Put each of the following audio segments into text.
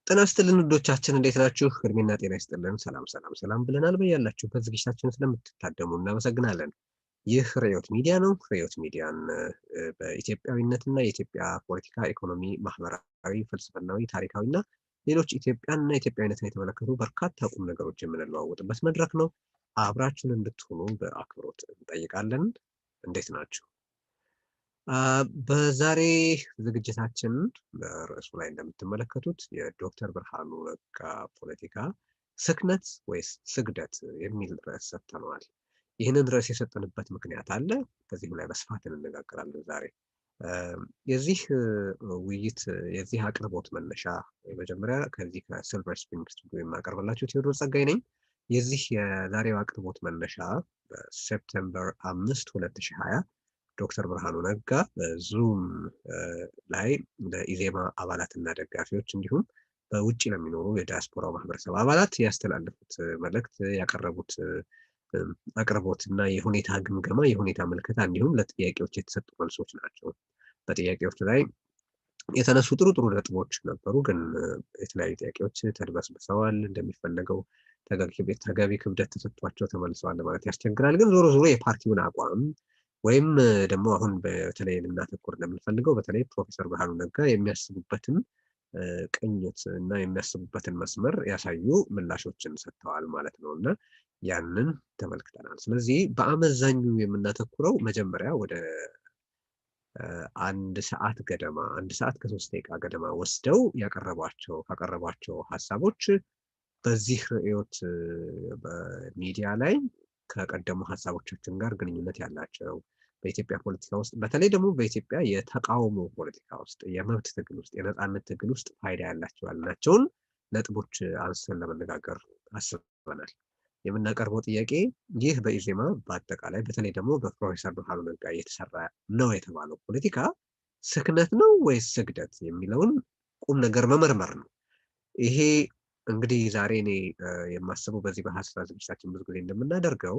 ጤና ይስጥልን ውዶቻችን እንዴት ናችሁ? እድሜና ጤና ይስጥልን። ሰላም ብለናል። በያላችሁበት ዝግጅታችንን ስለምትታደሙ እናመሰግናለን። ይህ ርዕዮት ሚዲያ ነው። ርዕዮት ሚዲያን በኢትዮጵያዊነትና የኢትዮጵያ ፖለቲካ፣ ኢኮኖሚ፣ ማህበራዊ፣ ፍልስፍናዊ፣ ታሪካዊና ሌሎች ኢትዮጵያንና ኢትዮጵያዊነትን የተመለከቱ በርካታ ቁም ነገሮች የምንለዋወጥበት መድረክ ነው። አብራችሁን እንድትሆኑ በአክብሮት እንጠይቃለን። እንዴት ናችሁ? በዛሬ ዝግጅታችን በርዕሱ ላይ እንደምትመለከቱት የዶክተር ብርሃኑ ነጋ ፖለቲካ ስክነት ወይስ ስግደት የሚል ርዕስ ሰጥተነዋል። ይህንን ርዕስ የሰጠንበት ምክንያት አለ። ከዚህም ላይ በስፋት እንነጋገራለን ዛሬ። የዚህ ውይይት የዚህ አቅርቦት መነሻ መጀመሪያ ከዚህ ከሲልቨር ስፕሪንግ ስቱዲዮ የማቀርብላችሁ ቴዎድሮስ ጸጋይ ነኝ። የዚህ የዛሬው አቅርቦት መነሻ በሴፕቴምበር 5 2020 ዶክተር ብርሃኑ ነጋ በዙም ላይ ለኢዜማ አባላትና ደጋፊዎች እንዲሁም በውጭ ለሚኖሩ የዲያስፖራ ማህበረሰብ አባላት ያስተላለፉት መልእክት ያቀረቡት አቅርቦትና የሁኔታ ግምገማ የሁኔታ መልከታ እንዲሁም ለጥያቄዎች የተሰጡ መልሶች ናቸው። በጥያቄዎች ላይ የተነሱ ጥሩ ነጥቦች ነበሩ፣ ግን የተለያዩ ጥያቄዎች ተድበስብሰዋል። እንደሚፈለገው ተገቢ ክብደት ተሰጥቷቸው ተመልሰዋል ማለት ያስቸግራል። ግን ዞሮ የፓርቲውን አቋም ወይም ደግሞ አሁን በተለይ ልናተኩር እንደምንፈልገው በተለይ ፕሮፌሰር ብርሃኑ ነጋ የሚያስቡበትን ቅኝት እና የሚያስቡበትን መስመር ያሳዩ ምላሾችን ሰጥተዋል ማለት ነው እና ያንን ተመልክተናል። ስለዚህ በአመዛኙ የምናተኩረው መጀመሪያ ወደ አንድ ሰዓት ከ3 ደቂቃ ገደማ ወስደው ካቀረቧቸው ሀሳቦች በዚህ ርዕዮት በሚዲያ ላይ ከቀደሙ ሀሳቦቻችን ጋር ግንኙነት ያላቸው በኢትዮጵያ ፖለቲካ ውስጥ በተለይ ደግሞ በኢትዮጵያ የተቃውሞ ፖለቲካ ውስጥ የመብት ትግል ውስጥ የነጻነት ትግል ውስጥ ፋይዳ ያላቸው ያልናቸውን ነጥቦች አንስተን ለመነጋገር አስበናል። የምናቀርበው ጥያቄ ይህ በኢዜማ በአጠቃላይ በተለይ ደግሞ በፕሮፌሰር ብርሃኑ ነጋ እየተሰራ ነው የተባለው ፖለቲካ ስክነት ነው ወይስ ስግደት የሚለውን ቁም ነገር መመርመር ነው። ይሄ እንግዲህ ዛሬ እኔ የማስበው በዚህ በሀሳብ ዝግጅታችን ብዙ ጊዜ እንደምናደርገው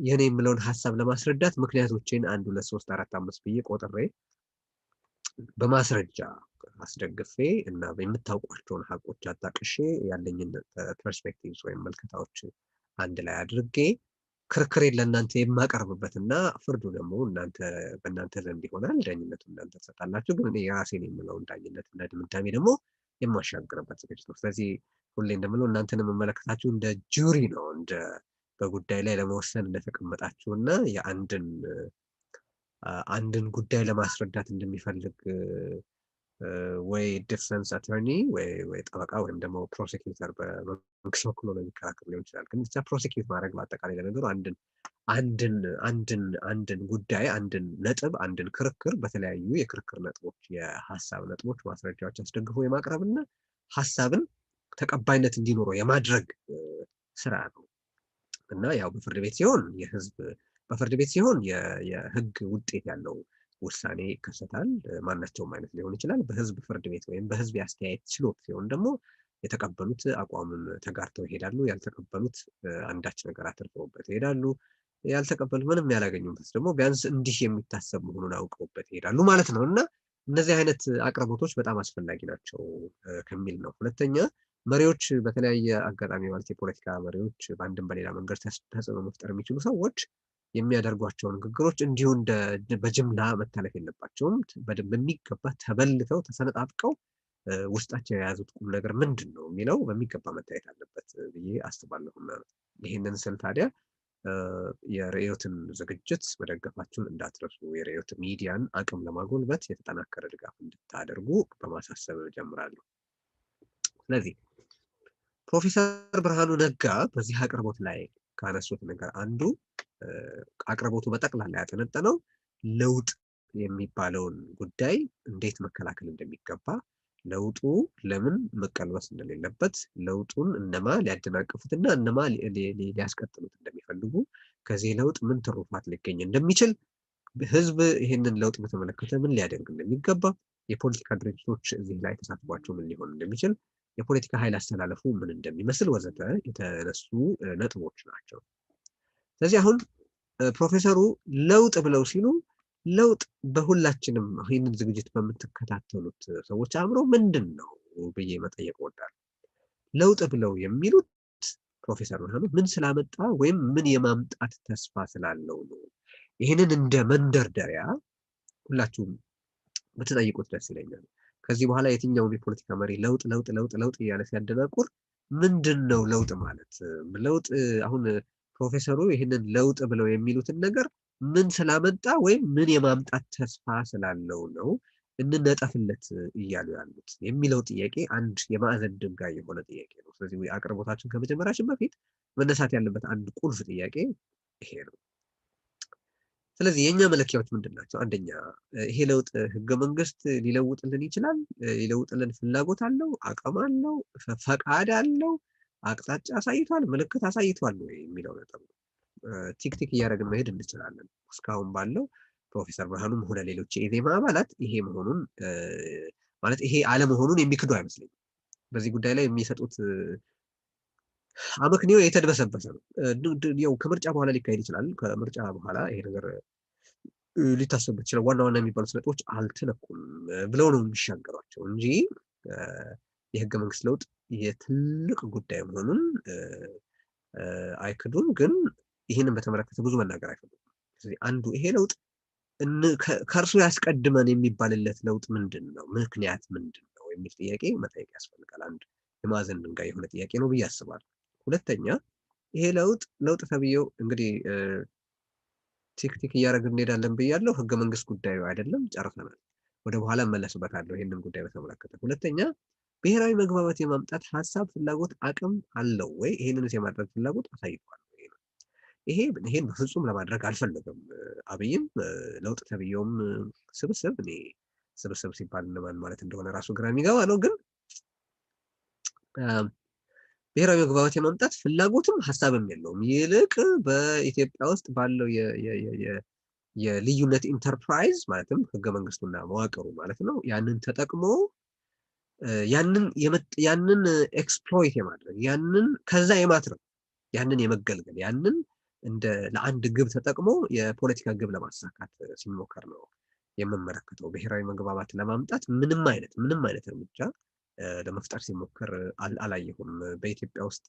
የኔ የምለውን ሀሳብ ለማስረዳት ምክንያቶችን 1 2 3 4 5 ብዬ ቆጥሬ በማስረጃ አስደግፌ እና የምታውቋቸውን ሀቆች አጣቅሼ ያለኝን ፐርስፔክቲቭስ ወይም መልከታዎች አንድ ላይ አድርጌ ክርክሬን ለእናንተ የማቀርብበትና ፍርዱ ደግሞ በእናንተ ዘንድ ይሆናል። ዳኝነቱን እናንተ ትሰጣላችሁ። ግን እኔ የራሴን የምለውን ዳኝነትና ድምዳሜ ደግሞ የማሻገርበት ዝግጅት ነው። ስለዚህ ሁሌ እንደምለው እናንተን የምመለከታችሁ እንደ ጁሪ ነው፣ እንደ በጉዳይ ላይ ለመወሰን እንደተቀመጣችሁና አንድን ጉዳይ ለማስረዳት እንደሚፈልግ ወይ ዲፌንስ አተርኒ ወይ ጠበቃ ወይም ደግሞ ፕሮሲኪዩተር በመንግስት በኩል ነው የሚከራከር ሊሆን ይችላል። ግን ብቻ ፕሮሲኪዩት ማድረግ በአጠቃላይ ለነገሩ አንድን ጉዳይ አንድን ነጥብ አንድን ክርክር በተለያዩ የክርክር ነጥቦች የሀሳብ ነጥቦች ማስረጃዎች አስደግፎ የማቅረብና ሀሳብን ተቀባይነት እንዲኖረው የማድረግ ስራ ነው እና ያው በፍርድ ቤት ሲሆን የህግ ውጤት ያለው ውሳኔ ይከሰታል። ማናቸውም አይነት ሊሆን ይችላል። በህዝብ ፍርድ ቤት ወይም በህዝብ የአስተያየት ችሎት ሲሆን ደግሞ የተቀበሉት አቋምን ተጋርተው ይሄዳሉ። ያልተቀበሉት አንዳች ነገር አትርፈውበት ይሄዳሉ። ያልተቀበሉት ምንም ያላገኙበት ደግሞ ቢያንስ እንዲህ የሚታሰብ መሆኑን አውቀውበት ይሄዳሉ ማለት ነው እና እነዚህ አይነት አቅርቦቶች በጣም አስፈላጊ ናቸው ከሚል ነው። ሁለተኛ መሪዎች በተለያየ አጋጣሚ ማለት የፖለቲካ መሪዎች በአንድም በሌላ መንገድ ተጽዕኖ መፍጠር የሚችሉ ሰዎች የሚያደርጓቸው ንግግሮች እንዲሁ በጅምላ መታለፍ የለባቸውም። በሚገባ ተበልተው ተሰነጣጥቀው ውስጣቸው የያዙት ቁም ነገር ምንድን ነው የሚለው በሚገባ መታየት አለበት ብዬ አስባለሁና ይህንን ስል ታዲያ የርዕዮትን ዝግጅት መደገፋችሁን እንዳትረሱ። የርዕዮት ሚዲያን አቅም ለማጎልበት የተጠናከረ ድጋፍ እንድታደርጉ በማሳሰብ ጀምራለሁ። ስለዚህ ፕሮፌሰር ብርሃኑ ነጋ በዚህ አቅርቦት ላይ ካነሱት ነገር አንዱ አቅርቦቱ በጠቅላላ ያጠነጠነው ለውጥ የሚባለውን ጉዳይ እንዴት መከላከል እንደሚገባ፣ ለውጡ ለምን መቀልበስ እንደሌለበት፣ ለውጡን እነማ ሊያደናቅፉትና እነማ ሊያስቀጥሉት እንደሚፈልጉ፣ ከዚህ ለውጥ ምን ትሩፋት ሊገኝ እንደሚችል፣ ህዝብ ይህንን ለውጥ በተመለከተ ምን ሊያደርግ እንደሚገባ፣ የፖለቲካ ድርጅቶች እዚህ ላይ ተሳትፏቸው ምን ሊሆን እንደሚችል፣ የፖለቲካ ኃይል አስተላለፉ ምን እንደሚመስል ወዘተ የተነሱ ነጥቦች ናቸው። ስለዚህ አሁን ፕሮፌሰሩ ለውጥ ብለው ሲሉ ለውጥ በሁላችንም ይህንን ዝግጅት በምትከታተሉት ሰዎች አእምሮ ምንድነው ብዬ መጠየቅ እወዳለሁ። ለውጥ ብለው የሚሉት ፕሮፌሰር ብርሃኑ ምን ስላመጣ ወይም ምን የማምጣት ተስፋ ስላለው ነው? ይህንን እንደ መንደርደሪያ ሁላችሁም ብትጠይቁት ደስ ይለኛል። ከዚህ በኋላ የትኛውም የፖለቲካ መሪ ለውጥ ለውጥ ለውጥ ለውጥ እያለ ሲያደናቁር ምንድነው ለውጥ ማለት? ለውጥ አሁን ፕሮፌሰሩ ይህንን ለውጥ ብለው የሚሉትን ነገር ምን ስላመጣ ወይም ምን የማምጣት ተስፋ ስላለው ነው እንነጠፍለት እያሉ ያሉት የሚለው ጥያቄ አንድ የማዕዘን ድንጋይ የሆነ ጥያቄ ነው። ስለዚህ አቅርቦታችን ከመጀመራችን በፊት መነሳት ያለበት አንድ ቁልፍ ጥያቄ ይሄ ነው። ስለዚህ የኛ መለኪያዎች ምንድን ናቸው? አንደኛ ይሄ ለውጥ ህገ መንግስት ሊለውጥልን ይችላል? ሊለውጥልን ፍላጎት አለው? አቅም አለው? ፈቃድ አለው? አቅጣጫ አሳይቷል? ምልክት አሳይቷል ወይ የሚለው ነጥብ ነው። ቲክቲክ እያደረግን መሄድ እንችላለን። እስካሁን ባለው ፕሮፌሰር ብርሃኑም ሆነ ሌሎች የኢዜማ አባላት ይሄ መሆኑን ማለት ይሄ አለመሆኑን የሚክዱ አይመስለኝም። በዚህ ጉዳይ ላይ የሚሰጡት አመክንዮ የተደበሰበሰ ነው። ያው ከምርጫ በኋላ ሊካሄድ ይችላል። ከምርጫ በኋላ ይሄ ነገር ሊታሰብበት ይችላል። ዋና ዋና የሚባሉት ነጥቦች አልተነኩም ብለው ነው የሚሻገሯቸው እንጂ የህገ መንግስት ለውጥ የትልቅ ጉዳይ መሆኑን አይክዱም። ግን ይህንን በተመለከተ ብዙ መናገር አይፈልጉም። ስለዚህ አንዱ ይሄ ለውጥ ከእርሱ ያስቀድመን የሚባልለት ለውጥ ምንድን ነው? ምክንያት ምንድን ነው የሚል ጥያቄ መጠየቅ ያስፈልጋል። አንድ የማዕዘን ድንጋይ የሆነ ጥያቄ ነው ብዬ አስባለሁ። ሁለተኛ ይሄ ለውጥ ተብዬው እንግዲህ ቲክቲክ እያደረግን እንሄዳለን ብያለሁ። ህገ መንግስት ጉዳዩ አይደለም፣ ጨርሰናል። ወደ በኋላ እመለስበታለሁ ይህንን ጉዳይ በተመለከተ። ሁለተኛ ብሔራዊ መግባባት የማምጣት ሀሳብ፣ ፍላጎት፣ አቅም አለው ወይ? ይህንንስ የማድረግ ፍላጎት አሳይቷል ወይ? ይሄን በፍጹም ለማድረግ አልፈለገም አብይም። ለውጥ ተብዬውም ስብስብ እኔ ስብስብ ሲባል እነማን ማለት እንደሆነ ራሱ ግራ የሚገባ ነው። ግን ብሔራዊ መግባባት የማምጣት ፍላጎትም ሀሳብም የለውም። ይልቅ በኢትዮጵያ ውስጥ ባለው የልዩነት ኢንተርፕራይዝ ማለትም ህገ መንግስቱና መዋቅሩ ማለት ነው ያንን ተጠቅሞ ያንን ኤክስፕሎይት የማድረግ ያንን ከዛ የማትረፍ ያንን የመገልገል ያንን እንደ ለአንድ ግብ ተጠቅሞ የፖለቲካ ግብ ለማሳካት ሲሞከር ነው የምመለከተው። ብሔራዊ መግባባት ለማምጣት ምንም አይነት እርምጃ ለመፍጠር ሲሞከር አላየሁም። በኢትዮጵያ ውስጥ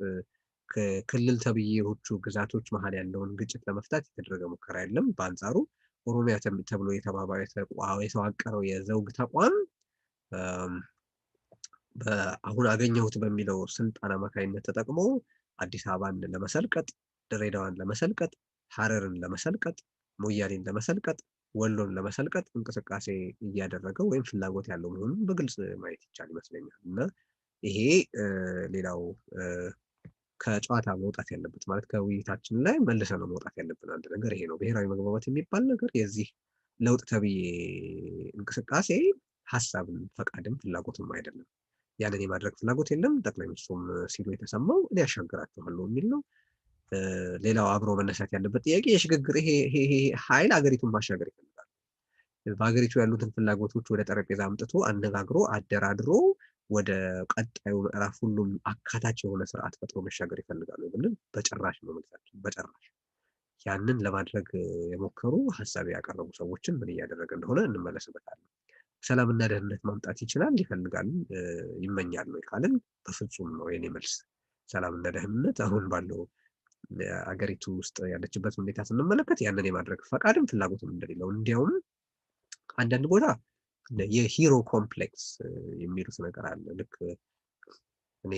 ክልል ተብዬዎቹ ግዛቶች መሀል ያለውን ግጭት ለመፍታት የተደረገ ሙከራ የለም። በአንጻሩ ኦሮሚያ ተብሎ የተዋቀረው የዘውግ ተቋም አሁን አገኘሁት በሚለው ስልጣን አማካኝነት ተጠቅሞ አዲስ አበባን ለመሰልቀጥ፣ ድሬዳዋን ለመሰልቀጥ፣ ሐረርን ለመሰልቀጥ፣ ሞያሌን ለመሰልቀጥ፣ ወሎን ለመሰልቀጥ እንቅስቃሴ እያደረገው ወይም ፍላጎት ያለው መሆኑን በግልጽ ማየት ይቻል ይመስለኛል። እና ይሄ ሌላው ከጨዋታ መውጣት ያለበት ማለት ከውይይታችን ላይ መልሰ ነው መውጣት ያለብን አንድ ነገር ይሄ ነው። ብሔራዊ መግባባት የሚባል ነገር የዚህ ለውጥ ተብዬ እንቅስቃሴ ሀሳብም ፈቃድም ፍላጎትም አይደለም። ያንን የማድረግ ፍላጎት የለም። ጠቅላይ ሚኒስትሩም ሲሉ የተሰማው እኔ ያሻግራችኋለሁ የሚል ነው። ሌላው አብሮ መነሳት ያለበት ጥያቄ የሽግግር ይሄ ኃይል ሀገሪቱን ማሻገር ይፈልጋል። በሀገሪቱ ያሉትን ፍላጎቶች ወደ ጠረጴዛ አምጥቶ አነጋግሮ አደራድሮ ወደ ቀጣዩ ምዕራፍ ሁሉም አካታች የሆነ ስርዓት ፈጥሮ መሻገር ይፈልጋሉ ብንል በጭራሽ ነው መልሳችን፣ በጭራሽ። ያንን ለማድረግ የሞከሩ ሀሳብ ያቀረቡ ሰዎችን ምን እያደረገ እንደሆነ እንመለስበታለን። ሰላምና ደህንነት ማምጣት ይችላል፣ ይፈልጋል፣ ይመኛል ወይ ካልን በፍጹም ነው የኔ መልስ። ሰላምና ደህንነት አሁን ባለው አገሪቱ ውስጥ ያለችበት ሁኔታ ስንመለከት ያንን የማድረግ ፈቃድም ፍላጎትም እንደሌለው እንዲያውም አንዳንድ ቦታ የሂሮ ኮምፕሌክስ የሚሉት ነገር አለ። ልክ እኔ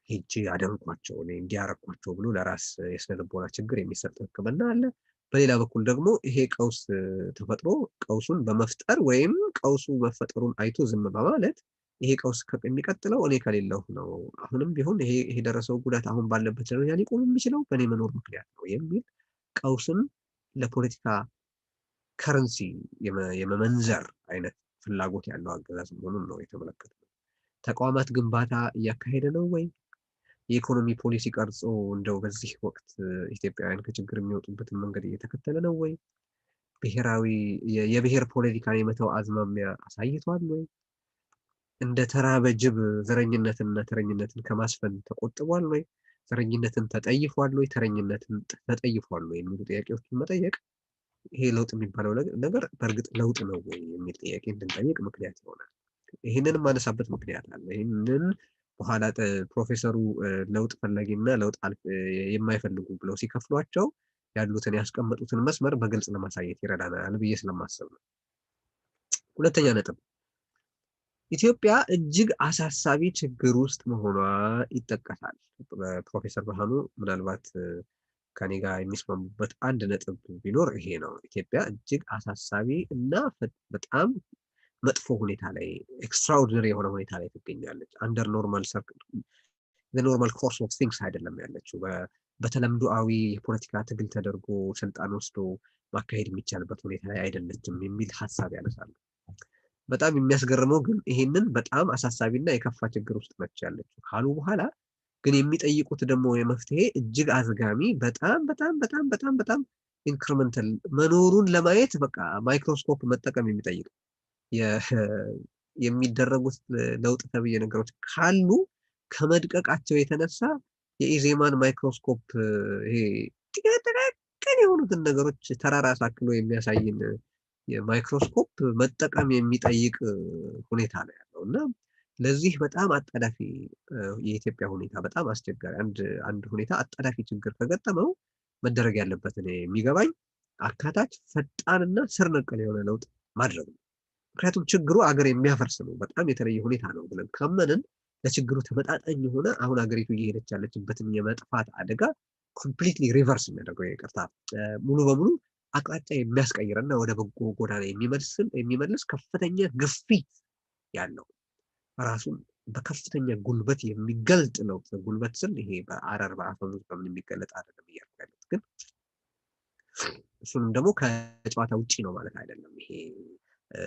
ሄጄ አደንኳቸው እኔ እንዲያረኳቸው ብሎ ለራስ የስነ ልቦና ችግር የሚሰጥ ሕክምና አለ። በሌላ በኩል ደግሞ ይሄ ቀውስ ተፈጥሮ ቀውሱን በመፍጠር ወይም ቀውሱ መፈጠሩን አይቶ ዝም በማለት ይሄ ቀውስ የሚቀጥለው እኔ ከሌለሁ ነው፣ አሁንም ቢሆን ይሄ የደረሰው ጉዳት አሁን ባለበት ደረጃ ሊቆም የሚችለው በእኔ መኖር ምክንያት ነው የሚል ቀውስን ለፖለቲካ ከረንሲ የመመንዘር አይነት ፍላጎት ያለው አገዛዝ መሆኑን ነው የተመለከተው። ተቋማት ግንባታ እያካሄደ ነው ወይ? የኢኮኖሚ ፖሊሲ ቀርጾ እንደው በዚህ ወቅት ኢትዮጵያውያን ከችግር የሚወጡበትን መንገድ እየተከተለ ነው ወይ? የብሔር ፖለቲካን የመተው አዝማሚያ አሳይቷል ወይ? እንደ ተራበ ጅብ ዘረኝነትንና ተረኝነትን ከማስፈን ተቆጥቧል ወይ? ዘረኝነትን ተጠይፏል ወይ? ተረኝነትን ተጠይፏል ወይ? የሚሉ ጥያቄዎችን መጠየቅ ይሄ ለውጥ የሚባለው ነገር በእርግጥ ለውጥ ነው ወይ የሚል ጥያቄ እንድንጠይቅ ምክንያት ይሆናል። ይህንን ማነሳበት ምክንያት አለ። ይህንን በኋላ ፕሮፌሰሩ ለውጥ ፈላጊና ለውጥ የማይፈልጉ ብለው ሲከፍሏቸው ያሉትን ያስቀመጡትን መስመር በግልጽ ለማሳየት ይረዳናል ብዬ ስለማሰብ ነው። ሁለተኛ ነጥብ ኢትዮጵያ እጅግ አሳሳቢ ችግር ውስጥ መሆኗ ይጠቀሳል። ፕሮፌሰር ብርሃኑ ምናልባት ከኔ ጋር የሚስማሙበት አንድ ነጥብ ቢኖር ይሄ ነው። ኢትዮጵያ እጅግ አሳሳቢ እና በጣም መጥፎ ሁኔታ ላይ ኤክስትራኦርዲነሪ የሆነ ሁኔታ ላይ ትገኛለች። አንደር ኖርማል ኖርማል ኮርስ ኦፍ ቲንግስ አይደለም ያለችው። በተለምዶአዊ የፖለቲካ ትግል ተደርጎ ስልጣን ወስዶ ማካሄድ የሚቻልበት ሁኔታ ላይ አይደለችም የሚል ሀሳብ ያነሳሉ። በጣም የሚያስገርመው ግን ይሄንን በጣም አሳሳቢና የከፋ ችግር ውስጥ ነች ያለችው ካሉ በኋላ ግን የሚጠይቁት ደግሞ የመፍትሄ እጅግ አዝጋሚ በጣም በጣም በጣም በጣም በጣም ኢንክሪመንታል መኖሩን ለማየት በቃ ማይክሮስኮፕ መጠቀም የሚጠይቅ የሚደረጉት ለውጥ ተብዬ ነገሮች ካሉ ከመድቀቃቸው የተነሳ የኢዜማን ማይክሮስኮፕ ይሄ ጥቃቅን የሆኑትን ነገሮች ተራራ አሳክሎ የሚያሳይን የማይክሮስኮፕ መጠቀም የሚጠይቅ ሁኔታ ነው ያለው እና ለዚህ በጣም አጣዳፊ የኢትዮጵያ ሁኔታ በጣም አስቸጋሪ አንድ ሁኔታ አጣዳፊ ችግር ከገጠመው መደረግ ያለበትን የሚገባኝ አካታች ፈጣንና ስር ነቀል የሆነ ለውጥ ማድረግ ነው። ምክንያቱም ችግሩ አገር የሚያፈርስ ነው፣ በጣም የተለየ ሁኔታ ነው ብለን ካመንን ለችግሩ ተመጣጣኝ የሆነ አሁን አገሪቱ እየሄደች ያለችበትን የመጥፋት አደጋ ኮምፕሊትሊ ሪቨርስ የሚያደርገው ይቅርታ ሙሉ በሙሉ አቅጣጫ የሚያስቀይርና ወደ በጎ ጎዳና የሚመልስ ከፍተኛ ግፊት ያለው ራሱን በከፍተኛ ጉልበት የሚገልጥ ነው። ጉልበት ስል ይሄ በአረር በአፈሙዝ በምን የሚገለጥ አይደለም እያልኩ ያለሁት፣ ግን እሱንም ደግሞ ከጨዋታ ውጪ ነው ማለት አይደለም። ይሄ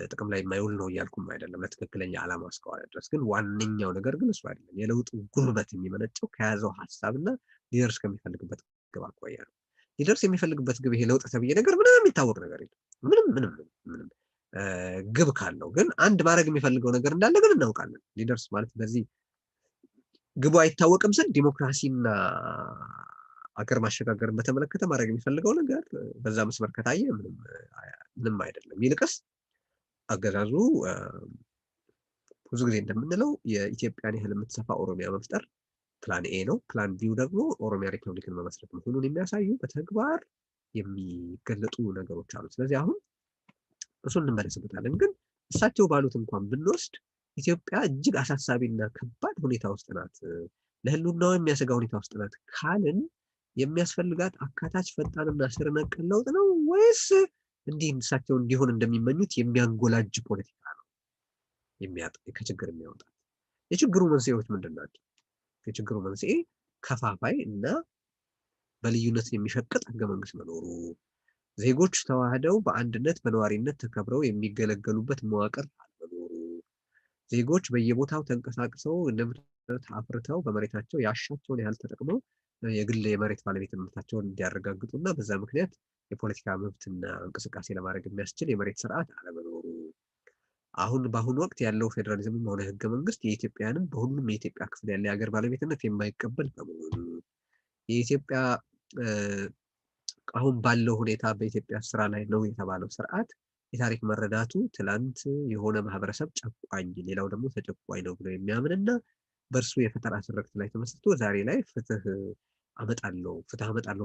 ጥቅም ላይ የማይውል ነው እያልኩም አይደለም፣ ለትክክለኛ ዓላማ እስከዋለ ድረስ። ግን ዋነኛው ነገር ግን እሱ አይደለም። የለውጡ ጉልበት የሚመነጨው ከያዘው ሀሳብና ሊደርስ ከሚፈልግበት ግብ አኳያ ነው። ሊደርስ የሚፈልግበት ግብ ይሄ ለውጥ ተብዬ ነገር ምንም የሚታወቅ ነገር የለም። ምንም ግብ ካለው ግን አንድ ማድረግ የሚፈልገው ነገር እንዳለ ግን እናውቃለን። ሊደርስ ማለት በዚህ ግቡ አይታወቅም ስል ዲሞክራሲና አገር ማሸጋገርን በተመለከተ ማድረግ የሚፈልገው ነገር በዛ መስመር ከታየ ምንም አይደለም። ይልቅስ አገዛዙ ብዙ ጊዜ እንደምንለው የኢትዮጵያን ያህል የምትሰፋ ኦሮሚያ መፍጠር ፕላን ኤ ነው። ፕላን ቢው ደግሞ ኦሮሚያ ሪፐብሊክን መመስረት መሆኑን የሚያሳዩ በተግባር የሚገለጡ ነገሮች አሉ። ስለዚህ አሁን እሱን እንመለስበታለን። ግን እሳቸው ባሉት እንኳን ብንወስድ ኢትዮጵያ እጅግ አሳሳቢና ከባድ ሁኔታ ውስጥ ናት፣ ለህልውናዋ የሚያሰጋ ሁኔታ ውስጥ ናት ካልን የሚያስፈልጋት አካታች ፈጣንና ስር ነቀል ለውጥ ነው ወይስ እንዲህ እሳቸው እንዲሆን እንደሚመኙት የሚያንጎላጅ ፖለቲካ ነው ከችግር የሚያወጣ? የችግሩ መንስኤዎች ምንድን ናቸው? የችግሩ መንስኤ ከፋፋይ እና በልዩነት የሚሸቅጥ ህገ መንግስት መኖሩ፣ ዜጎች ተዋህደው በአንድነት በነዋሪነት ተከብረው የሚገለገሉበት መዋቅር አለመኖሩ፣ ዜጎች በየቦታው ተንቀሳቅሰው ንብረት አፍርተው በመሬታቸው ያሻቸውን ያህል ተጠቅመው የግል የመሬት ባለቤትነታቸውን እንዲያረጋግጡና በዛ ምክንያት የፖለቲካ መብትና እንቅስቃሴ ለማድረግ የሚያስችል የመሬት ስርዓት አለመኖሩ፣ በአሁኑ ወቅት ያለው ፌዴራሊዝም ሆነ ህገ መንግስት የኢትዮጵያንም በሁሉም የኢትዮጵያ ክፍል ያለ የሀገር ባለቤትነት የማይቀበል በመሆኑ የኢትዮጵያ አሁን ባለው ሁኔታ በኢትዮጵያ ስራ ላይ ነው የተባለው ስርዓት የታሪክ መረዳቱ ትላንት የሆነ ማህበረሰብ ጨቋኝ ሌላው ደግሞ ተጨቋኝ ነው ብሎ የሚያምንና በእርሱ የፈጠራ ትርክት ላይ ተመስርቶ ዛሬ ላይ ፍትህ አመጣለሁ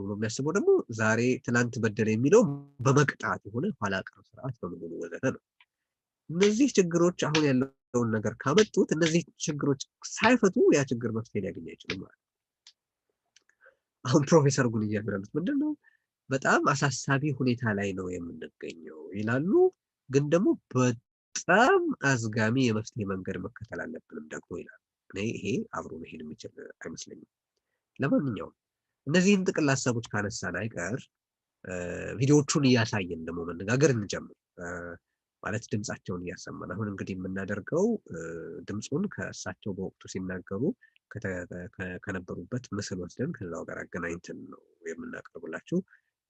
ብሎ የሚያስበው ደግሞ ዛሬ ትላንት በደለ የሚለው በመቅጣት የሆነ ኋላ ቀር ስርዓት በመሆኑ ወዘተ ነው። እነዚህ ችግሮች አሁን ያለውን ነገር ካመጡት እነዚህ ችግሮች ሳይፈቱ ያ ችግር መፍትሄ ሊያገኝ አይችልም ማለት ነው። አሁን ፕሮፌሰር ጉን እያሉት ምንድነው በጣም አሳሳቢ ሁኔታ ላይ ነው የምንገኘው ይላሉ። ግን ደግሞ በጣም አዝጋሚ የመፍትሄ መንገድ መከተል አለብንም ደግሞ ይላሉ። ይሄ አብሮ መሄድ የሚችል አይመስለኝም። ለማንኛውም እነዚህን ጥቅል ሀሳቦች ካነሳን አይቀር ቪዲዮዎቹን እያሳየን ደግሞ መነጋገር እንጀምር። ማለት ድምጻቸውን እያሰማን አሁን እንግዲህ የምናደርገው ድምጹን ከእሳቸው በወቅቱ ሲናገሩ ከነበሩበት ምስል ወስደን ከዛው ጋር አገናኝተን ነው የምናቀርብላችሁ።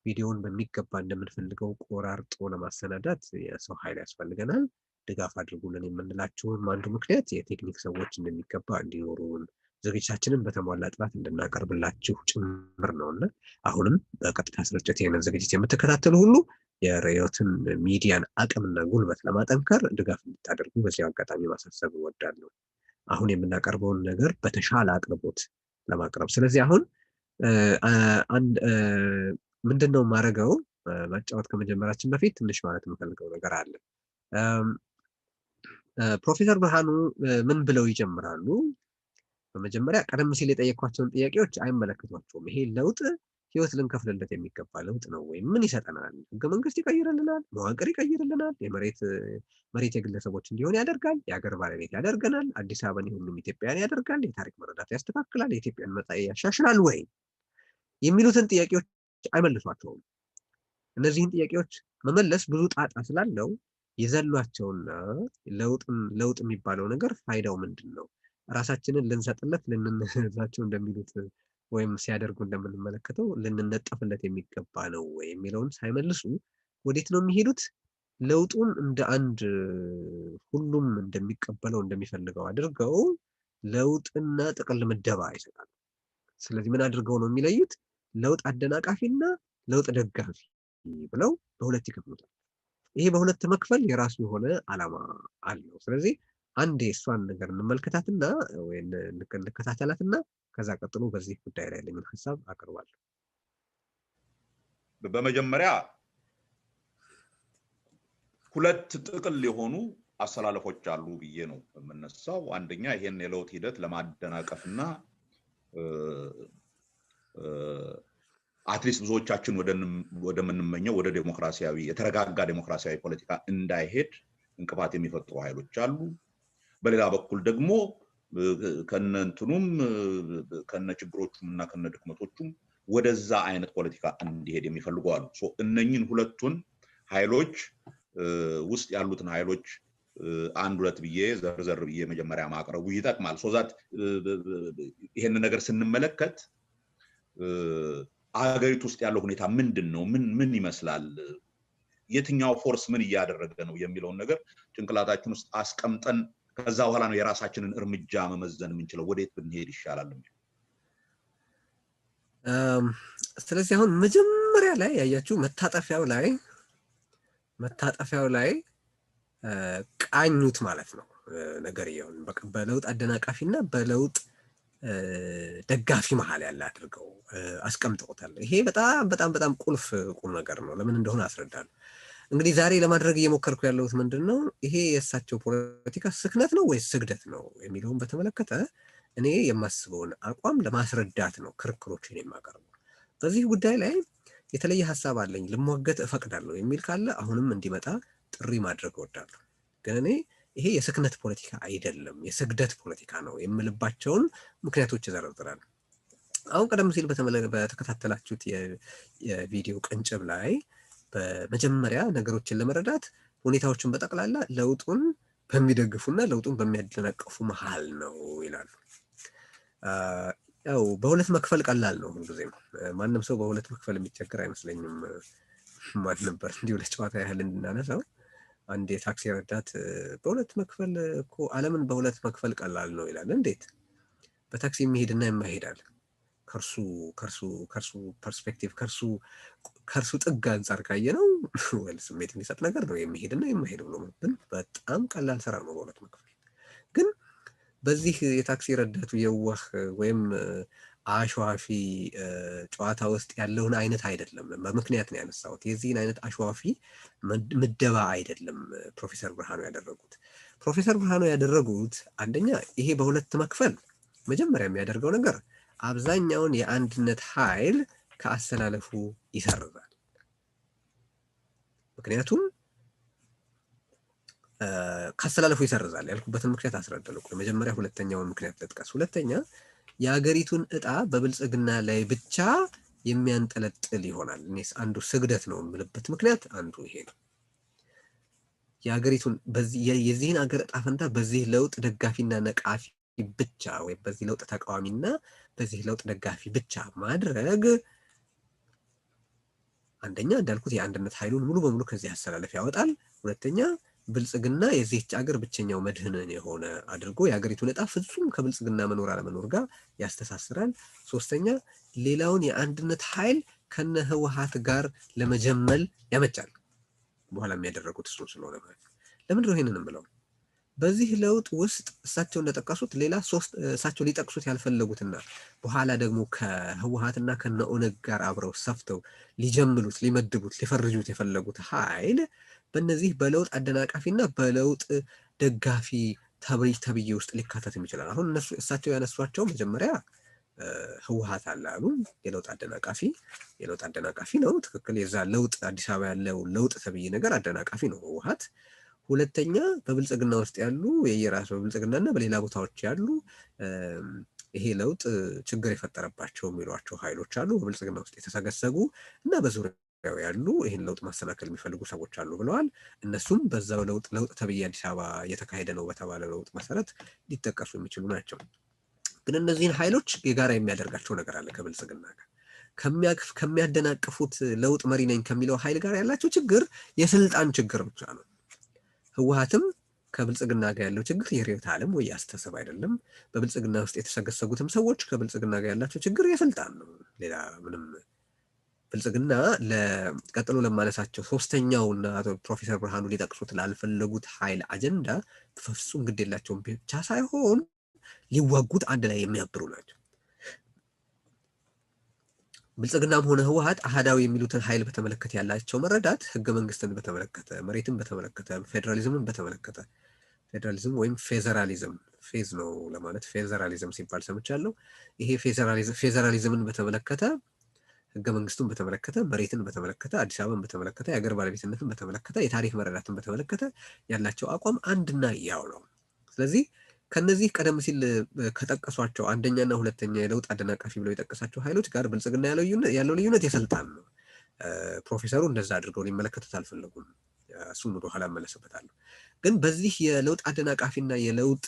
ቪዲዮውን በሚገባ እንደምንፈልገው ቆራርጦ ለማሰናዳት የሰው ኃይል ያስፈልገናል። ድጋፍ አድርጉልን የምንላችሁም አንዱ ምክንያት የቴክኒክ ሰዎች እንደሚገባ እንዲኖሩን ዝግጅታችንን በተሟላ ጥራት እንድናቀርብላችሁ ጭምር ነውና አሁንም በቀጥታ ስርጭት ይሄንን ዝግጅት የምትከታተሉ ሁሉ የርዕዮትን ሚዲያን አቅምና ጉልበት ለማጠንከር ድጋፍ እንድታደርጉ በዚህ አጋጣሚ ማሳሰብ እወዳለሁ። አሁን የምናቀርበውን ነገር በተሻለ አቅርቦት ለማቅረብ። ስለዚህ አሁን አንድ ምንድነው ማረጋው ማጫወት ከመጀመራችን በፊት ትንሽ ማለት የምፈልገው ነገር አለ። ፕሮፌሰር ብርሃኑ ምን ብለው ይጀምራሉ? በመጀመሪያ ቀደም ሲል የጠየኳቸውን ጥያቄዎች አይመለከቷቸውም። ይሄ ለውጥ ህይወት ልንከፍልለት የሚገባ ለውጥ ነው ወይ? ምን ይሰጠናል? ህገ መንግስት ይቀይርልናል? መዋቅር ይቀይርልናል? መሬት የግለሰቦች እንዲሆን ያደርጋል? የሀገር ባለቤት ያደርገናል? አዲስ አበባን የሁሉም ኢትዮጵያውያን ያደርጋል? የታሪክ መረዳት ያስተካክላል? የኢትዮጵያን መጻኢ ያሻሽላል ወይ? የሚሉትን ጥያቄዎች አይመልሷቸውም። እነዚህን ጥያቄዎች መመለስ ብዙ ጣጣ ስላለው ይዘሏቸውና ለውጥ የሚባለው ነገር ፋይዳው ምንድነው? ራሳችንን ልንሰጥለት ልንነዛቸው እንደሚሉት ወይም ሲያደርጉ እንደምንመለከተው ልንነጠፍለት የሚገባ ነው ወይ የሚለውን ሳይመልሱ ወዴት ነው የሚሄዱት? ለውጡን እንደ አንድ ሁሉም እንደሚቀበለው እንደሚፈልገው አድርገው ለውጥና ጥቅል ምደባ ይሰጣሉ። ስለዚህ ምን አድርገው ነው የሚለዩት? ለውጥ አደናቃፊና ለውጥ ደጋፊ ብለው በሁለት ይከፍሉታል። ይሄ በሁለት መክፈል የራሱ የሆነ ዓላማ አለው። ስለዚህ አንዴ እሷን ነገር እንመልከታትና ወይ እንከታተላትና ከዛ ቀጥሎ በዚህ ጉዳይ ላይ ለምን ሐሳብ አቀርባለሁ። በመጀመሪያ ሁለት ጥቅል የሆኑ አሰላለፎች አሉ ብዬ ነው የምነሳው። አንደኛ ይሄን የለውጥ ሂደት ለማደናቀፍና አትሊስት ብዙዎቻችን ወደምንመኘው ወደ ዲሞክራሲያዊ የተረጋጋ ዲሞክራሲያዊ ፖለቲካ እንዳይሄድ እንቅፋት የሚፈጥሩ ኃይሎች አሉ። በሌላ በኩል ደግሞ ከነንቱንም ከነችግሮቹምና ከነድክመቶቹም ወደዛ አይነት ፖለቲካ እንዲሄድ የሚፈልጉ አሉ። እነኚህን ሁለቱን ኃይሎች ውስጥ ያሉትን ኃይሎች አንድ ሁለት ብዬ ዘርዘር ብዬ መጀመሪያ ማቅረቡ ይጠቅማል። ሶዛት ይሄን ነገር ስንመለከት አገሪቱ ውስጥ ያለው ሁኔታ ምንድነው? ምን ይመስላል? የትኛው ፎርስ ምን እያደረገ ነው የሚለውን ነገር ጭንቅላታችን ውስጥ አስቀምጠን ከዛ በኋላ ነው የራሳችንን እርምጃ መመዘን የምንችለው ወዴት ብንሄድ ይሻላል የሚለው። ስለዚህ አሁን መጀመሪያ ላይ ያያችሁ መታጠፊያው ላይ ቃኙት ማለት ነው ነገርየውን በለውጥ አደናቃፊና በለውጥ ደጋፊ መሃል ያለ አድርገው አስቀምጠውታል። ይሄ በጣም ቁልፍ ቁም ነገር ነው። ለምን እንደሆነ አስረዳለሁ። እንግዲህ ዛሬ ለማድረግ እየሞከርኩ ያለሁት ምንድነው ይሄ የእሳቸው ፖለቲካ ስክነት ነው ወይስ ስግደት ነው የሚለውን በተመለከተ እኔ የማስበውን አቋም ለማስረዳት ነው ክርክሮችን የማቀርበው። በዚህ ጉዳይ ላይ የተለየ ሐሳብ አለኝ ልሟገት እፈቅዳለሁ የሚል ካለ አሁንም እንዲመጣ ጥሪ ማድረግ እወዳለሁ። ግን እኔ ይሄ የስክነት ፖለቲካ አይደለም የስግደት ፖለቲካ ነው የምልባቸውን ምክንያቶች ዘርዝራለሁ። አሁን ቀደም ሲል በተከታተላችሁት የቪዲዮ ቅንጭብ ላይ በመጀመሪያ ነገሮችን ለመረዳት ሁኔታዎችን በጠቅላላ ለውጡን በሚደግፉና ለውጡን በሚያደናቅፉ መሃል ነው ይላሉ። ያው በሁለት መክፈል ቀላል ነው ሁልጊዜም። ማንም ሰው በሁለት መክፈል የሚቸገር አይመስለኝም። ማን ነበር እንዲሁ ለጨዋታ ያህል እንድናነሳው አንድ የታክሲ ረዳት በሁለት መክፈል እኮ ዓለምን በሁለት መክፈል ቀላል ነው ይላል። እንዴት? በታክሲ የሚሄድና የማይሄዳል ከርሱ ፐርስፔክቲቭ ከርሱ ጥግ አንፃር ካየነው ወል ስሜት የሚሰጥ ነገር ነው የሚሄድና የማይሄድ ብሎ ማለት በጣም ቀላል ስራ ነው በሁለት መክፈል። ግን በዚህ የታክሲ ረዳቱ የዋህ ወይም አሽዋፊ ጨዋታ ውስጥ ያለውን አይነት አይደለም። በምክንያት ነው ያነሳሁት። የዚህን አይነት አሽዋፊ ምደባ አይደለም ፕሮፌሰር ብርሃኑ ያደረጉት። ፕሮፌሰር ብርሃኑ ያደረጉት አንደኛ ይሄ በሁለት መክፈል መጀመሪያ የሚያደርገው ነገር አብዛኛውን የአንድነት ኃይል ከአሰላለፉ ይሰርዛል። ምክንያቱም ከአሰላለፉ ይሰርዛል ያልኩበትን ምክንያት አስረዳለሁ። መጀመሪያ ሁለተኛውን ምክንያት ልጥቀስ። ሁለተኛ የሀገሪቱን ዕጣ በብልጽግና ላይ ብቻ የሚያንጠለጥል ይሆናል። እኔስ አንዱ ስግደት ነው የምልበት ምክንያት አንዱ ይሄ ነው። የሀገሪቱን የዚህን ሀገር ዕጣ ፈንታ በዚህ ለውጥ ደጋፊና ነቃፊ ብቻ ወይ በዚህ ለውጥ ተቃዋሚና በዚህ ለውጥ ደጋፊ ብቻ ማድረግ አንደኛ እንዳልኩት የአንድነት ኃይሉን ሙሉ በሙሉ ከዚህ አሰላለፍ ያወጣል። ሁለተኛ ብልጽግና የዚህች ሀገር ብቸኛው መድህን የሆነ አድርጎ የሀገሪቱን ዕጣ ፍጹም ከብልጽግና መኖር አለመኖር ጋር ያስተሳስራል። ሶስተኛ ሌላውን የአንድነት ኃይል ከነ ህወሓት ጋር ለመጀመል ያመቻል። በኋላ የሚያደርጉት እሱ ስለሆነ ማለት ለምን ነው ይሄንን የምለው? በዚህ ለውጥ ውስጥ እሳቸው እንደጠቀሱት ሌላ ሶስት እሳቸው ሊጠቅሱት ያልፈለጉትና በኋላ ደግሞ ከህወሓትና ከነኦነግ ጋር አብረው ሰፍተው ሊጀምሉት ሊመድቡት ሊፈርጁት የፈለጉት ኃይል በእነዚህ በለውጥ አደናቃፊና በለውጥ ደጋፊ ተብዬ ውስጥ ሊካተት ይችላል። አሁን እሳቸው ያነሷቸው መጀመሪያ ህወሓት አለ አሉ። የለውጥ አደናቃፊ ነው። ትክክል። የዛ ለውጥ አዲስ አበባ ያለው ለውጥ ተብዬ ነገር አደናቃፊ ነው ህወሓት። ሁለተኛ በብልጽግና ውስጥ ያሉ የየራሱ በብልጽግናና በሌላ ቦታዎች ያሉ ይሄ ለውጥ ችግር የፈጠረባቸው የሚሏቸው ኃይሎች አሉ፣ በብልጽግና ውስጥ የተሰገሰጉ እና በዙሪያው ያሉ ይህን ለውጥ ማሰናከል የሚፈልጉ ሰዎች አሉ ብለዋል። እነሱም በዛው ለውጥ ተብዬ አዲስ አበባ እየተካሄደ ነው በተባለ ለውጥ መሰረት ሊጠቀሱ የሚችሉ ናቸው። ግን እነዚህን ኃይሎች የጋራ የሚያደርጋቸው ነገር አለ። ከብልጽግና ጋር ከሚያደናቅፉት ለውጥ መሪ ነኝ ከሚለው ኃይል ጋር ያላቸው ችግር የስልጣን ችግር ብቻ ነው። ህወሓትም ከብልጽግና ጋር ያለው ችግር የርዕዮተ ዓለም ወይ አስተሳሰብ አይደለም። በብልጽግና ውስጥ የተሰገሰጉትም ሰዎች ከብልጽግና ጋር ያላቸው ችግር የስልጣን ነው። ሌላ ምንም ብልጽግና ቀጥሎ ለማነሳቸው ሶስተኛውና ፕሮፌሰር ብርሃኑ ሊጠቅሱት ላልፈለጉት ኃይል አጀንዳ በፍጹም ግድ የላቸውም ብቻ ሳይሆን ሊዋጉት አንድ ላይ የሚያብሩ ናቸው። ብልጽግናም ሆነ ህወሓት አሃዳዊ የሚሉትን ኃይል በተመለከተ ያላቸው መረዳት ህገ መንግስትን በተመለከተ፣ መሬትን በተመለከተ፣ ፌዴራሊዝምን በተመለከተ ፌዴራሊዝም ወይም ፌዘራሊዝም ፌዝ ነው ለማለት ፌዘራሊዝም ሲባል ሰምቻለሁ። ይሄ ፌዘራሊዝምን በተመለከተ፣ ህገ መንግስቱን በተመለከተ፣ መሬትን በተመለከተ፣ አዲስ አበባን በተመለከተ፣ የሀገር ባለቤትነትን በተመለከተ፣ የታሪክ መረዳትን በተመለከተ ያላቸው አቋም አንድና ያው ነው። ስለዚህ ከነዚህ ቀደም ሲል ከጠቀሷቸው አንደኛና ሁለተኛ የለውጥ አደናቃፊ ብለው የጠቀሳቸው ኃይሎች ጋር ብልጽግና ያለው ልዩነት የስልጣን ነው። ፕሮፌሰሩ እንደዛ አድርገው ሊመለከቱት አልፈለጉም። እሱን ወደ ኋላ እመለስበታለሁ። ግን በዚህ የለውጥ አደናቃፊና የለውጥ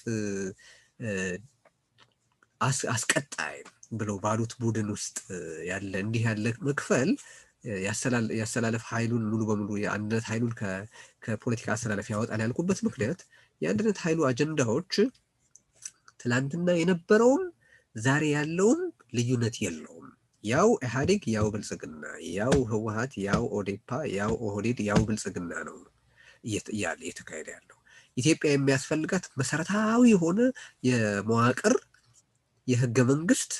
አስቀጣይ ብለው ባሉት ቡድን ውስጥ ያለ እንዲህ ያለ መክፈል ያሰላለፍ ኃይሉን ሙሉ በሙሉ የአንድነት ኃይሉን ከፖለቲካ አሰላለፍ ያወጣል ያልኩበት ምክንያት የአንድነት ኃይሉ አጀንዳዎች ትላንትና የነበረውም ዛሬ ያለውም ልዩነት የለውም። ያው ኢህአዴግ፣ ያው ብልጽግና፣ ያው ህወሓት፣ ያው ኦዴፓ፣ ያው ኦህዴድ፣ ያው ብልጽግና ነው እየተካሄደ ያለው። ኢትዮጵያ የሚያስፈልጋት መሰረታዊ የሆነ የመዋቅር የህገ መንግስት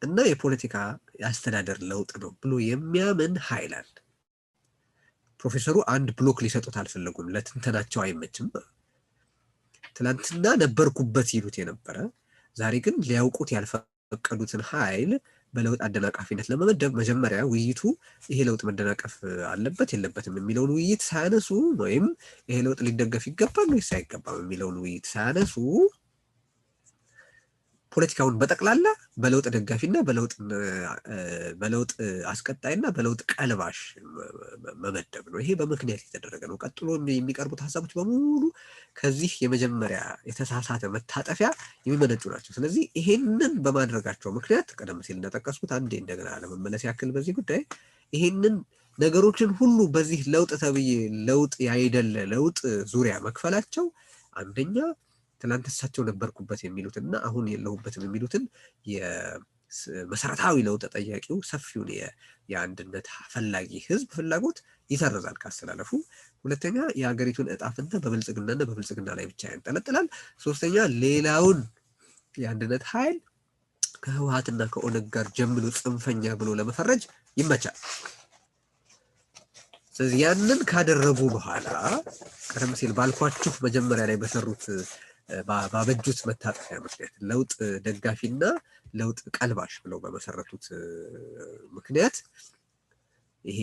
እና የፖለቲካ የአስተዳደር ለውጥ ነው ብሎ የሚያምን ኃይል አለ። ፕሮፌሰሩ አንድ ብሎክ ሊሰጡት አልፈለጉም። ለትንተናቸው አይመችም። ትላንትና ነበርኩበት ይሉት የነበረ ዛሬ ግን ሊያውቁት ያልፈቀዱትን ኃይል በለውጥ አደናቃፊነት ለመመደብ መጀመሪያ ውይይቱ ይሄ ለውጥ መደናቀፍ አለበት የለበትም የሚለውን ውይይት ሳያነሱ ወይም ይሄ ለውጥ ሊደገፍ ይገባል ወይስ አይገባም የሚለውን ውይይት ሳያነሱ ፖለቲካውን በጠቅላላ በለውጥ ደጋፊና በለውጥ አስቀጣይና በለውጥ ቀልባሽ መመደብ ነው። ይሄ በምክንያት የተደረገ ነው። ቀጥሎ የሚቀርቡት ሀሳቦች በሙሉ ከዚህ የመጀመሪያ የተሳሳተ መታጠፊያ የሚመነጩ ናቸው። ስለዚህ ይሄንን በማድረጋቸው ምክንያት ቀደም ሲል እንደጠቀስኩት አንዴ እንደገና ለመመለስ ያክል በዚህ ጉዳይ ይሄንን ነገሮችን ሁሉ በዚህ ለውጥ ተብዬ ለውጥ ያይደለ ለውጥ ዙሪያ መክፈላቸው አንደኛ ትላንት እሳቸው ነበርኩበት የሚሉትና አሁን የለሁበትም የሚሉትን የመሰረታዊ ለውጥ ጠያቂው ሰፊውን የአንድነት ፈላጊ ህዝብ ፍላጎት ይሰርዛል ካስተላለፉ። ሁለተኛ የሀገሪቱን እጣ ፈንታ በብልጽግናና በብልጽግና ላይ ብቻ ያንጠለጥላል። ሶስተኛ ሌላውን የአንድነት ኃይል ከህወሓትና ከኦነግ ጋር ጀምሎ ጽንፈኛ ብሎ ለመፈረጅ ይመቻል። ስለዚህ ያንን ካደረጉ በኋላ ቀደም ሲል ባልኳችሁ መጀመሪያ ላይ በሰሩት ባበጁት መታጠፊያ ምክንያት ለውጥ ደጋፊና ለውጥ ቀልባሽ ብለው በመሰረቱት ምክንያት ይሄ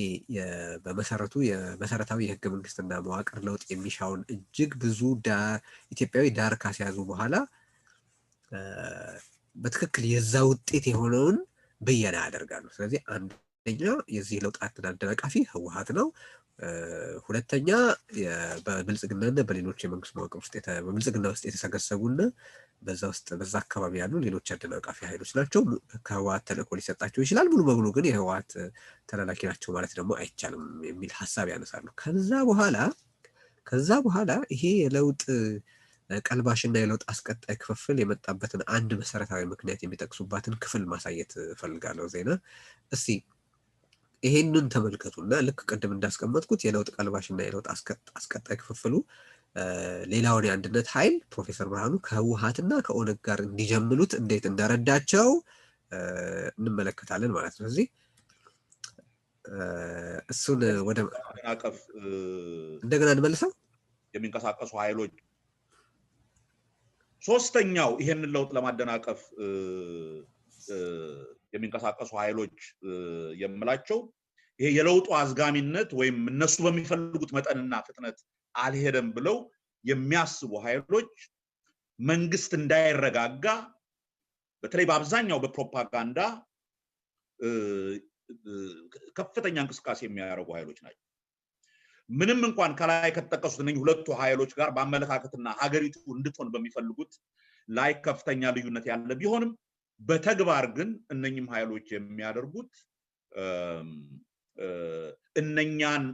በመሰረቱ የመሰረታዊ የህገ መንግስትና መዋቅር ለውጥ የሚሻውን እጅግ ብዙ ኢትዮጵያዊ ዳር ካስያዙ በኋላ በትክክል የዛ ውጤት የሆነውን ብየና ያደርጋሉ። ስለዚህ አንደኛ የዚህ ለውጥ አደናቃፊ ህወሓት ነው። ሁለተኛ በብልጽግናና በሌሎች የመንግስት መዋቅር ውስጥ በብልጽግና ውስጥ የተሰገሰጉና በዛ አካባቢ ያሉ ሌሎች አደናቃፊ ኃይሎች ናቸው። ከህወሓት ተልእኮ ሊሰጣቸው ይችላል። ሙሉ በሙሉ ግን የህወሓት ተላላኪ ናቸው ማለት ደግሞ አይቻልም የሚል ሀሳብ ያነሳሉ። ከዛ በኋላ ይሄ የለውጥ ቀልባሽና የለውጥ አስቀጣይ ክፍፍል የመጣበትን አንድ መሰረታዊ ምክንያት የሚጠቅሱባትን ክፍል ማሳየት ፈልጋለሁ። ዜና እስቲ ይሄንን ተመልከቱና ልክ ቀደም እንዳስቀመጥኩት የለውጥ ቀልባሽና የለውጥ አስቀጣይ ክፍፍሉ ሌላውን የአንድነት ኃይል ፕሮፌሰር ብርሃኑ ከህወሓትና ከኦነግ ጋር እንዲጀምሉት እንዴት እንደረዳቸው እንመለከታለን ማለት ነው። ስለዚህ እሱን ወደ ማደናቀፍ እንደገና እንመልሰው የሚንቀሳቀሱ ኃይሎች ሶስተኛው ይሄንን ለውጥ ለማደናቀፍ የሚንቀሳቀሱ ኃይሎች የምላቸው ይሄ የለውጡ አዝጋሚነት ወይም እነሱ በሚፈልጉት መጠንና ፍጥነት አልሄደም ብለው የሚያስቡ ኃይሎች መንግስት እንዳይረጋጋ በተለይ በአብዛኛው በፕሮፓጋንዳ ከፍተኛ እንቅስቃሴ የሚያደርጉ ኃይሎች ናቸው። ምንም እንኳን ከላይ ከተጠቀሱት እነዚህ ሁለቱ ኃይሎች ጋር በአመለካከትና ሀገሪቱ እንድትሆን በሚፈልጉት ላይ ከፍተኛ ልዩነት ያለ ቢሆንም በተግባር ግን እነኚህም ኃይሎች የሚያደርጉት እነኛን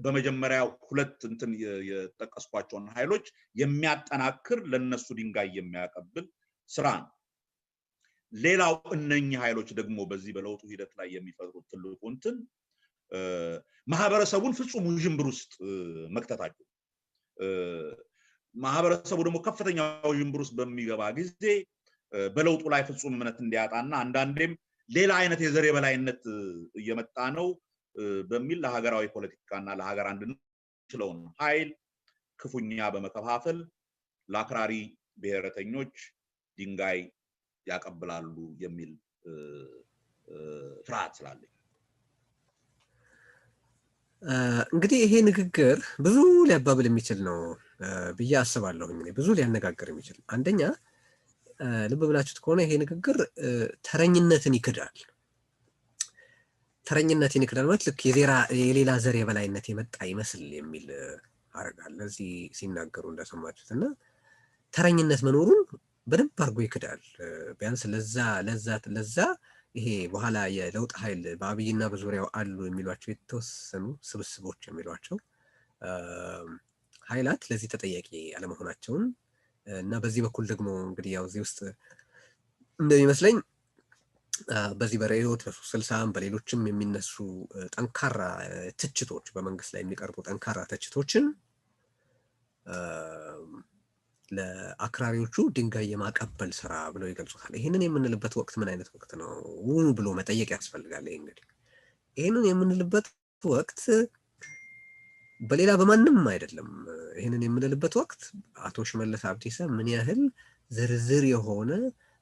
በመጀመሪያው ሁለት እንትን የጠቀስኳቸውን ኃይሎች የሚያጠናክር ለነሱ ድንጋይ የሚያቀብል ስራ ነው። ሌላው እነኚህ ኃይሎች ደግሞ በዚህ በለውጡ ሂደት ላይ የሚፈጥሩት ትልቁ እንትን ማህበረሰቡን ፍጹም ውዥንብር ውስጥ መክተታቸው። ማህበረሰቡ ደግሞ ከፍተኛ ውዥንብር ውስጥ በሚገባ ጊዜ በለውጡ ላይ ፍጹም እምነት እንዲያጣና አንዳንዴም ሌላ አይነት የዘር የበላይነት እየመጣ ነው በሚል ለሀገራዊ ፖለቲካና ለሀገር አንድነት ችለውን ኃይል ክፉኛ በመከፋፈል ለአክራሪ ብሔረተኞች ድንጋይ ያቀብላሉ የሚል ፍርሃት ስላለኝ እንግዲህ ይሄ ንግግር ብዙ ሊያባብል የሚችል ነው ብዬ አስባለሁ። ብዙ ሊያነጋግር የሚችል አንደኛ ልብ ብላችሁት ከሆነ ይሄ ንግግር ተረኝነትን ይክዳል። ተረኝነትን ይክዳል ማለት ልክ የሌላ ዘር የበላይነት የመጣ ይመስል የሚል አረጋል ለዚህ ሲናገሩ እንደሰማችሁትና ተረኝነት መኖሩን በደንብ አድርጎ ይክዳል። ቢያንስ ለዛ ይሄ በኋላ የለውጥ ኃይል በአብይና በዙሪያው አሉ የሚሏቸው የተወሰኑ ስብስቦች የሚሏቸው ኃይላት ለዚህ ተጠያቂ አለመሆናቸውን እና በዚህ በኩል ደግሞ እንግዲህ ያው እዚህ ውስጥ እንደሚመስለኝ በዚህ በሬዲዮት በ360 በሌሎችም የሚነሱ ጠንካራ ትችቶች በመንግስት ላይ የሚቀርቡ ጠንካራ ትችቶችን ለአክራሪዎቹ ድንጋይ የማቀበል ስራ ብለው ይገልጹታል። ይሄንን የምንልበት ወቅት ምን አይነት ወቅት ነው ብሎ መጠየቅ ያስፈልጋል። ይሄንን የምንልበት ወቅት በሌላ በማንም አይደለም። ይሄንን የምንልበት ወቅት አቶ ሽመልስ አብዲሳ ምን ያህል ዝርዝር የሆነ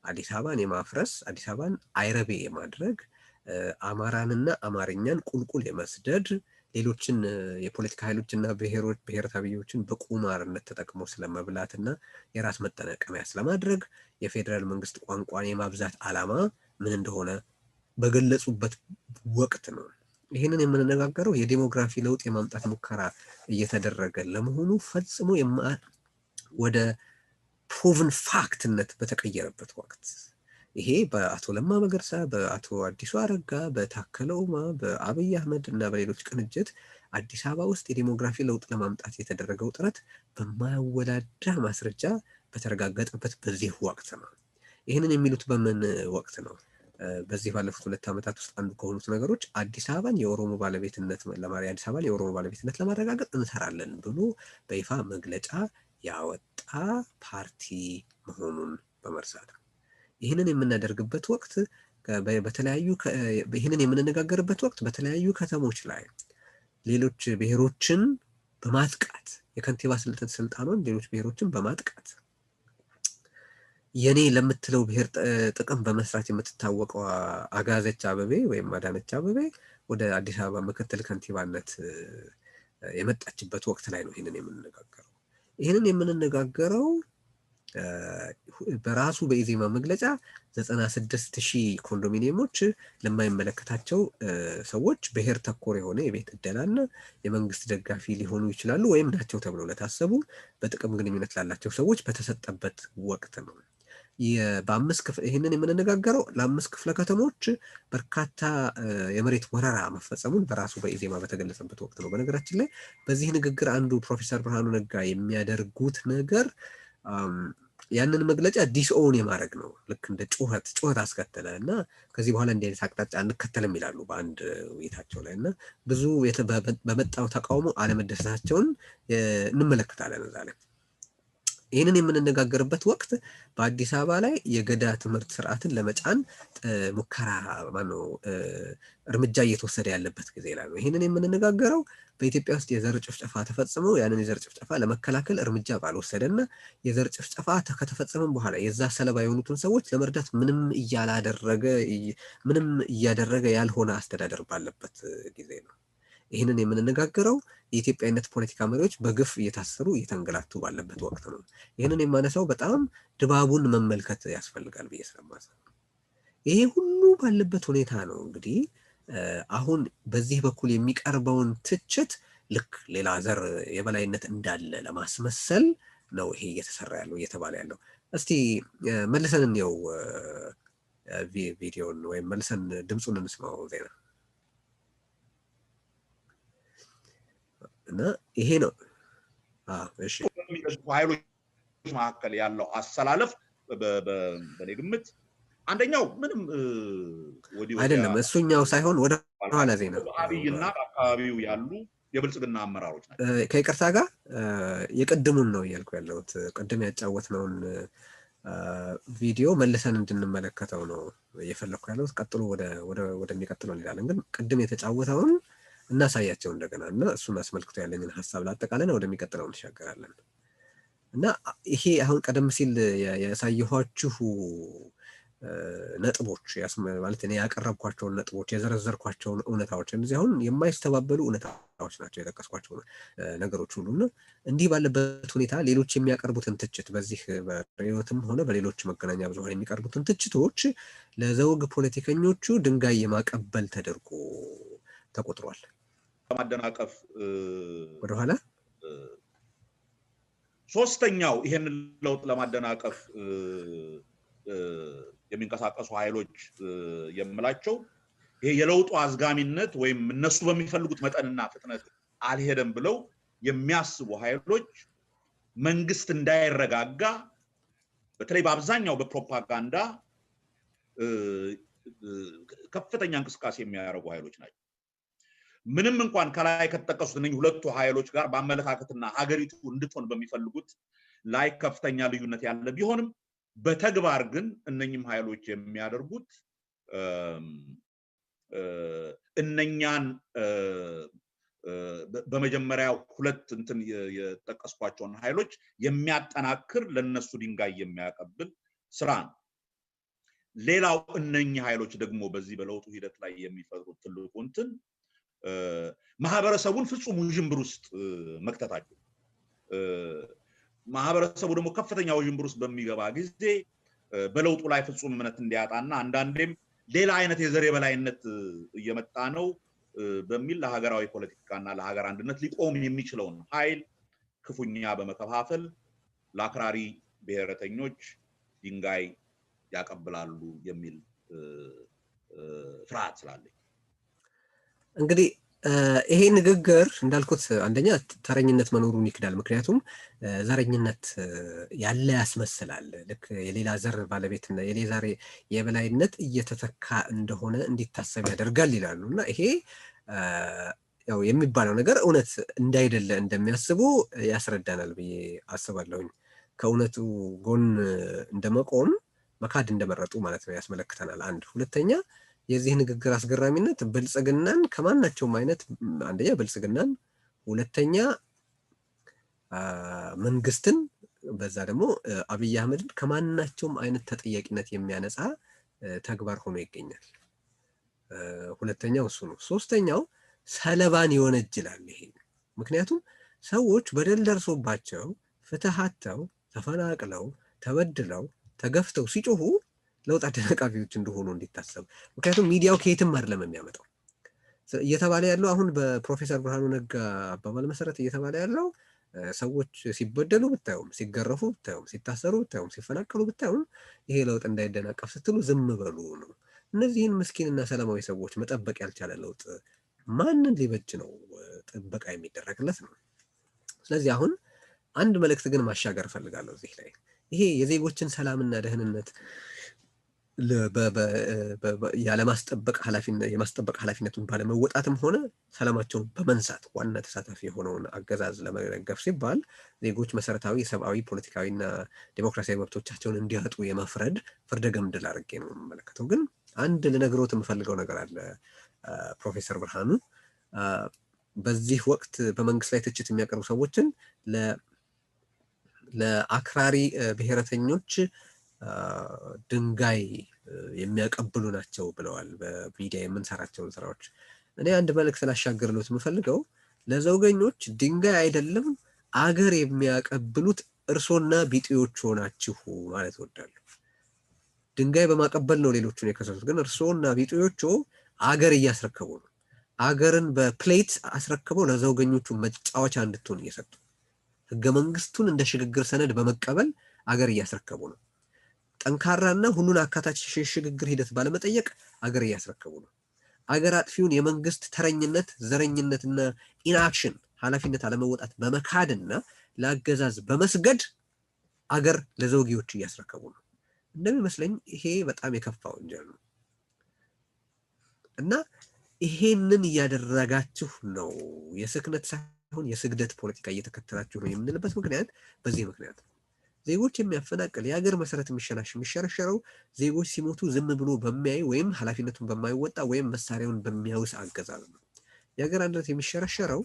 አዲስ አበባን የማፍረስ አዲስ አበባን አይረቤ የማድረግ አማራንና አማርኛን ቁልቁል የመስደድ ሌሎችን የፖለቲካ ኃይሎችና ብሔረሰቦችን በቁማርነት ተጠቅሞ ስለመብላትና የራስ መጠቀሚያ ስለማድረግ የፌደራል መንግስት ቋንቋን የማብዛት ዓላማ ምን እንደሆነ በገለጹበት ወቅት ነው። ይሄንን የምንነጋገረው የዲሞግራፊ ለውጥ የማምጣት ሙከራ እየተደረገ ለመሆኑ ፈጽሞ ወደ ፕሩቭን ፋክትነት በተቀየረበት ወቅት ይሄ በአቶ ለማ መገርሳ በአቶ አዲሱ አረጋ በታከለ ኡማ በአብይ አህመድ እና በሌሎች ቅንጅት አዲስ አበባ ውስጥ የዲሞግራፊ ለውጥ ለማምጣት የተደረገው ጥረት በማያወላዳ ማስረጃ በተረጋገጠበት በዚህ ወቅት ነው። ይሄንን የሚሉት በምን ወቅት ነው? በዚህ ባለፉት 2 ዓመታት ውስጥ አንዱ ከሆኑት ነገሮች አዲስ አበባን የኦሮሞ ባለቤትነት ለማረጋገጥ እንሰራለን ብሎ በይፋ መግለጫ ያወጣ ፓርቲ መሆኑን በመርሳት ነው። ይህንን የምናደርግበት ወቅት ይህንን የምንነጋገርበት ወቅት በተለያዩ ከተሞች ላይ ሌሎች ብሔሮችን በማጥቃት የከንቲባ ስልጣኑን ሌሎች ብሔሮችን በማጥቃት የኔ ለምትለው ብሔር ጥቅም በመስራት የምትታወቀው አጋዘች አበቤ ወይም አዳነች አበቤ ወደ አዲስ አበባ ምክትል ከንቲባነት የመጣችበት ወቅት ላይ ነው ይህንን የምንነጋገረው በራሱ በኢዜማ መግለጫ 96,000 ኮንዶሚኒየሞች ለማይመለከታቸው ሰዎች ብሔር ተኮር የሆነ የቤት እደላና የመንግስት ደጋፊ ሊሆኑ ይችላሉ ወይም ናቸው ተብሎ ለታሰቡ በጥቅም ግንኙነት ላላቸው ሰዎች በተሰጠበት ወቅት ነው። ይህንን የምንነጋገረው ለ5 ክፍለ ከተሞች በርካታ የመሬት ወረራ መፈጸሙን በራሱ በኢዜማ በተገለጸበት ወቅት ነው። በነገራችን ላይ በዚህ ንግግር አንዱ ፕሮፌሰር ብርሃኑ ነጋ የሚያደርጉት ነገር ያንን መግለጫ ዲስኦን የማድረግ ነው። ልክ እንደ ጩኸት አስከተለ እና ከዚህ በኋላ እንዲህ አይነት አቅጣጫ አንከተልም ይላሉ በአንድ ውይይታቸው ላይ እና ብዙ በመጣው ተቃውሞ አለመደሰታቸውን እንመለከታለን እዛ ላይ። ይህንን የምንነጋገርበት ወቅት በአዲስ አበባ ላይ የገዳ ትምህርት ስርዓትን ለመጫን ሙከራ ማነው እርምጃ እየተወሰደ ያለበት ጊዜ ላይ ነው። ይህንን የምንነጋገረው በኢትዮጵያ ውስጥ የዘር ጭፍጨፋ ተፈጽሞ ያንን የዘር ጭፍጨፋ ለመከላከል እርምጃ ባልወሰደና የዘር ጭፍጨፋ ከተፈጸመም በኋላ የዛ ሰለባ የሆኑትን ሰዎች ለመርዳት ምንም እያደረገ ያልሆነ አስተዳደር ባለበት ጊዜ ነው። ይህንን የምንነጋገረው የኢትዮጵያዊነት ፖለቲካ መሪዎች በግፍ እየታሰሩ እየተንገላቱ ባለበት ወቅት ነው። ይህንን የማነሳው በጣም ድባቡን መመልከት ያስፈልጋል ብዬ ስለማስብ ይሄ ሁሉ ባለበት ሁኔታ ነው እንግዲህ አሁን በዚህ በኩል የሚቀርበውን ትችት ልክ ሌላ ዘር የበላይነት እንዳለ ለማስመሰል ነው ይሄ እየተሰራ ያለው እየተባለ ያለው። እስቲ መልሰን እንየው ቪዲዮን ወይም መልሰን ድምፁን እንስማው ዜና እና ይሄ ነው እሺ ኃይሎች መካከል ያለው አሰላለፍ በኔ ግምት አንደኛው ምንም አይደለም እሱኛው ሳይሆን ወደ ኋላ ዜና አብይና አካባቢው ያሉ የብልጽግና አመራሮች ናቸው። ከይቅርታ ጋር የቅድሙን ነው እያልኩ ያለሁት ቅድም ያጫወትነውን ቪዲዮ መልሰን እንድንመለከተው ነው እየፈለኩ ያለሁት። ቀጥሎ ወደሚቀጥለው እንሄዳለን፣ ግን ቅድም የተጫወተውን እናሳያቸው እንደገና እና እሱን አስመልክቶ ያለኝን ሀሳብ ላጠቃለን ወደሚቀጥለው እንሻገራለን። እና ይሄ አሁን ቀደም ሲል ያሳየኋችሁ ነጥቦች ማለት እኔ ያቀረብኳቸውን ነጥቦች የዘረዘርኳቸውን እውነታዎች እነዚህ አሁን የማይስተባበሉ እውነታዎች ናቸው የጠቀስኳቸው ነገሮች ሁሉ እና እንዲህ ባለበት ሁኔታ ሌሎች የሚያቀርቡትን ትችት በዚህ በሬዮትም ሆነ በሌሎች መገናኛ ብዙሃን የሚቀርቡትን ትችቶች ለዘውግ ፖለቲከኞቹ ድንጋይ የማቀበል ተደርጎ ተቆጥሯል። ለማደናቀፍ ወደኋላ ሶስተኛው ይሄን ለውጥ ለማደናቀፍ የሚንቀሳቀሱ ኃይሎች የምላቸው ይሄ የለውጡ አዝጋሚነት ወይም እነሱ በሚፈልጉት መጠንና ፍጥነት አልሄደም ብለው የሚያስቡ ኃይሎች መንግስት እንዳይረጋጋ በተለይ በአብዛኛው በፕሮፓጋንዳ ከፍተኛ እንቅስቃሴ የሚያደርጉ ኃይሎች ናቸው። ምንም እንኳን ከላይ ከተጠቀሱት እነዚህ ሁለቱ ኃይሎች ጋር በአመለካከትና ሀገሪቱ እንድትሆን በሚፈልጉት ላይ ከፍተኛ ልዩነት ያለ ቢሆንም በተግባር ግን እነኚህም ኃይሎች የሚያደርጉት እነኛን በመጀመሪያ ሁለት እንትን የጠቀስኳቸውን ኃይሎች የሚያጠናክር ለነሱ ድንጋይ የሚያቀብል ስራ ነው። ሌላው እነኚህ ኃይሎች ደግሞ በዚህ በለውጡ ሂደት ላይ የሚፈጥሩት ትልቁ እንትን ማህበረሰቡን ፍጹም ውዥንብር ውስጥ መክተታቸው ማህበረሰቡ ደግሞ ከፍተኛ ውዥንብር ውስጥ በሚገባ ጊዜ በለውጡ ላይ ፍጹም እምነት እንዲያጣና አንዳንዴም ሌላ አይነት የዘር የበላይነት እየመጣ ነው በሚል ለሀገራዊ ፖለቲካና ለሀገር አንድነት ሊቆም የሚችለውን ኃይል ክፉኛ በመከፋፈል ለአክራሪ ብሔረተኞች ድንጋይ ያቀብላሉ የሚል ፍርሃት ስላለኝ እንግዲህ ይሄ ንግግር እንዳልኩት አንደኛ ተረኝነት መኖሩን ይክዳል። ምክንያቱም ዘረኝነት ያለ ያስመስላል። ልክ የሌላ ዘር ባለቤትና የሌላ ዘር የበላይነት እየተተካ እንደሆነ እንዲታሰብ ያደርጋል ይላሉ እና ይሄ ያው የሚባለው ነገር እውነት እንዳይደለ እንደሚያስቡ ያስረዳናል ብዬ አስባለሁኝ። ከእውነቱ ጎን እንደመቆም መካድ እንደመረጡ ማለት ነው ያስመለክተናል። አንድ ሁለተኛ የዚህ ንግግር አስገራሚነት ብልጽግናን ከማናቸውም አይነት አንደኛ ብልጽግናን ሁለተኛ መንግስትን በዛ ደግሞ አብይ አህመድን ከማናቸውም አይነት ተጠያቂነት የሚያነጻ ተግባር ሆኖ ይገኛል። ሁለተኛው እሱ ነው። ሶስተኛው ሰለባን ይወነጅላል ይሄ። ምክንያቱም ሰዎች በደል ደርሶባቸው ፍትህ አጥተው ተፈናቅለው ተበድለው ተገፍተው ሲጮሁ ለውጥ አደናቃፊዎች እንደሆኑ እንዲታሰብ። ምክንያቱም ሚዲያው ከየትም አይደለም የሚያመጣው። እየተባለ ያለው አሁን በፕሮፌሰር ብርሃኑ ነጋ አባባል መሰረት እየተባለ ያለው ሰዎች ሲበደሉ ብታዩም ሲገረፉ ብታዩም ሲታሰሩ ብታዩም ሲፈናቀሉ ብታዩም ይሄ ለውጥ እንዳይደናቀፍ ስትሉ ዝም በሉ ነው። እነዚህን ምስኪንና ሰላማዊ ሰዎች መጠበቅ ያልቻለ ለውጥ ማንን ሊበጅ ነው ጥበቃ የሚደረግለት ነው? ስለዚህ አሁን አንድ መልእክት ግን ማሻገር ፈልጋለሁ እዚህ ላይ። ይሄ የዜጎችን ሰላምና ደህንነት የማስጠበቅ ኃላፊነቱን ባለመወጣትም ሆነ ሰላማቸውን በመንሳት ዋና ተሳታፊ የሆነውን አገዛዝ ለመደገፍ ሲባል ዜጎች መሰረታዊ ሰብአዊ ፖለቲካዊና ዲሞክራሲያዊ መብቶቻቸውን እንዲያጡ የመፍረድ ፍርደ ገምድል አድርጌ ነው የምመለከተው። ግን አንድ ልነግሮት የምፈልገው ነገር አለ ፕሮፌሰር ብርሃኑ። በዚህ ወቅት በመንግስት ላይ ትችት የሚያቀርቡ ሰዎችን ለአክራሪ ብሔረተኞች ድንጋይ የሚያቀብሉ ናቸው ብለዋል በሚዲያ የምንሰራቸውን ስራዎች። እኔ አንድ መልእክት ላሻገርሎት የምፈልገው ለዘውገኞች ድንጋይ አይደለም አገር የሚያቀብሉት እርሶና ቢጤዎቹ ናችሁ ማለት እወዳለሁ። ድንጋይ በማቀበል ነው ሌሎቹን የከሰሱት፣ ግን እርሶና ቢጤዎቹ አገር እያስረከቡ ነው። አገርን በፕሌት አስረክበው ለዘውገኞቹ መጫወቻ እንድትሆን እየሰጡ ህገ መንግስቱን እንደ ሽግግር ሰነድ በመቀበል አገር እያስረከቡ ነው። ጠንካራና ሁሉን አካታች ሽግግር ሂደት ባለመጠየቅ አገር እያስረከቡ ነው። አገር አጥፊውን የመንግስት ተረኝነት፣ ዘረኝነትና ኢንአክሽን ኃላፊነት አለመወጣት በመካድና ለአገዛዝ በመስገድ አገር ለዘውጊዎች እያስረከቡ ነው። እንደሚመስለኝ ይሄ በጣም የከፋ ወንጀል ነው እና ይሄንን እያደረጋችሁ ነው የስክነት ሳይሆን የስግደት ፖለቲካ እየተከተላችሁ ነው የምንልበት ምክንያት በዚህ ምክንያት ነው። ዜጎች የሚያፈናቅል የሀገር መሰረት የሚሸረሸረው ዜጎች ሲሞቱ ዝም ብሎ በሚያይ ወይም ኃላፊነቱን በማይወጣ ወይም መሳሪያውን በሚያውስ አገዛዝ ነው። የሀገር አንድነት የሚሸረሸረው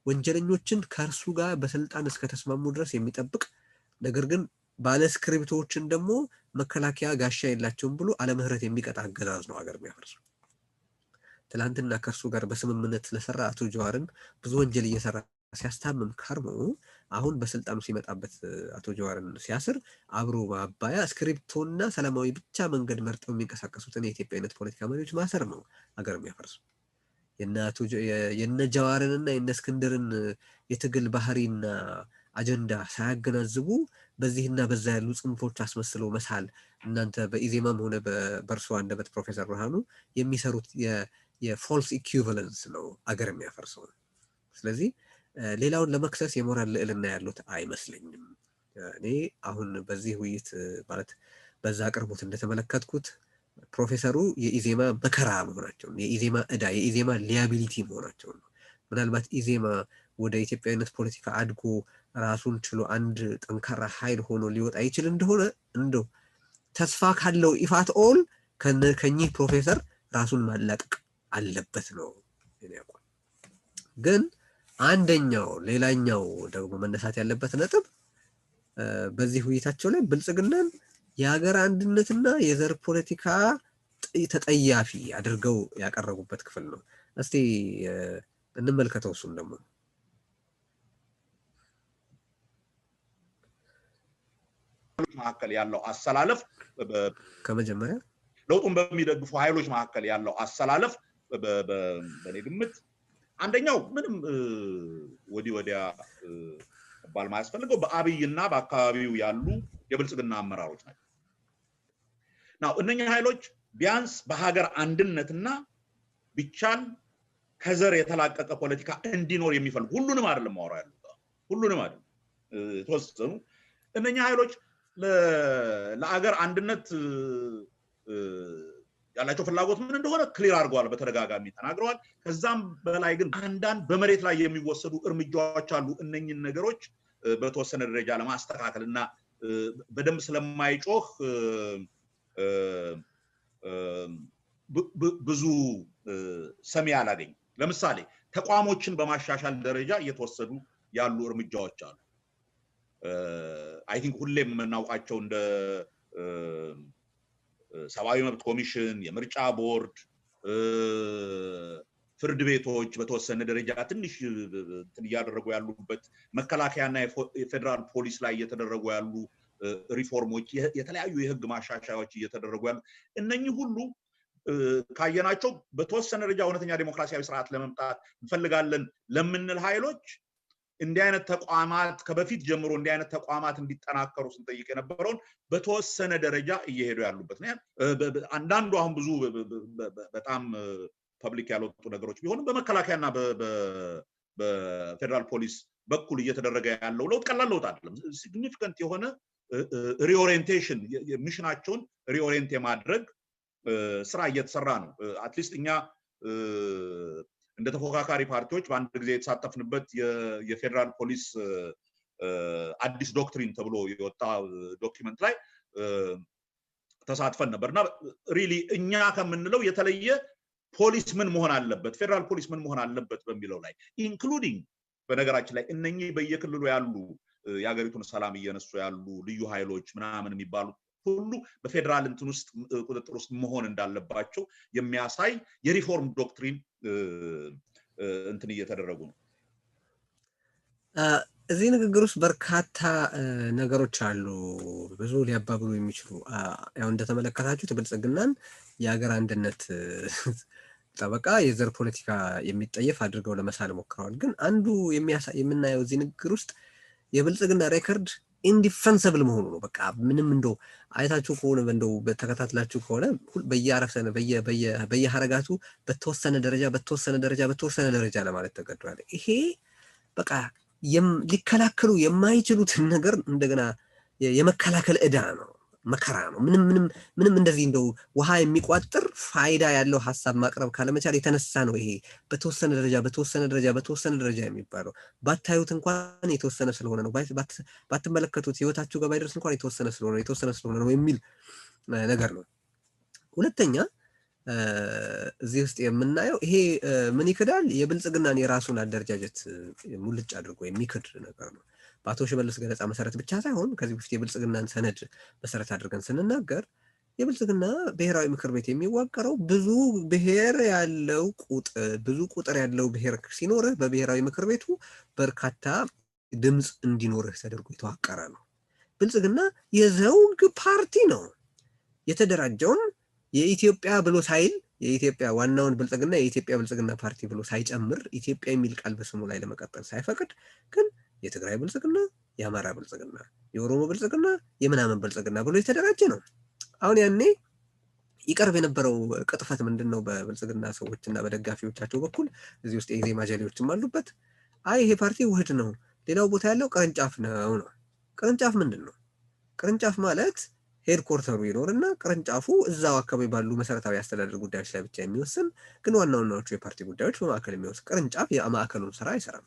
ወንጀለኞችን ከእርሱ ጋር በስልጣን እስከተስማሙ ድረስ የሚጠብቅ ነገር ግን ባለስክሪፕቶችን ደግሞ መከላከያ ጋሻ የላቸውም ብሎ አለምህረት የሚቀጣ አገዛዝ ነው ሀገር የሚያፈርሰው። ትላንትና ከእርሱ ጋር በስምምነት ስለሰራ አቶ ጀዋርን ብዙ ወንጀል እየሰራ ሲያስታምም ከርሞ አሁን በስልጣኑ ሲመጣበት አቶ ጀዋርን ሲያስር አብሮ ማባያ ስክሪፕቶና ሰላማዊ ብቻ መንገድ መርጠው የሚንቀሳቀሱትን የኢትዮጵያዊነት ፖለቲካ መሪዎች ማሰር ነው ሀገር የሚያፈርሰው። የነ ጀዋርንና የነ እስክንድርን የትግል ባህሪና አጀንዳ ሳያገናዝቡ በዚህና በዛ ያሉ ጽንፎች አስመስለው መሳል እናንተ በኢዜማም ሆነ በእርሶ አንደበት ፕሮፌሰር ብርሃኑ የሚሰሩት የፎልስ ኢኩቪለንስ ነው አገር የሚያፈርሰው። ስለዚህ ሌላውን ለመክሰስ የሞራል ልዕልና ያሉት አይመስለኝም። እኔ አሁን በዚህ ውይይት ማለት በዛ አቅርቦት እንደተመለከትኩት ፕሮፌሰሩ የኢዜማ መከራ መሆናቸውን፣ የኢዜማ ዕዳ፣ የኢዜማ ሊያቢሊቲ መሆናቸውን ነው። ምናልባት ኢዜማ ወደ ኢትዮጵያዊነት ፖለቲካ አድጎ ራሱን ችሎ አንድ ጠንካራ ኃይል ሆኖ ሊወጣ ይችል እንደሆነ እንደው ተስፋ ካለው ኢፋት ኦል ከኚህ ፕሮፌሰር ራሱን ማላቀቅ አለበት ነው ያቋል። ግን አንደኛው ሌላኛው ደግሞ መነሳት ያለበት ነጥብ በዚህ ውይይታቸው ላይ ብልጽግናን የሀገር አንድነትና የዘር ፖለቲካ ተጠያፊ አድርገው ያቀረቡበት ክፍል ነው። እስቲ እንመልከተው። እሱን ደግሞ መካከል ያለው አሰላለፍ ከመጀመሪያ ለውጡን በሚደግፉ ኃይሎች መካከል ያለው አሰላለፍ በኔ ግምት አንደኛው ምንም ወዲህ ወዲያ ባል ማያስፈልገው በአብይና በአካባቢው ያሉ የብልጽግና አመራሮች ናቸው። ናው እነኛ ኃይሎች ቢያንስ በሀገር አንድነትና ቢቻል ከዘር የተላቀቀ ፖለቲካ እንዲኖር የሚፈልጉ ሁሉንም አይደለም ማወራው ያለው ሁሉንም አይደለም ተወሰኑ እነኛ ኃይሎች ለሀገር አንድነት ያላቸው ፍላጎት ምን እንደሆነ ክሊር አድርገዋል፣ በተደጋጋሚ ተናግረዋል። ከዛም በላይ ግን አንዳንድ በመሬት ላይ የሚወሰዱ እርምጃዎች አሉ። እነኝን ነገሮች በተወሰነ ደረጃ ለማስተካከልና በደንብ ስለማይጮህ ብዙ ሰሚ ያላገኝ። ለምሳሌ ተቋሞችን በማሻሻል ደረጃ እየተወሰዱ ያሉ እርምጃዎች አሉ። አይ ቲንክ ሁሌም የምናውቃቸው እንደ ሰብአዊ መብት ኮሚሽን፣ የምርጫ ቦርድ፣ ፍርድ ቤቶች በተወሰነ ደረጃ ትንሽ እያደረጉ ያሉበት፣ መከላከያና የፌደራል ፖሊስ ላይ እየተደረጉ ያሉ ሪፎርሞች፣ የተለያዩ የህግ ማሻሻያዎች እየተደረጉ ያሉ እነኚህ ሁሉ ካየናቸው በተወሰነ ደረጃ እውነተኛ ዲሞክራሲያዊ ስርዓት ለመምጣት እንፈልጋለን ለምንል ኃይሎች እንዲህ አይነት ተቋማት ከበፊት ጀምሮ እንዲህ አይነት ተቋማት እንዲጠናከሩ ስንጠይቅ የነበረውን በተወሰነ ደረጃ እየሄዱ ያሉበት ነው። አንዳንዱ አሁን ብዙ በጣም ፐብሊክ ያልወጡ ነገሮች ቢሆንም በመከላከያና በፌደራል ፖሊስ በኩል እየተደረገ ያለው ለውጥ ቀላል ለውጥ አይደለም። ሲግኒፊካንት የሆነ ሪኦሪየንቴሽን ሚሽናቸውን ሪኦሪየንት የማድረግ ስራ እየተሰራ ነው። አትሊስት እኛ እንደ ተፎካካሪ ፓርቲዎች በአንድ ጊዜ የተሳተፍንበት የፌደራል ፖሊስ አዲስ ዶክትሪን ተብሎ የወጣ ዶክመንት ላይ ተሳትፈን ነበርና ሪሊ እኛ ከምንለው የተለየ ፖሊስ ምን መሆን አለበት፣ ፌደራል ፖሊስ ምን መሆን አለበት በሚለው ላይ ኢንክሉዲንግ በነገራችን ላይ እነኚህ በየክልሉ ያሉ የሀገሪቱን ሰላም እየነሱ ያሉ ልዩ ኃይሎች ምናምን የሚባሉ ሁሉ በፌደራል እንትን ውስጥ ቁጥጥር ውስጥ መሆን እንዳለባቸው የሚያሳይ የሪፎርም ዶክትሪን እንትን እየተደረጉ ነው። እዚህ ንግግር ውስጥ በርካታ ነገሮች አሉ ብዙ ሊያባብሉ የሚችሉ። ያው እንደተመለከታችሁት ብልጽግናን የሀገር አንድነት ጠበቃ የዘር ፖለቲካ የሚጠየፍ አድርገው ለመሳል ሞክረዋል። ግን አንዱ የምናየው እዚህ ንግግር ውስጥ የብልጽግና ሬከርድ ኢንዲፈንሰብል መሆኑ ነው። በቃ ምንም እንደው አይታችሁ ከሆነ እንደው በተከታትላችሁ ከሆነ በየአረፍተ በየሐረጋቱ በተወሰነ ደረጃ ለማለት ተገዷል። ይሄ በቃ ሊከላከሉ የማይችሉትን ነገር እንደገና የመከላከል ዕዳ ነው፣ መከራ ነው። ምንም እንደዚህ እንደው ውሃ የሚቋጥር ፋይዳ ያለው ሐሳብ ማቅረብ ካለመቻል የተነሳ ነው ይሄ በተወሰነ ደረጃ የሚባለው። ባታዩት እንኳን የተወሰነ ስለሆነ ነው፣ ባትመለከቱት ህይወታችሁ ጋር ባይደርስ እንኳን የተወሰነ ስለሆነ ነው የሚል ነገር ነው። ሁለተኛ እዚህ ውስጥ የምናየው ይሄ ምን ይክዳል? የብልጽግናን የራሱን አደረጃጀት ሙልጭ አድርጎ የሚክድ ነገር ነው። በአቶ ሽመልስ ገለጻ መሰረት ብቻ ሳይሆን ከዚህ በፊት የብልጽግናን ሰነድ መሰረት አድርገን ስንናገር የብልጽግና ብሔራዊ ምክር ቤት የሚዋቀረው ብዙ ቁጥር ያለው ብሔር ሲኖርህ በብሔራዊ ምክር ቤቱ በርካታ ድምፅ እንዲኖርህ ተደርጎ የተዋቀረ ነው። ብልጽግና የዘውግ ፓርቲ ነው። የተደራጀውም የኢትዮጵያ ብሎ ሳይል የኢትዮጵያ ዋናውን ብልጽግና የኢትዮጵያ ብልጽግና ፓርቲ ብሎ ሳይጨምር ኢትዮጵያ የሚል ቃል በስሙ ላይ ለመቀጠል ሳይፈቅድ ግን የትግራይ ብልጽግና፣ የአማራ ብልጽግና፣ የኦሮሞ ብልጽግና፣ የምናምን ብልጽግና ብሎ የተደራጀ ነው። አሁን ያኔ ይቀርብ የነበረው ቅጥፈት ምንድነው? በብልጽግና ሰዎችና በደጋፊዎቻቸው በኩል እዚህ ውስጥ የኢዜማ ጀሌዎችም አሉበት። ይሄ ፓርቲ ውህድ ነው፣ ሌላው ቦታ ያለው ቅርንጫፍ ነው። ቅርንጫፍ ምንድን ነው? ቅርንጫፍ ማለት ሄድኮርተሩ ይኖርና ቅርንጫፉ እዛው አካባቢ ባሉ መሰረታዊ አስተዳደር ጉዳዮች ላይ ብቻ የሚወስን ግን ዋናዎቹ የፓርቲ ጉዳዮች በማዕከል የሚወስን ቅርንጫፍ የማዕከሉን ስራ አይሰራም።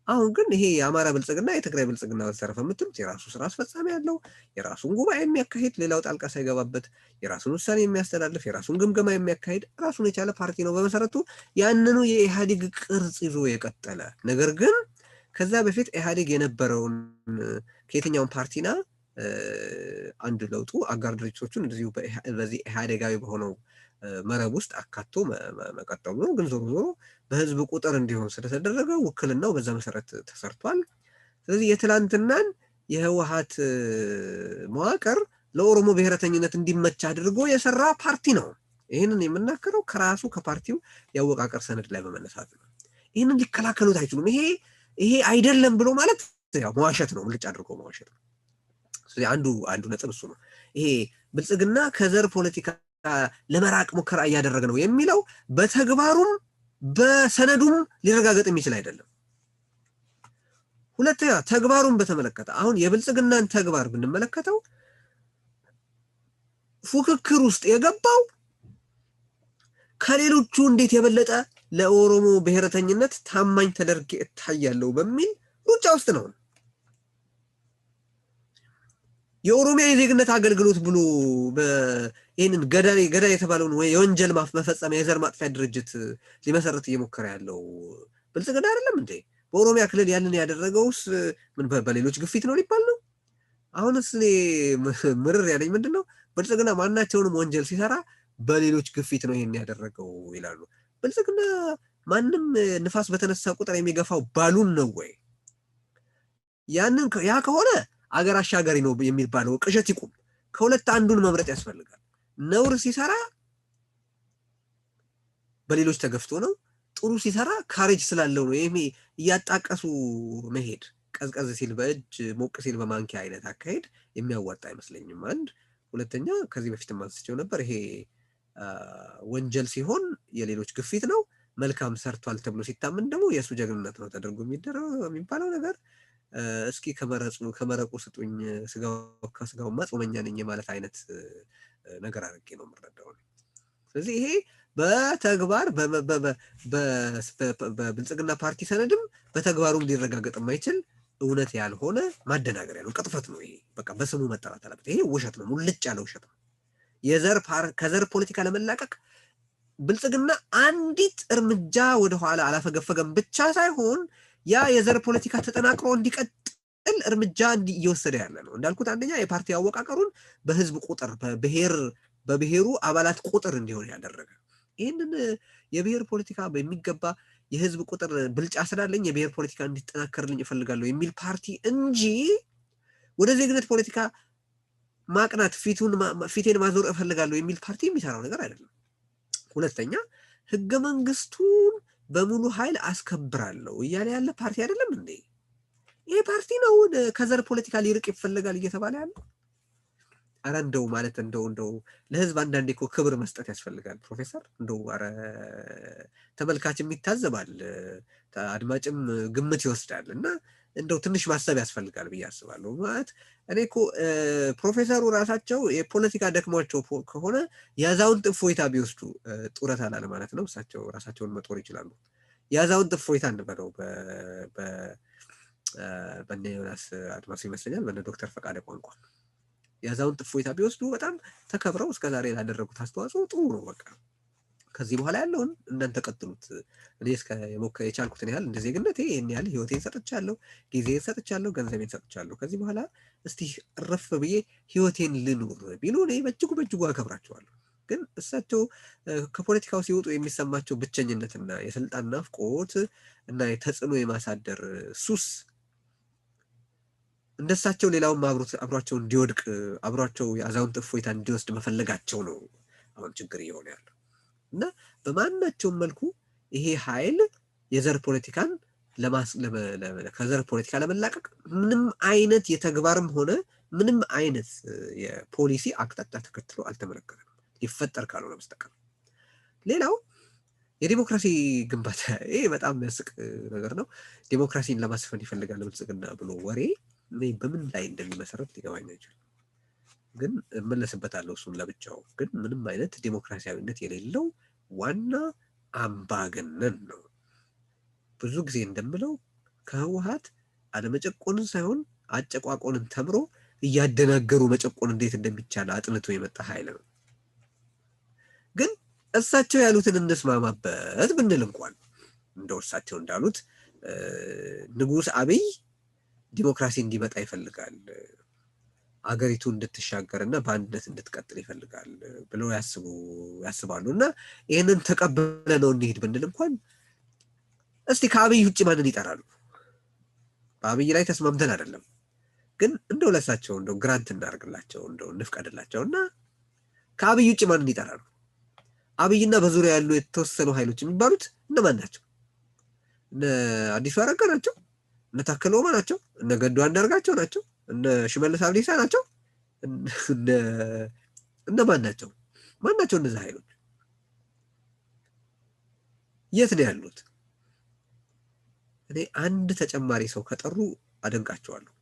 አሁን ግን ይሄ የአማራ ብልጽግና የትግራይ ብልጽግና ወዘተረፈ የምትሉት የራሱ ስራ አስፈጻሚ ያለው የራሱን ጉባኤ የሚያካሂድ ሌላው ጣልቃ ሳይገባበት የራሱን ውሳኔ የሚያስተላልፍ የራሱን ግምገማ የሚያካሂድ ራሱን የቻለ ፓርቲ ነው። በመሰረቱ ያንኑ የኢህአዴግ ቅርጽ ይዞ የቀጠለ ነገር ግን ከዛ በፊት ኢህአዴግ የነበረውን ከየትኛውን ፓርቲና አንድ ለውጡ አጋር ድርጅቶቹን እንደዚሁ በዚህ ኢህአዴጋዊ በሆነው መረብ ውስጥ አካቶ መቀጠሉ ነው። ግን ዞሮ በህዝብ ቁጥር እንዲሆን ስለተደረገ ውክልናው በዛ መሰረት ተሰርቷል። ስለዚህ የትላንትናን የህወሓት መዋቅር ለኦሮሞ ብሔረተኝነት እንዲመች አድርጎ የሰራ ፓርቲ ነው። ይህንን የምናከረው ከራሱ ከፓርቲው ያወቃቀር ሰነድ ላይ በመነሳት ነው። ይህንን ሊከላከሉት አይችሉም። ይሄ አይደለም ብሎ ማለት ያው መዋሸት ነው፣ ምልጭ አድርጎ መዋሸት ነው። ስለዚህ አንዱ ነጥብ እሱ ነው። ይሄ ብልጽግና ከዘር ፖለቲካ ለመራቅ ሙከራ እያደረገ ነው የሚለው በተግባሩም በሰነዱም ሊረጋገጥ የሚችል አይደለም። ሁለተኛ ተግባሩን በተመለከተ አሁን የብልጽግናን ተግባር ብንመለከተው ፉክክር ውስጥ የገባው ከሌሎቹ እንዴት የበለጠ ለኦሮሞ ብሔረተኝነት ታማኝ ተደርጌ እታያለሁ በሚል ሩጫ ውስጥ ነው። የኦሮሚያ የዜግነት አገልግሎት ብሎ ይህንን ገዳይ የተባለውን ወይ የወንጀል መፈጸሚያ የዘር ማጥፊያ ድርጅት ሊመሰረት እየሞከረ ያለው ብልጽግና አይደለም እንዴ? በኦሮሚያ ክልል ያንን ያደረገውስ ምን በሌሎች ግፊት ነው ሊባል ነው? አሁንስ እኔ ምርር ያለኝ ምንድነው ብልጽግና ማናቸውንም ወንጀል ሲሰራ በሌሎች ግፊት ነው ይሄን ያደረገው ይላሉ። ብልጽግና ማንም ንፋስ በተነሳ ቁጥር የሚገፋው ባሉን ነው ወይ? ያ ከሆነ አገር አሻጋሪ ነው የሚባለው ቅዠት ይቁም። ከሁለት አንዱን መምረጥ ያስፈልጋል። ነውር ሲሰራ በሌሎች ተገፍቶ ነው፣ ጥሩ ሲሰራ ካሬጅ ስላለው ነው። ይሄ እያጣቀሱ መሄድ ቀዝቀዝ ሲል በእጅ ሞቅ ሲል በማንኪያ አይነት አካሄድ የሚያዋጣ አይመስለኝም። አንድ ሁለተኛ ከዚህ በፊትም አንስቼው ነበር። ይሄ ወንጀል ሲሆን የሌሎች ግፊት ነው፣ መልካም ሰርቷል ተብሎ ሲታመን ደግሞ የሱ ጀግንነት ነው ተደርጎ የሚባለው ነገር እስኪ ከመረቁ ስጡኝ ከስጋውማ ጾመኛ ነኝ ማለት አይነት ነገር አድርጌ ነው የምረዳው። ስለዚህ ይሄ በተግባር በብልጽግና ፓርቲ ሰነድም በተግባሩም ሊረጋገጥ የማይችል እውነት ያልሆነ ማደናገሪያ ነው፣ ቅጥፈት ነው። ይሄ በቃ በስሙ መጠራት አለበት። ይሄ ውሸት ነው፣ ሙልጭ ያለ ውሸት ነው። ከዘር ፖለቲካ ለመላቀቅ ብልጽግና አንዲት እርምጃ ወደኋላ አላፈገፈገም ብቻ ሳይሆን ያ የዘር ፖለቲካ ተጠናክሮ እንዲቀጥል እርምጃ እየወሰደ ያለ ነው። እንዳልኩት አንደኛ የፓርቲ አወቃቀሩን በህዝብ ቁጥር በብሔሩ አባላት ቁጥር እንዲሆን ያደረገ፣ ይህንን የብሔር ፖለቲካ በሚገባ የህዝብ ቁጥር ብልጫ ስላለኝ የብሔር ፖለቲካ እንዲጠናከርልኝ እፈልጋለሁ የሚል ፓርቲ እንጂ ወደ ዜግነት ፖለቲካ ማቅናት ፊቴን ማዞር እፈልጋለሁ የሚል ፓርቲ የሚሰራው ነገር አይደለም። ሁለተኛ ህገ መንግስቱን በሙሉ ኃይል አስከብራለሁ እያለ ያለ ፓርቲ አይደለም እንዴ? ይሄ ፓርቲ ነው ከዘር ፖለቲካ ሊርቅ ይፈልጋል እየተባለ ያለው? አረ እንደው ማለት እንደው ለህዝብ አንዳንዴ እኮ ክብር መስጠት ያስፈልጋል ፕሮፌሰር። እንደው አረ ተመልካችም ይታዘባል፣ አድማጭም ግምት ይወስዳል እና እንደው ትንሽ ማሰብ ያስፈልጋል ብዬ አስባለሁ። ማለት እኔ እኮ ፕሮፌሰሩ ራሳቸው የፖለቲካ ደክሟቸው ከሆነ የአዛውንት እፎይታ ቢወስዱ ጡረታ ላለ ማለት ነው። እሳቸው ራሳቸውን መጦር ይችላሉ። የአዛውንት እፎይታ እንበለው በእነ ዮናስ አድማሱ ይመስለኛል፣ በእነ ዶክተር ፈቃደ ቋንቋ የአዛውንት እፎይታ ቢወስዱ በጣም ተከብረው እስከዛሬ ላደረጉት አስተዋጽኦ ጥሩ ነው። በቃ ከዚህ በኋላ ያለውን እናንተ ቀጥሉት። እኔ የቻልኩትን ያህል እንደ ዜግነቴ ይህን ያህል ህይወቴን ሰጥቻለሁ፣ ጊዜን ሰጥቻለሁ፣ ገንዘቤን ሰጥቻለሁ። ከዚህ በኋላ እስቲ እረፍ ብዬ ህይወቴን ልኑር ቢሉ እኔ በእጅጉ አከብራቸዋለሁ። ግን እሳቸው ከፖለቲካው ሲወጡ የሚሰማቸው ብቸኝነትና የስልጣን ናፍቆት እና የተጽዕኖ የማሳደር ሱስ እንደሳቸው ሌላውም አብሯቸው እንዲወድቅ አብሯቸው የአዛውንት እፎይታ እንዲወስድ መፈለጋቸው ነው አሁን ችግር እየሆነ ያለው። እና በማናቸውም መልኩ ይሄ ኃይል የዘር ፖለቲካን ከዘር ፖለቲካ ለመላቀቅ ምንም አይነት የተግባርም ሆነ ምንም አይነት የፖሊሲ አቅጣጫ ተከትሎ አልተመለከተም፣ ሊፈጠር ካልሆነ በስተቀር። ሌላው የዲሞክራሲ ግንባታ፣ ይሄ በጣም የሚያስቅ ነገር ነው። ዲሞክራሲን ለማስፈን ይፈልጋል ብልጽግና ብሎ ወሬ በምን ላይ እንደሚመሰረት ሊገባኝ አይችልም። ግን እመለስበታለሁ እሱን ለብቻው። ግን ምንም አይነት ዲሞክራሲያዊነት የሌለው ዋና አምባገነን ነው። ብዙ ጊዜ እንደምለው ከህወሓት አለመጨቆንን ሳይሆን አጨቋቆንን ተምሮ እያደናገሩ መጨቆን እንዴት እንደሚቻል አጥንቶ የመጣ ኃይል ነው። ግን እሳቸው ያሉትን እንስማማበት ብንል እንኳን እንደው እሳቸው እንዳሉት ንጉስ አብይ ዲሞክራሲ እንዲመጣ ይፈልጋል፣ አገሪቱ እንድትሻገርና በአንድነት እንድትቀጥል ይፈልጋል ብለው ያስባሉ። እና ይህንን ተቀበለ ነው እንሂድ ብንል እንኳን እስቲ ከአብይ ውጭ ማንን ይጠራሉ? በአብይ ላይ ተስማምተን አይደለም፣ ግን እንደው ለሳቸው እንደው ግራንት እናደርግላቸው፣ እንደው እንፍቀድላቸው እና ከአብይ ውጭ ማንን ይጠራሉ? አብይና በዙሪያ ያሉ የተወሰኑ ኃይሎች የሚባሉት እነማን ናቸው? እነ አዲሱ አረጋ ናቸው? እነ ታከለ ኡማ ናቸው? እነ ገዱ አንዳርጋቸው ናቸው? እነ ሽመልስ አብዲሳ ናቸው? እነማን ናቸው? ማን ናቸው እነዚህ ኃይሎች? የት ነው ያሉት? እኔ አንድ ተጨማሪ ሰው ከጠሩ አደንቃቸዋለሁ።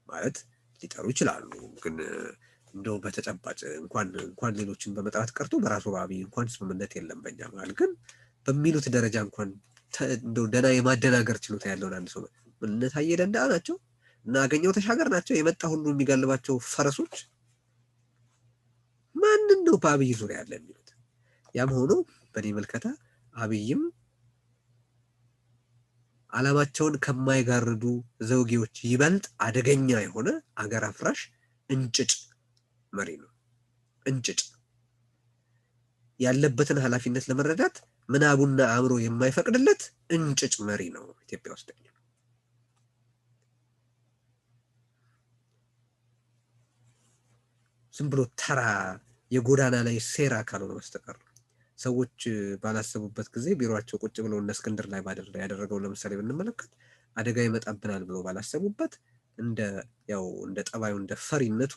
ማለት ሊጠሩ ይችላሉ፣ ግን እንደው በተጨባጭ እንኳን ሌሎችን በመጥራት ቀርቶ በራሱ በአብይ እንኳን ስምምነት የለም በእኛ መሀል። ግን በሚሉት ደረጃ እንኳን እንደው ደህና የማደናገር ችሎታ ያለውን አንድ ሰው እነ ታዬ ደንደዓ ናቸው? እና አገኘሁ ተሻገር ናቸው? የመጣ ሁሉ የሚጋልባቸው ፈረሶች ማንን ነው በአብይ ዙሪያ ያለ የሚሉት? ያም ሆኖ በእኔ መልከታ አብይም ዓላማቸውን ከማይጋርዱ ዘውጌዎች ይበልጥ አደገኛ የሆነ አገር አፍራሽ እንጭጭ መሪ ነው። እንጭጭ ያለበትን ኃላፊነት ለመረዳት ምናቡና አእምሮ የማይፈቅድለት እንጭጭ መሪ ነው ኢትዮጵያ ውስጥ። ዝም ብሎ ተራ የጎዳና ላይ ሴራ ካልሆነ በስተቀር ሰዎች ባላሰቡበት ጊዜ ቢሮአቸው ቁጭ ብለው እነ እስክንድር ላይ ያደረገው ለምሳሌ ብንመለከት አደጋ ይመጣብናል ብሎ ባላሰቡበት እንደ ጠባዩ እንደ ፈሪነቱ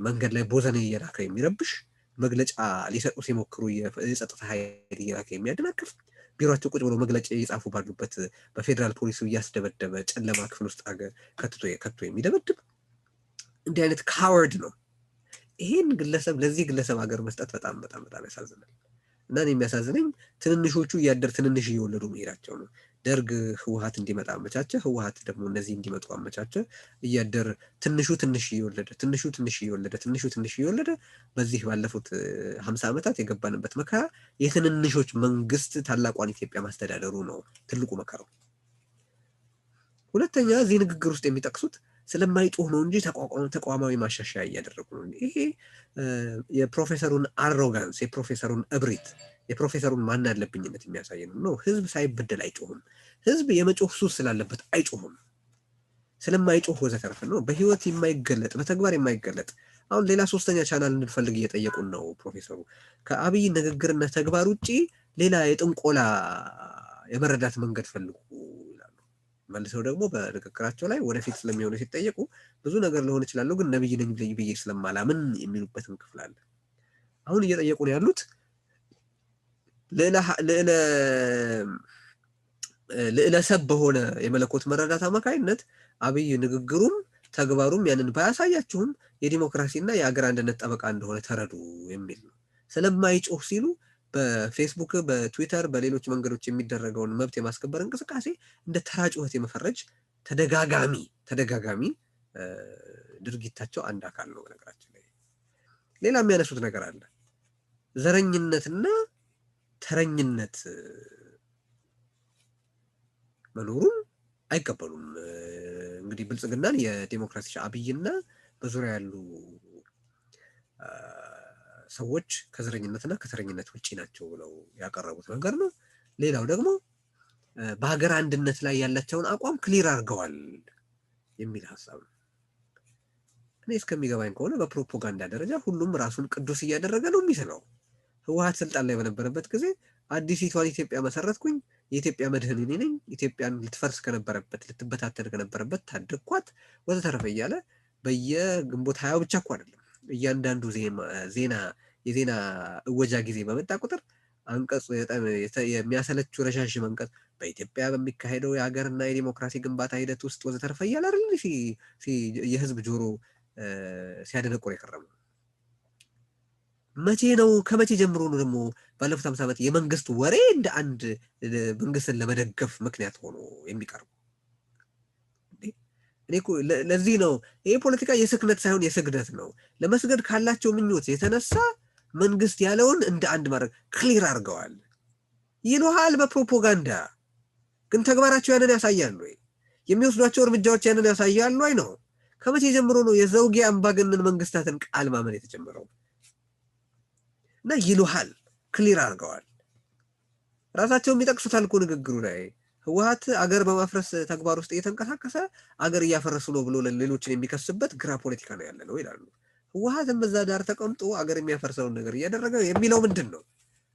መንገድ ላይ ቦዘኔ እየላከ የሚረብሽ መግለጫ ሊሰጡ ሲሞክሩ የጸጥታ ኃይል እየላከ የሚያደናቅፍ ቢሮአቸው ቁጭ ብሎ መግለጫ ይጻፉ ባሉበት በፌደራል ፖሊሱ እያስደበደበ ጨለማ ክፍል ውስጥ ከቶ የሚደበድብ እንዲህ አይነት ካወርድ ነው። ይሄን ግለሰብ ለዚህ ግለሰብ ሀገር መስጠት በጣም በጣም በጣም ያሳዝናል። እና እኔ የሚያሳዝነኝ ትንንሾቹ እያደር ትንንሽ እየወለዱ መሄዳቸው ነው። ደርግ ህወሓት እንዲመጣ አመቻቸ፣ ህወሓት ደግሞ እነዚህ እንዲመጡ አመቻቸ። እያደር ትንሹ ትንሽ እየወለደ በዚህ ባለፉት 50 ዓመታት የገባንበት መከራ የትንንሾች መንግስት ታላቋን ኢትዮጵያ ማስተዳደሩ ነው ትልቁ መከራው። ሁለተኛ እዚህ ንግግር ውስጥ የሚጠቅሱት ስለማይጮህ ነው እንጂ ተቋማዊ ማሻሻያ እያደረጉ ነው። ይሄ የፕሮፌሰሩን አሮጋንስ፣ የፕሮፌሰሩን እብሪት፣ የፕሮፌሰሩን ማን አለብኝነት የሚያሳይ ነው። ህዝብ ሳይበደል አይጮህም። ህዝብ የመጮህ ሱስ ስላለበት አይጮህም። ስለማይጮህ ወዘተረፈ ነው። በህይወት የማይገለጥ በተግባር የማይገለጥ አሁን ሌላ ሶስተኛ ቻናል እንድንፈልግ እየጠየቁን ነው ፕሮፌሰሩ። ከአብይ ንግግርና ተግባር ውጪ ሌላ የጥንቆላ የመረዳት መንገድ ፈልጉ ይላሉ። መልሰው ደግሞ በንግግራቸው ላይ ወደፊት ስለሚሆኑ ሲጠየቁ ብዙ ነገር ሊሆን ይችላል ግን ነብይ ነኝ ብዬ ስለማላምን የሚሉበትን ክፍል አለ። አሁን እየጠየቁ ነው ያሉት ለሰብ በሆነ የመለኮት መረዳት አማካይነት አብይ ንግግሩም ተግባሩም ያንን ባያሳያችሁም የዲሞክራሲና የአገር አንድነት ጠበቃ እንደሆነ ተረዱ የሚል ነው። ስለማይጮህ ሲሉ በፌስቡክ፣ በትዊተር፣ በሌሎች መንገዶች የሚደረገውን መብት የማስከበር እንቅስቃሴ እንደ ተራ ጩኸት የመፈረጅ ተደጋጋሚ ድርጊታቸው አንድ አካል ነው። በነገራችን ላይ ሌላ የሚያነሱት ነገር አለ። ዘረኝነትና ተረኝነት መኖሩን አይቀበሉም። እንግዲህ ብልጽግናን የዲሞክራሲ አብይና በዙሪያ ያሉ ሰዎች ከዘረኝነትና ከተረኝነት ውጪ ናቸው ብለው ያቀረቡት ነገር ነው። ሌላው ደግሞ በሀገር አንድነት ላይ ያላቸውን አቋም ክሊር አድርገዋል የሚል ሐሳብ ነው። እኔ እስከሚገባኝ ከሆነ በፕሮፓጋንዳ ደረጃ ሁሉም ራሱን ቅዱስ እያደረገ ነው የሚስለው። ህወሓት ስልጣን ላይ በነበረበት ጊዜ አዲሲቷን ኢትዮጵያ መሰረትኩኝ፣ የኢትዮጵያ መድህን እኔ ነኝ፣ ኢትዮጵያን ልትፈርስ ከነበረበት ልትበታተን ከነበረበት ታደግኳት ወዘተረፈ እያለ በየግንቦት 20 ብቻ እኮ አይደለም እያንዳንዱ የዜና እወጃ ጊዜ በመጣ ቁጥር አንቀጽ የሚያሰለቹ ረዣዥም አንቀጽ በኢትዮጵያ በሚካሄደው የሀገርና የዲሞክራሲ ግንባታ ሂደት ውስጥ ወዘተረፈ እያለ አይደል የህዝብ ጆሮ ሲያደነቁር የከረመው። መቼ ነው ከመቼ ጀምሮ ነው ደግሞ ባለፉት 50 ዓመት የመንግስት ወሬ እንደ አንድ መንግስትን ለመደገፍ ምክንያት ሆኖ የሚቀርበው? እኔ እኮ ለዚህ ነው ይሄ ፖለቲካ የስክነት ሳይሆን የስግደት ነው። ለመስገድ ካላቸው ምኞት የተነሳ መንግስት ያለውን እንደ አንድ ማድረግ ክሊር አድርገዋል ይሉሃል በፕሮፓጋንዳ። ግን ተግባራቸው ያንን ያሳያሉ ወይ? የሚወስዷቸው እርምጃዎች ያንን ያሳያሉ ወይ ነው? ከመቼ ጀምሮ ነው የዘውጌ አምባገነን መንግስታትን ቃል ማመን የተጀመረው? እና ይሉሃል ክሊር አድርገዋል። ራሳቸው የሚጠቅሱታል እኮ ንግግሩ ላይ ህወሓት አገር በማፍረስ ተግባር ውስጥ እየተንቀሳቀሰ አገር እያፈረሱ ነው ብሎ ሌሎችን የሚከስበት ግራ ፖለቲካ ነው ያለ ነው ይላሉ። ህወሓትም በዛ ዳር ተቀምጦ አገር የሚያፈርሰውን ነገር እያደረገ የሚለው ምንድን ነው?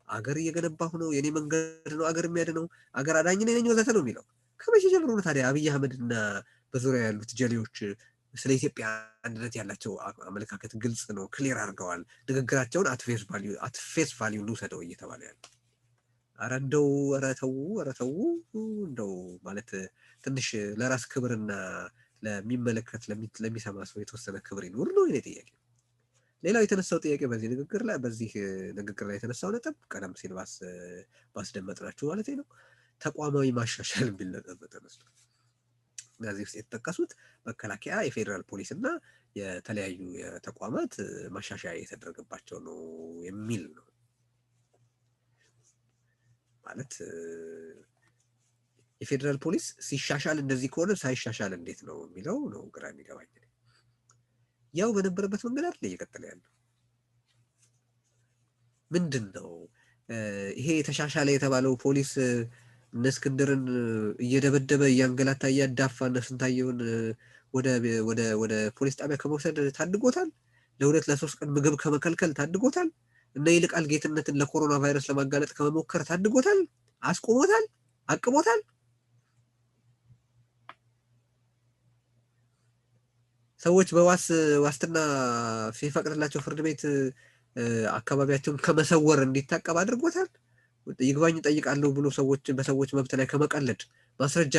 አገር እየገነባሁ ነው፣ የኔ መንገድ ነው አገር የሚያድነው፣ አገር አዳኝ ነኝ ወዘተ ነው የሚለው። ከመቼ ጀምሮ ነው ታዲያ አብይ አህመድና በዙሪያ ያሉት ጀሌዎች ስለ ኢትዮጵያ አንድነት ያላቸው አመለካከት ግልጽ ነው፣ ክሊር አድርገዋል፣ ንግግራቸውን አትፌስ ቫልዩ እንውሰደው እየተባለ ያለ? ኧረ ተው እንደው ማለት ትንሽ ለራስ ክብርና ለሚመለከት ለሚሰማ ሰው የተወሰነ ክብር ይኑር ነው የኔ ጥያቄ። ሌላው የተነሳው ጥያቄ በዚህ ንግግር ላይ የተነሳው ነጥብ ቀደም ሲል ባስደመጥናችሁ ማለት ነው ተቋማዊ ማሻሻል የሚል ነጥብ ተነስቷል። በዚህ ውስጥ የተጠቀሱት መከላከያ፣ የፌደራል ፖሊስ እና የተለያዩ ተቋማት ማሻሻያ የተደረገባቸው ነው የሚል ነው። ማለት የፌደራል ፖሊስ ሲሻሻል እንደዚህ ከሆነ ሳይሻሻል እንዴት ነው የሚለው ነው ግራ የሚገባኝ። ያው በነበረበት መንገድ አይደል እየቀጠለ ያለው? ምንድን ነው ይሄ የተሻሻለ የተባለው? ፖሊስ እነ እስክንድርን እየደበደበ እያንገላታ እያዳፋ እነ ስንታየውን ወደ ፖሊስ ጣቢያ ከመውሰድ ታድጎታል። ለ2-3 ቀን ምግብ ከመከልከል ታድጎታል። እነ ይልቃል ጌትነትን ለኮሮና ቫይረስ ለማጋለጥ ከመሞከር ታድጎታል። አስቆሞታል፣ አቅቦታል። ሰዎች በዋስትና ሲፈቅድላቸው ፍርድ ቤት አካባቢያቸውን ከመሰወር እንዲታቀብ አድርጎታል። ይግባኝ ጠይቃለሁ ብሎ በሰዎች መብት ላይ ከመቀለድ ማስረጃ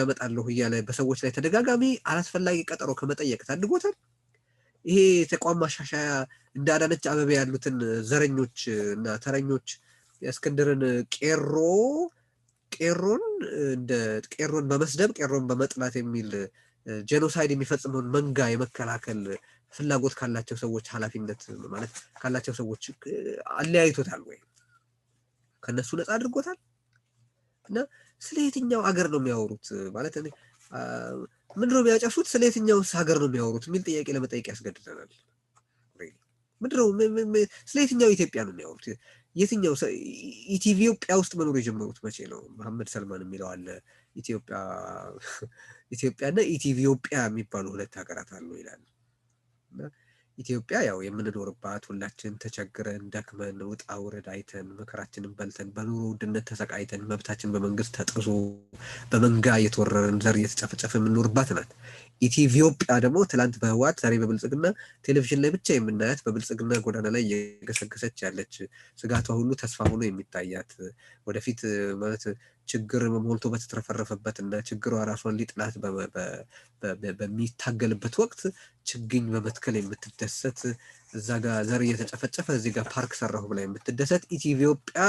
አመጣለሁ እያለ በሰዎች ላይ ተደጋጋሚ አላስፈላጊ ቀጠሮ ከመጠየቅ ታድጎታል። ይሄ ተቋም ማሻሻያ እንደ አዳነች አበቤ ያሉትን ዘረኞች እና ተረኞች የእስክንድርን ቄሮን በመስደብ ቄሮን በመጥላት የሚል ጄኖሳይድ የሚፈጽመውን መንጋ የመከላከል ፍላጎት ካላቸው ሰዎች ኃላፊነት ማለት ካላቸው ሰዎች አለያይቶታል ወይ ከነሱ ነፃ አድርጎታል? እና ስለ የትኛው ሀገር ነው የሚያወሩት? ማለት ምንድን ነው የሚያጨሱት? ስለ የትኛው ሀገር ነው የሚያወሩት የሚል ጥያቄ ለመጠየቅ ያስገድደናል። ምንድነው ስለ የትኛው ኢትዮጵያ ነው የሚያወሩት? የትኛው ኢትዮጵያ ውስጥ መኖር የጀመሩት መቼ ነው? መሐመድ ሰልማን የሚለው አለ ኢትዮጵያና ኢትዮጵያ የሚባሉ ሁለት ሀገራት አሉ ይላል። ኢትዮጵያ ያው የምንኖርባት ሁላችን ተቸግረን ደክመን ውጣ ውረድ አይተን መከራችንን በልተን በኑሮ ውድነት ተሰቃይተን መብታችን በመንግስት ተጥሶ በመንጋ የተወረረን ዘር እየተጨፈጨፈ የምንኖርባት ናት። ኢትዮጵያ ደግሞ ትላንት በህወሓት ዛሬ በብልጽግና ቴሌቪዥን ላይ ብቻ የምናያት በብልጽግና ጎዳና ላይ እየገሰገሰች ያለች ስጋቷ ሁሉ ተስፋ ሆኖ የሚታያት ወደፊት ማለት ችግር ሞልቶ በተትረፈረፈበት እና ችግሯ ራሷን ሊጥላት በሚታገልበት ወቅት ችግኝ በመትከል የምትደሰት እዛ ጋር ዘር እየተጨፈጨፈ እዚህ ጋር ፓርክ ሰራሁ ብላ የምትደሰት ኢትዮጵያ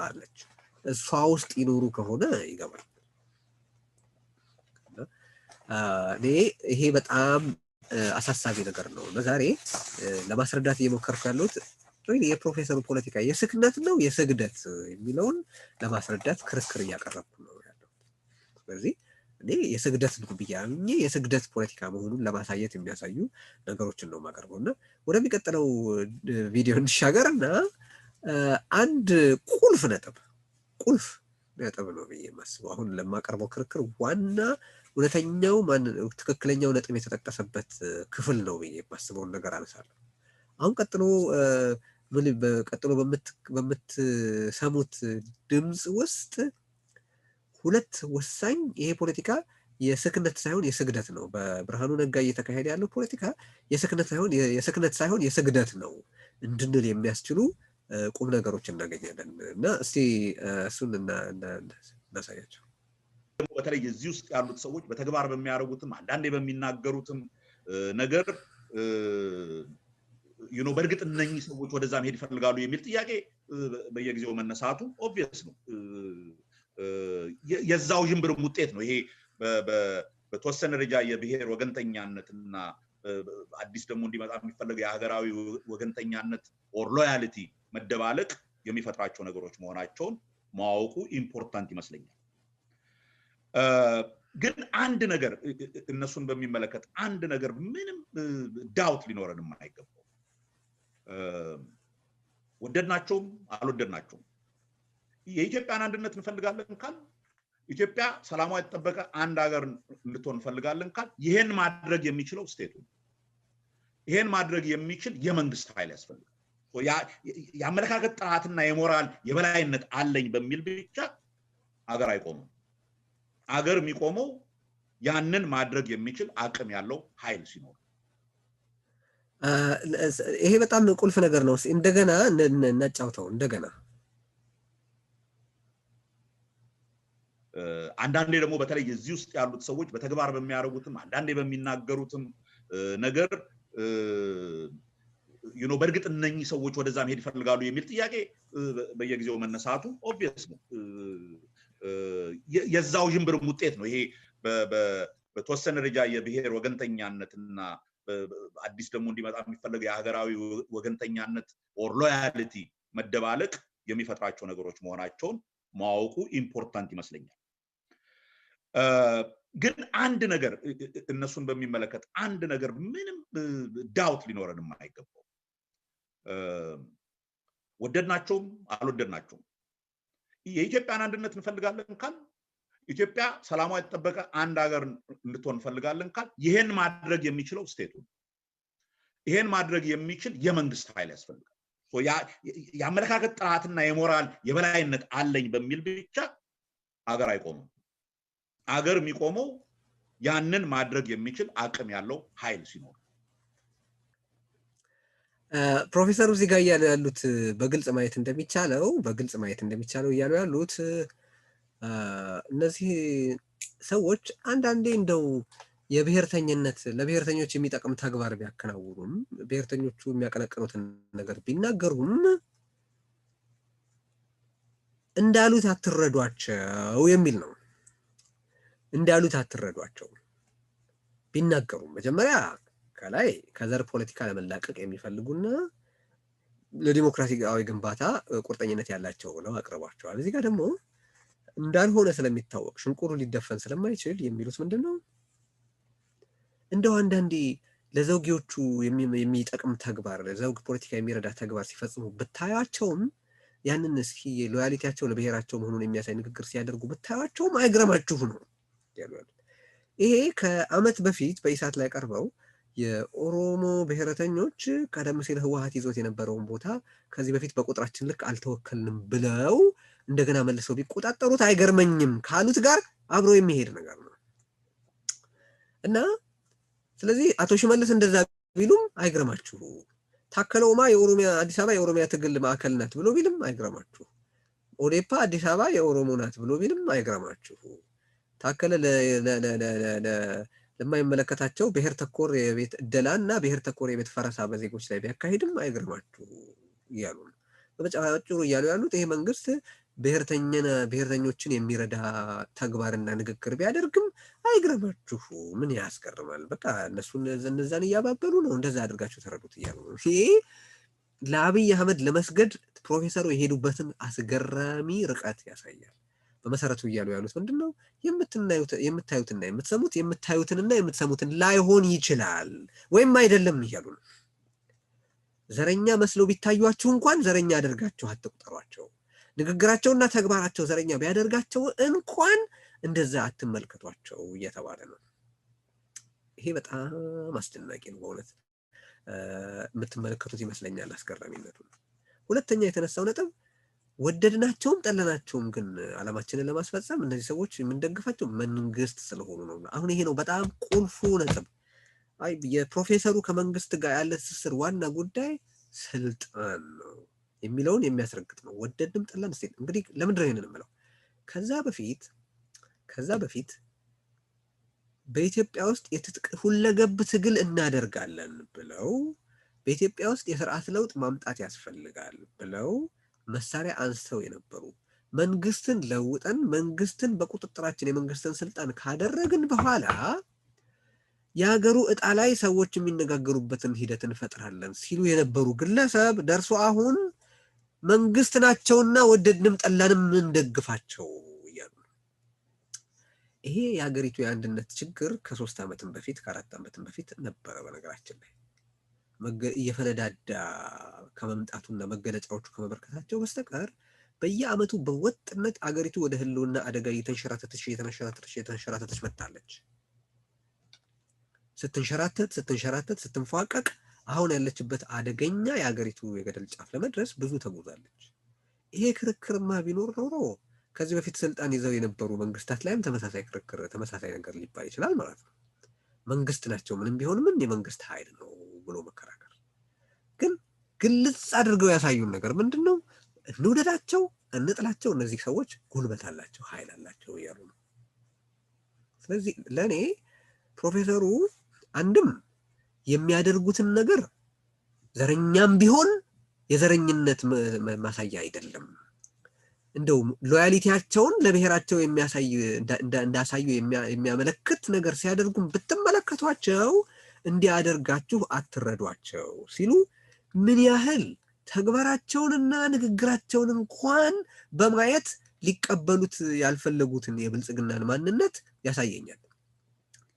አለች። እሷ ውስጥ ይኖሩ ከሆነ ይገባል። ይሄ በጣም አሳሳቢ ነገር ነው። ዛሬ ለማስረዳት እየሞከርኩ ያለሁት የፕሮፌሰሩ ፖለቲካ የስክነት ነው የስግደት የሚለውን ለማስረዳት ክርክር እያቀረብኩ ነው ያለው። ስለዚህ እኔ የስግደት ነው ብያለሁ። የስግደት ፖለቲካ መሆኑን ለማሳየት የሚያሳዩ ነገሮችን ነው የማቀርበው እና ወደሚቀጥለው ቪዲዮ እንሻገርና አንድ ቁልፍ ነጥብ ነው ብዬ የማስበው አሁን ለማቀርበው ክርክር ዋና እውነተኛው ትክክለኛው ነጥብ የተጠቀሰበት ክፍል ነው ብዬ የማስበውን ነገር አነሳለሁ። አሁን ቀጥሎ በምትሰሙት ድምፅ ውስጥ ሁለት ወሳኝ ይሄ ፖለቲካ የስክነት ሳይሆን የስግደት ነው። በብርሃኑ ነጋ እየተካሄደ ያለው ፖለቲካ የስክነት ሳይሆን የስግደት ነው እንድንል የሚያስችሉ ቁም ነገሮች እናገኛለን እና እስቲ እሱን እናሳያቸው። በተለይ እዚህ ውስጥ ያሉት ሰዎች በተግባር በሚያደርጉትም አንዳንዴ በሚናገሩትም ነገር በእርግጥ እነኚህ ሰዎች ወደዛ መሄድ ይፈልጋሉ የሚል ጥያቄ በየጊዜው መነሳቱ ኦብቪየስ ነው። የዛው ጅምብርም ውጤት ነው። ይሄ በተወሰነ ደረጃ የብሔር ወገንተኛነትና አዲስ ደግሞ እንዲመጣ የሚፈልገው የሀገራዊ ወገንተኛነት ኦር ሎያሊቲ መደባለቅ የሚፈጥራቸው ነገሮች መሆናቸውን ማወቁ ኢምፖርታንት ይመስለኛል። ግን አንድ ነገር እነሱን በሚመለከት አንድ ነገር ምንም ዳውት ሊኖረን የማይገባው ወደድናቸውም አልወደድናቸውም የኢትዮጵያን አንድነት እንፈልጋለን ካል ኢትዮጵያ ሰላሟ የተጠበቀ አንድ ሀገር እንድትሆን እንፈልጋለን ካል ይሄን ማድረግ የሚችለው ስቴቱ ይሄን ማድረግ የሚችል የመንግስት ኃይል ያስፈልጋል። የአመለካከት ጥራትና የሞራል የበላይነት አለኝ በሚል ብቻ ሀገር አይቆምም። ሀገር የሚቆመው ያንን ማድረግ የሚችል አቅም ያለው ኃይል ሲኖር። ይሄ በጣም ቁልፍ ነገር ነው። እንደገና እናጫውተው። እንደገና አንዳንዴ ደግሞ በተለይ እዚህ ውስጥ ያሉት ሰዎች በተግባር በሚያደርጉትም አንዳንዴ በሚናገሩትም ነገር በእርግጥ እነኚህ ሰዎች ወደዛ መሄድ ይፈልጋሉ የሚል ጥያቄ በየጊዜው መነሳቱ ኦብቪየስ ነው። የዛው ጅምብርም ውጤት ነው። ይሄ በተወሰነ ደረጃ የብሔር ወገንተኛነትና አዲስ ደግሞ እንዲመጣ የሚፈልገው የሀገራዊ ወገንተኛነት ኦር ሎያሊቲ መደባለቅ የሚፈጥራቸው ነገሮች መሆናቸውን ማወቁ ኢምፖርታንት ይመስለኛል። ግን አንድ ነገር እነሱን በሚመለከት አንድ ነገር ምንም ዳውት ሊኖረን የማይገባው ወደድናቸውም አልወደድናቸውም የኢትዮጵያን አንድነት እንፈልጋለን ካል ኢትዮጵያ ሰላሟ የተጠበቀ አንድ ሀገር እንድትሆን እንፈልጋለን ካል ይሄን ማድረግ የሚችለው ስቴቱ ይሄን ማድረግ የሚችል የመንግስት ኃይል ያስፈልጋል። የአመለካከት ጥራትና የሞራል የበላይነት አለኝ በሚል ብቻ ሀገር አይቆምም። ሀገር የሚቆመው ያንን ማድረግ የሚችል አቅም ያለው ኃይል ሲኖር። ፕሮፌሰሩ እዚህ ጋር እያሉ ያሉት በግልጽ ማየት እንደሚቻለው እያሉ ያሉት እነዚህ ሰዎች አንዳንዴ እንደው የብሔርተኝነት ለብሔርተኞች የሚጠቅም ተግባር ቢያከናውኑም ብሔርተኞቹ የሚያቀነቅኑትን ነገር ቢናገሩም እንዳሉት አትረዷቸው የሚል ነው። እንዳሉት አትረዷቸው ቢናገሩም መጀመሪያ ከላይ ከዘር ፖለቲካ ለመላቀቅ የሚፈልጉና ለዲሞክራሲያዊ ግንባታ ቁርጠኝነት ያላቸው ነው አቅርቧቸዋል። እዚህ ጋር ደግሞ እንዳልሆነ ስለሚታወቅ ሽንቁሩ ሊደፈን ስለማይችል የሚሉት ምንድነው? እንደው አንዳንዴ ለዘውጊዎቹ የሚጠቅም ተግባር ለዘውግ ፖለቲካ የሚረዳ ተግባር ሲፈጽሙ ብታያቸውም ያንን እስኪ ሎያሊቲያቸው ለብሔራቸው መሆኑን የሚያሳይ ንግግር ሲያደርጉ ብታያቸውም አይግረማችሁ ነው ያሉት። ይሄ ከአመት በፊት በኢሳት ላይ ቀርበው የኦሮሞ ብሔረተኞች ቀደም ሲል ህወሓት ይዞት የነበረውን ቦታ ከዚህ በፊት በቁጥራችን ልክ አልተወከልንም ብለው እንደገና መልሰው ቢቆጣጠሩት አይገርመኝም ካሉት ጋር አብሮ የሚሄድ ነገር ነው እና ስለዚህ አቶ ሽመልስ እንደዛ ቢሉም አይግረማችሁ። ታከለ ኡማ የኦሮሚያ አዲስ አበባ የኦሮሚያ ትግል ማዕከል ናት ብሎ ቢልም አይግረማችሁ። ኦዴፓ አዲስ አበባ የኦሮሞ ናት ብሎ ቢልም አይግረማችሁ። ታከለ ለማይመለከታቸው ብሔር ተኮር የቤት እደላና ብሔር ተኮር የቤት ፈረሳ በዜጎች ላይ ቢያካሂድም አይግረማችሁ እያሉ ነው። በመጨረሻው እያሉ ያሉት ይሄ መንግስት ብሔርተኞችን የሚረዳ ተግባርና ንግግር ቢያደርግም አይግረማችሁ። ምን ያስገርማል? በቃ እነዛን እያባበሉ ነው። እንደዛ አድርጋችሁ ተረዱት እያሉ ነው። ይሄ ለአብይ አህመድ ለመስገድ ፕሮፌሰሩ የሄዱበትን አስገራሚ ርቀት ያሳያል። በመሰረቱ እያሉ ያሉት ምንድነው? የምታዩትና የምታዩትንና የምትሰሙትን ላይሆን ይችላል ወይም አይደለም እያሉ ነው። ዘረኛ መስለው ቢታዩአችሁ እንኳን ዘረኛ አድርጋችሁ አትቁጠሯቸው። ንግግራቸውና ተግባራቸው ዘረኛ ቢያደርጋቸው እንኳን እንደዛ አትመልከቷቸው እየተባለ ነው። ይሄ በጣም አስደናቂ ነው በእውነት የምትመለከቱት ይመስለኛል አስገራሚነቱ። ሁለተኛ የተነሳው ነጥብ ወደድናቸውም ጠለናቸውም ግን ዓላማችንን ለማስፈጸም እነዚህ ሰዎች የምንደግፋቸው መንግስት ስለሆኑ ነው። አሁን ይሄ ነው በጣም ቁልፉ ነጥብ። የፕሮፌሰሩ ከመንግስት ጋር ያለ ትስስር ዋና ጉዳይ ስልጣን ነው የሚለውን የሚያስረግጥ ነው። ወደድንም ጠላን እስቲ እንግዲህ ለምንድን ነው ይሄንን የምለው? ከዛ በፊት በኢትዮጵያ ውስጥ የትጥቅ ሁለገብ ትግል እናደርጋለን ብለው በኢትዮጵያ ውስጥ የስርዓት ለውጥ ማምጣት ያስፈልጋል ብለው መሳሪያ አንስተው የነበሩ መንግስትን ለውጠን መንግስትን በቁጥጥራችን የመንግስትን ስልጣን ካደረግን በኋላ የሀገሩ እጣ ላይ ሰዎች የሚነጋገሩበትን ሂደት እንፈጥራለን ሲሉ የነበሩ ግለሰብ ደርሶ አሁን መንግስት ናቸውና ወደድንም ጠላንም እንደግፋቸው እያሉ ነው። ይሄ የሀገሪቱ የአንድነት ችግር ከ3 ዓመትም በፊት ከ4 ዓመትም በፊት ነበረ። በነገራችን ላይ እየፈነዳዳ ከመምጣቱና መገለጫዎቹ ከመበርከታቸው በስተቀር በየአመቱ በወጥነት አገሪቱ ወደ ህልውና አደጋ እየተንሸራተተች መጣለች። ስትንሸራተት ስትንፏቀቅ አሁን ያለችበት አደገኛ የአገሪቱ የገደል ጫፍ ለመድረስ ብዙ ተጉዛለች። ይሄ ክርክርማ ቢኖር ኖሮ ከዚህ በፊት ስልጣን ይዘው የነበሩ መንግስታት ላይም ተመሳሳይ ክርክር ተመሳሳይ ነገር ሊባል ይችላል ማለት ነው። መንግስት ናቸው ምንም ቢሆን ምን የመንግስት ኃይል ነው ብሎ መከራከር። ግን ግልጽ አድርገው ያሳዩን ነገር ምንድነው? እንውደዳቸው እንጥላቸው እነዚህ ሰዎች ጉልበት አላቸው ኃይል አላቸው እያሉ ነው። ስለዚህ ለኔ ፕሮፌሰሩ አንድም የሚያደርጉትን ነገር ዘረኛም ቢሆን የዘረኝነት ማሳያ አይደለም። እንደው ሎያሊቲያቸውን ለብሔራቸው የሚያሳይ እንዳሳዩ የሚያመለክት ነገር ሲያደርጉም ብትመለከቷቸው እንዲያደርጋችሁ አትረዷቸው ሲሉ ምን ያህል ተግባራቸውንና ንግግራቸውን እንኳን በማየት ሊቀበሉት ያልፈለጉትን የብልጽግናን ማንነት ያሳየኛል።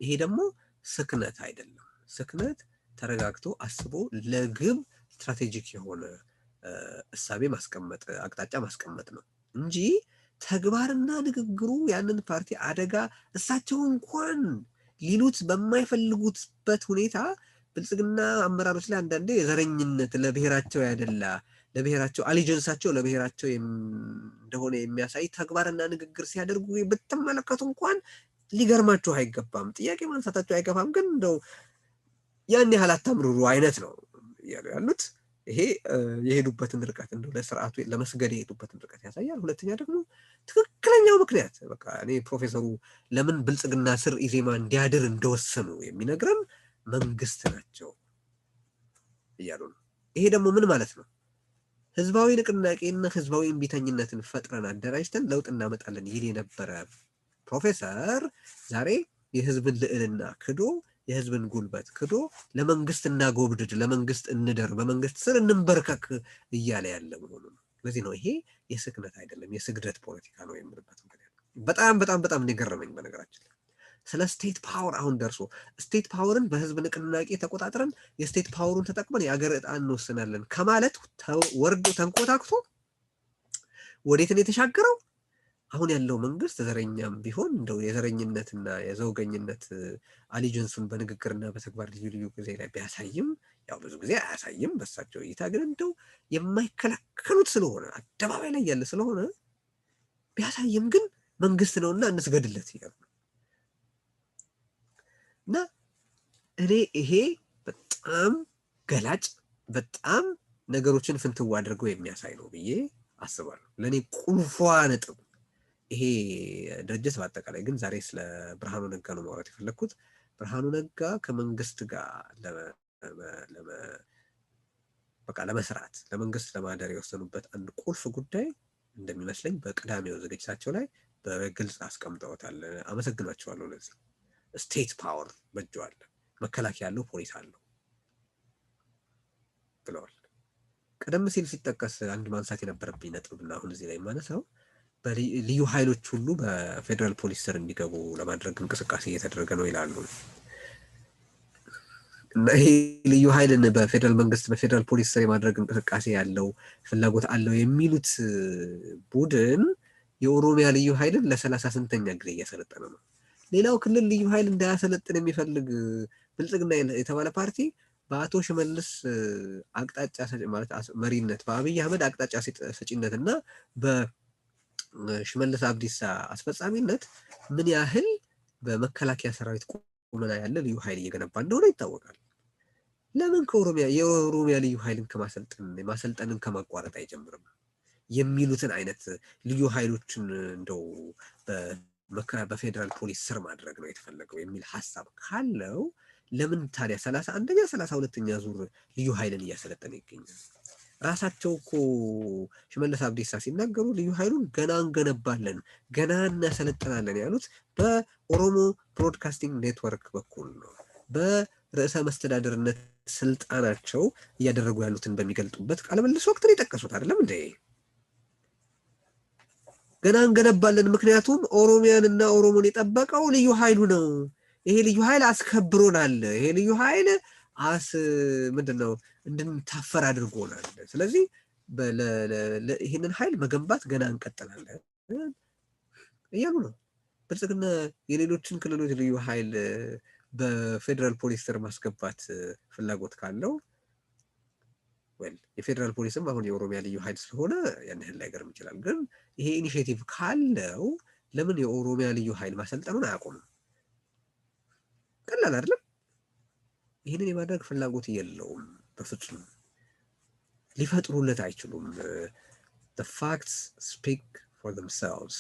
ይሄ ደግሞ ስክነት አይደለም። ስክነት ተረጋግቶ አስቦ ለግብ ስትራቴጂክ የሆነ እሳቤ ማስቀመጥ አቅጣጫ ማስቀመጥ ነው እንጂ ተግባርና ንግግሩ ያንን ፓርቲ አደጋ እሳቸው እንኳን ሊሉት በማይፈልጉበት ሁኔታ ብልጽግና አመራሮች ላይ አንዳንዴ የዘረኝነት ለብሔራቸው ያደላ ለብሔራቸው አሊጀንሳቸው ለብሔራቸው እንደሆነ የሚያሳይ ተግባርና ንግግር ሲያደርጉ ብትመለከቱ እንኳን ሊገርማችሁ አይገባም። ጥያቄ ማንሳታቸው አይገባም። ግን እንደው ያን ያህል አታምሩሩ አይነት ነው ያሉት። ይሄ የሄዱበትን ርቀት እንደው ለስርዓቱ ለመስገድ የሄዱበትን ርቀት ያሳያል። ሁለተኛ ደግሞ ትክክለኛው ምክንያት በቃ እኔ ፕሮፌሰሩ ለምን ብልጽግና ስር ኢዜማ እንዲያድር እንደወሰኑ የሚነግረን መንግስት ናቸው እያሉ ነው። ይሄ ደግሞ ምን ማለት ነው? ህዝባዊ ንቅናቄና ህዝባዊ እምቢተኝነትን ፈጥረን አደራጅተን ለውጥ እናመጣለን ይል የነበረ ፕሮፌሰር ዛሬ የህዝብን ልዕልና ክዶ የህዝብን ጉልበት ክዶ ለመንግስት እናጎብድድ፣ ለመንግስት እንደር፣ በመንግስት ስር እንንበርከክ እያለ ያለ መሆኑ ነው። ስለዚህ ነው ይሄ የስክነት አይደለም የስግደት ፖለቲካ ነው የምልበት ምክንያት። በጣም በጣም በጣም የገረመኝ በነገራችን ስለ ስቴት ፓወር አሁን ደርሶ ስቴት ፓወርን በህዝብ ንቅናቄ ተቆጣጥረን የስቴት ፓወሩን ተጠቅመን የአገር ዕጣ እንወስናለን ከማለት ወርዶ ተንኮታክቶ ወዴት ነው የተሻገረው? አሁን ያለው መንግስት ዘረኛም ቢሆን እንደው የዘረኝነትና የዘውገኝነት አሊጀንሱን በንግግርና በተግባር ልዩ ልዩ ጊዜ ላይ ቢያሳይም ያው ብዙ ጊዜ አያሳይም በሳቸው እይታ፣ ግን እንደው የማይከላከሉት ስለሆነ አደባባይ ላይ ያለ ስለሆነ ቢያሳይም ግን መንግስት ነውና እንስገድለት ይላል። እና እኔ ይሄ በጣም ገላጭ በጣም ነገሮችን ፍንትዋ አድርገው የሚያሳይ ነው ብዬ አስባለሁ። ለእኔ ቁልፏ ነጥብ ይሄ ድርጅት በአጠቃላይ ግን ዛሬ ስለ ብርሃኑ ነጋ ነው ማውራት የፈለግኩት። ብርሃኑ ነጋ ከመንግስት ጋር በቃ ለመስራት ለመንግስት ለማደር የወሰኑበት አንድ ቁልፍ ጉዳይ እንደሚመስለኝ በቅዳሜው ዝግጅታቸው ላይ በግልጽ አስቀምጠውታል። አመሰግናቸዋለሁ ለዚህ። ስቴት ፓወር በእጁ አለ፣ መከላከያ ያለው ፖሊስ አለው ብለዋል። ቀደም ሲል ሲጠቀስ አንድ ማንሳት የነበረብኝ ነጥብና አሁን እዚህ ላይ የማነሳው ልዩ ኃይሎች ሁሉ በፌደራል ፖሊስ ስር እንዲገቡ ለማድረግ እንቅስቃሴ እየተደረገ ነው ይላሉ። እና ይሄ ልዩ ኃይልን በፌደራል መንግስት በፌደራል ፖሊስ ስር የማድረግ እንቅስቃሴ ያለው ፍላጎት አለው የሚሉት ቡድን የኦሮሚያ ልዩ ኃይልን ለ38ኛ ጊዜ እያሰለጠነ ነው። ሌላው ክልል ልዩ ኃይል እንዳያሰለጥን የሚፈልግ ብልጽግና የተባለ ፓርቲ በአቶ ሽመልስ አቅጣጫ ማለት መሪነት በአብይ አህመድ አቅጣጫ ሰጪነት እና በሽመልስ አብዲሳ አስፈጻሚነት ምን ያህል በመከላከያ ሰራዊት ቁመና ያለ ልዩ ኃይል እየገነባ እንደሆነ ይታወቃል። ለምን የኦሮሚያ ልዩ ኃይልን ማሰልጠንን ከማቋረጥ አይጀምርም የሚሉትን አይነት ልዩ ኃይሎችን እንደው በፌደራል ፖሊስ ስር ማድረግ ነው የተፈለገው የሚል ሐሳብ ካለው ለምን ታዲያ 31ኛ 32ኛ ዙር ልዩ ኃይልን እያሰለጠነ ይገኛል? ራሳቸው እኮ ሽመልስ አብዲሳ ሲናገሩ ልዩ ኃይሉን ገና እንገነባለን ገና እናሰለጥናለን ያሉት በኦሮሞ ብሮድካስቲንግ ኔትወርክ በኩል ነው። በርዕሰ መስተዳድርነት ስልጣናቸው እያደረጉ ያሉትን በሚገልጡበት ቃለ ምልልስ ወቅት ነው የጠቀሱት አይደለም እንዴ? ገና እንገነባለን ምክንያቱም ኦሮሚያንና ኦሮሞን የጠበቀው ልዩ ኃይሉ ነው። ይሄ ልዩ ኃይል አስከብሮናል። ይሄ ልዩ ኃይል ምንድነው እንድንታፈር አድርጎናል። ስለዚህ ይሄንን ኃይል መገንባት ገና እንቀጥላለን እያሉ ነው። ብልጽግና የሌሎችን ክልሎች ልዩ ኃይል በፌደራል ፖሊስ ስር ማስገባት ፍላጎት ካለው የፌደራል ፖሊስም አሁን የኦሮሚያ ልዩ ኃይል ስለሆነ ያን ያህል ላይገርም ይችላል። ግን ይሄ ኢኒሼቲቭ ካለው ለምን የኦሮሚያ ልዩ ኃይል ማሰልጠኑን አያቆምም? ቀላል አይደለም። ይህንን የማድረግ ፍላጎት የለውም በፍጹም። ሊፈጥሩለት አይችሉም። The facts speak for themselves.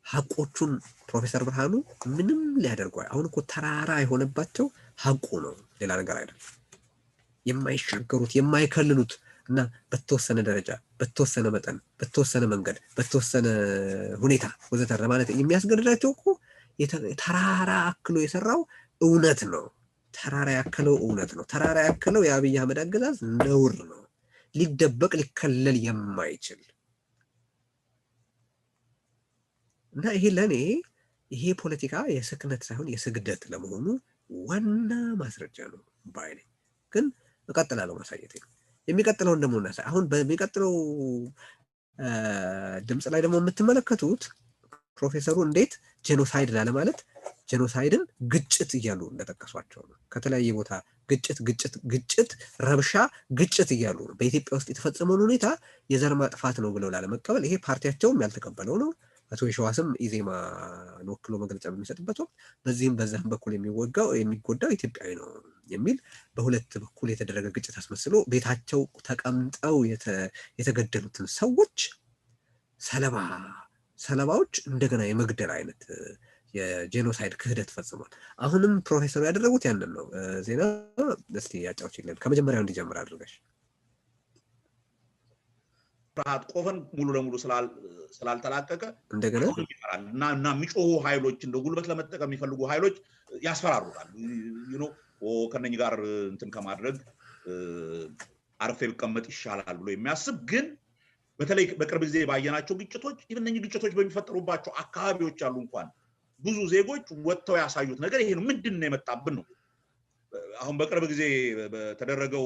ሐቆቹን ፕሮፌሰር ብርሃኑ ምንም ሊያደርጉ አሁን እኮ ተራራ የሆነባቸው ሐቁ ነው፣ ሌላ ነገር አይደለም። የማይሻገሩት የማይከልሉት እና በተወሰነ ደረጃ በተወሰነ መጠን በተወሰነ መንገድ በተወሰነ ሁኔታ ወዘተ ማለት የሚያስገድዳቸው እኮ ተራራ አክሎ የሰራው እውነት ነው። ተራራ ያከለው እውነት ነው። ተራራ ያከለው የአብይ አህመድ አገዛዝ ነውር ነው፣ ሊደበቅ ሊከለል የማይችል እና ይሄ ለኔ ይሄ ፖለቲካ የስክነት ሳይሆን የስግደት ለመሆኑ ዋና ማስረጃ ነው ባይ ነኝ። ግን እቀጥላለሁ ማሳየት ነው። የሚቀጥለውን ደግሞ እናሳይ። አሁን በሚቀጥለው ድምጽ ላይ ደግሞ የምትመለከቱት ፕሮፌሰሩ እንዴት ጄኖሳይድ ላለማለት ጄኖሳይድን ግጭት እያሉ እንደጠቀሷቸው ነው። ከተለያየ ቦታ ግጭት ረብሻ ግጭት እያሉ ነው። በኢትዮጵያ ውስጥ የተፈጸመውን ሁኔታ የዘር ማጥፋት ነው ብለው ላለመቀበል ይሄ ፓርቲያቸውም ያልተቀበለው ነው። አቶ የሸዋስም ኢዜማን ወክሎ መግለጫ በሚሰጥበት ወቅት በዚህም በዛም በኩል የሚጎዳው ኢትዮጵያዊ ነው የሚል በሁለት በኩል የተደረገ ግጭት አስመስሎ ቤታቸው ተቀምጠው የተገደሉትን ሰዎች ሰለባዎች እንደገና የመግደል አይነት የጄኖሳይድ ክህደት ፈጽሟል። አሁንም ፕሮፌሰሩ ያደረጉት ያንን ነው። ዜና እስቲ ያጫውችልን ከመጀመሪያው እንዲጀምር አድርገሽ። ፍርሃት ቆፈን ሙሉ ለሙሉ ስላልተላቀቀ እንደገና ይፈራል እና የሚጮሁ ኃይሎች እንደ ጉልበት ለመጠቀም የሚፈልጉ ኃይሎች ያስፈራሩታል። ከነኝ ጋር እንትን ከማድረግ አርፌ ብቀመጥ ይሻላል ብሎ የሚያስብ ግን በተለይ በቅርብ ጊዜ ባየናቸው ግጭቶች እነኚህ ግጭቶች በሚፈጠሩባቸው አካባቢዎች ያሉ እንኳን ብዙ ዜጎች ወጥተው ያሳዩት ነገር ይሄ ነው። ምንድነው የመጣብን ነው። አሁን በቅርብ ጊዜ በተደረገው